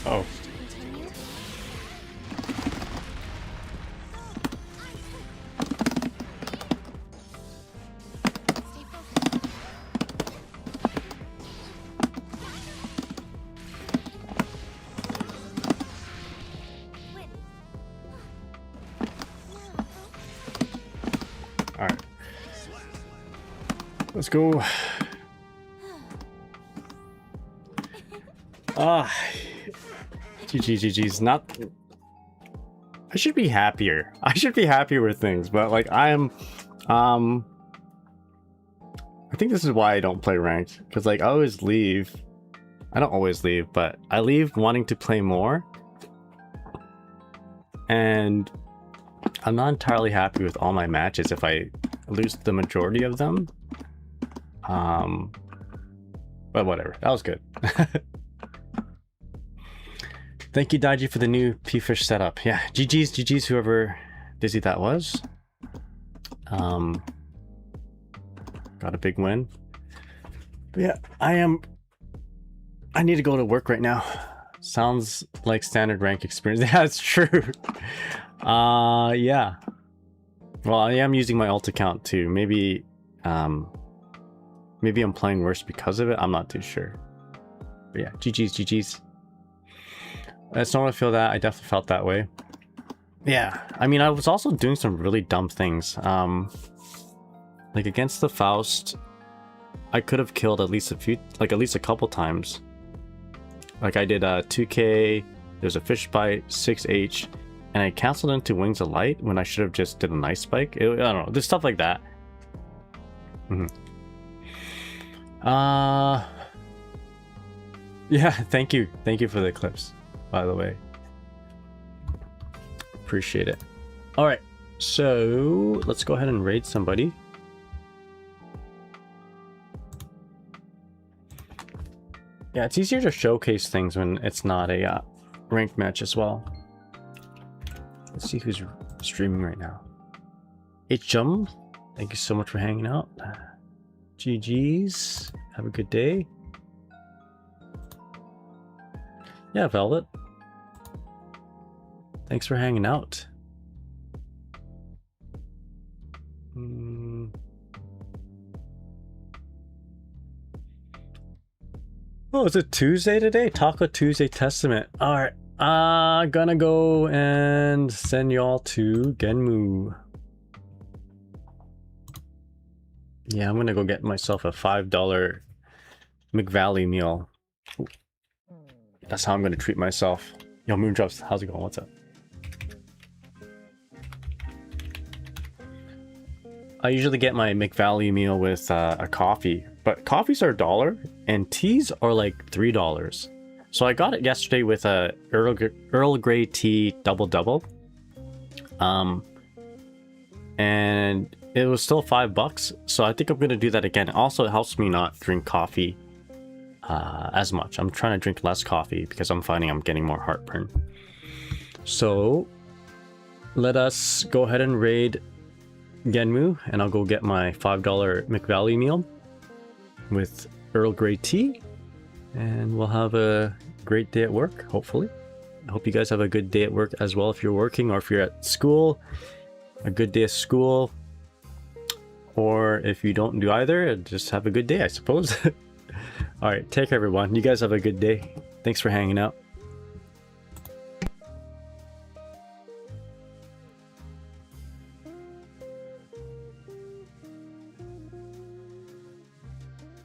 Oh. Continue. Stay focused. Win. All right. Let's go. Ah. GG's not. I should be happier. I should be happier with things, but like I am. I think this is why I don't play ranked, because like I always leave. I don't always leave, but I leave wanting to play more, and I'm not entirely happy with all my matches if I lose the majority of them. But whatever. That was good. Thank you, Daiji, for the new P-Fish setup. Yeah, GG's, whoever busy that was. Got a big win. But yeah, I need to go to work right now. Sounds like standard rank experience. Yeah, it's true. Yeah. Well, I am using my alt account too. Maybe I'm playing worse because of it. I'm not too sure. But yeah, GG's. It's normal to feel that. I definitely felt that way. Yeah, I mean, I was also doing some really dumb things. Like against the Faust, I could have killed at least a couple times. Like I did 2K, there's a fish bite, 6H, and I canceled into Wings of Light when I should have just did a nice spike. I don't know, there's stuff like that. Yeah, thank you for the clips, by the way. Appreciate it. All right, so let's go ahead and raid somebody. Yeah, it's easier to showcase things when it's not a ranked match as well. Let's see who's streaming right now. HM, thank you so much for hanging out. GG's, have a good day. Yeah, Velvet, thanks for hanging out. Oh, is it Tuesday today? Taco Tuesday Testament. Alright, gonna go and send y'all to Genmu. Yeah, I'm gonna go get myself a $5 McValley meal. Ooh. That's how I'm gonna treat myself. Yo, Moondrops, how's it going? What's up? I usually get my McValley meal with a coffee, but coffees are $1 and teas are like $3. So I got it yesterday with a Earl Grey tea double. And it was still $5, so I think I'm gonna do that again. Also, it helps me not drink coffee as much. I'm trying to drink less coffee because I'm finding I'm getting more heartburn. So let us go ahead and raid Genmu, and I'll go get my $5 McValley meal with Earl Grey tea, and we'll have a great day at work, hopefully. I hope you guys have a good day at work as well if you're working, or if you're at school, a good day of school, or if you don't do either, just have a good day, I suppose. All right, take care everyone. You guys have a good day. Thanks for hanging out.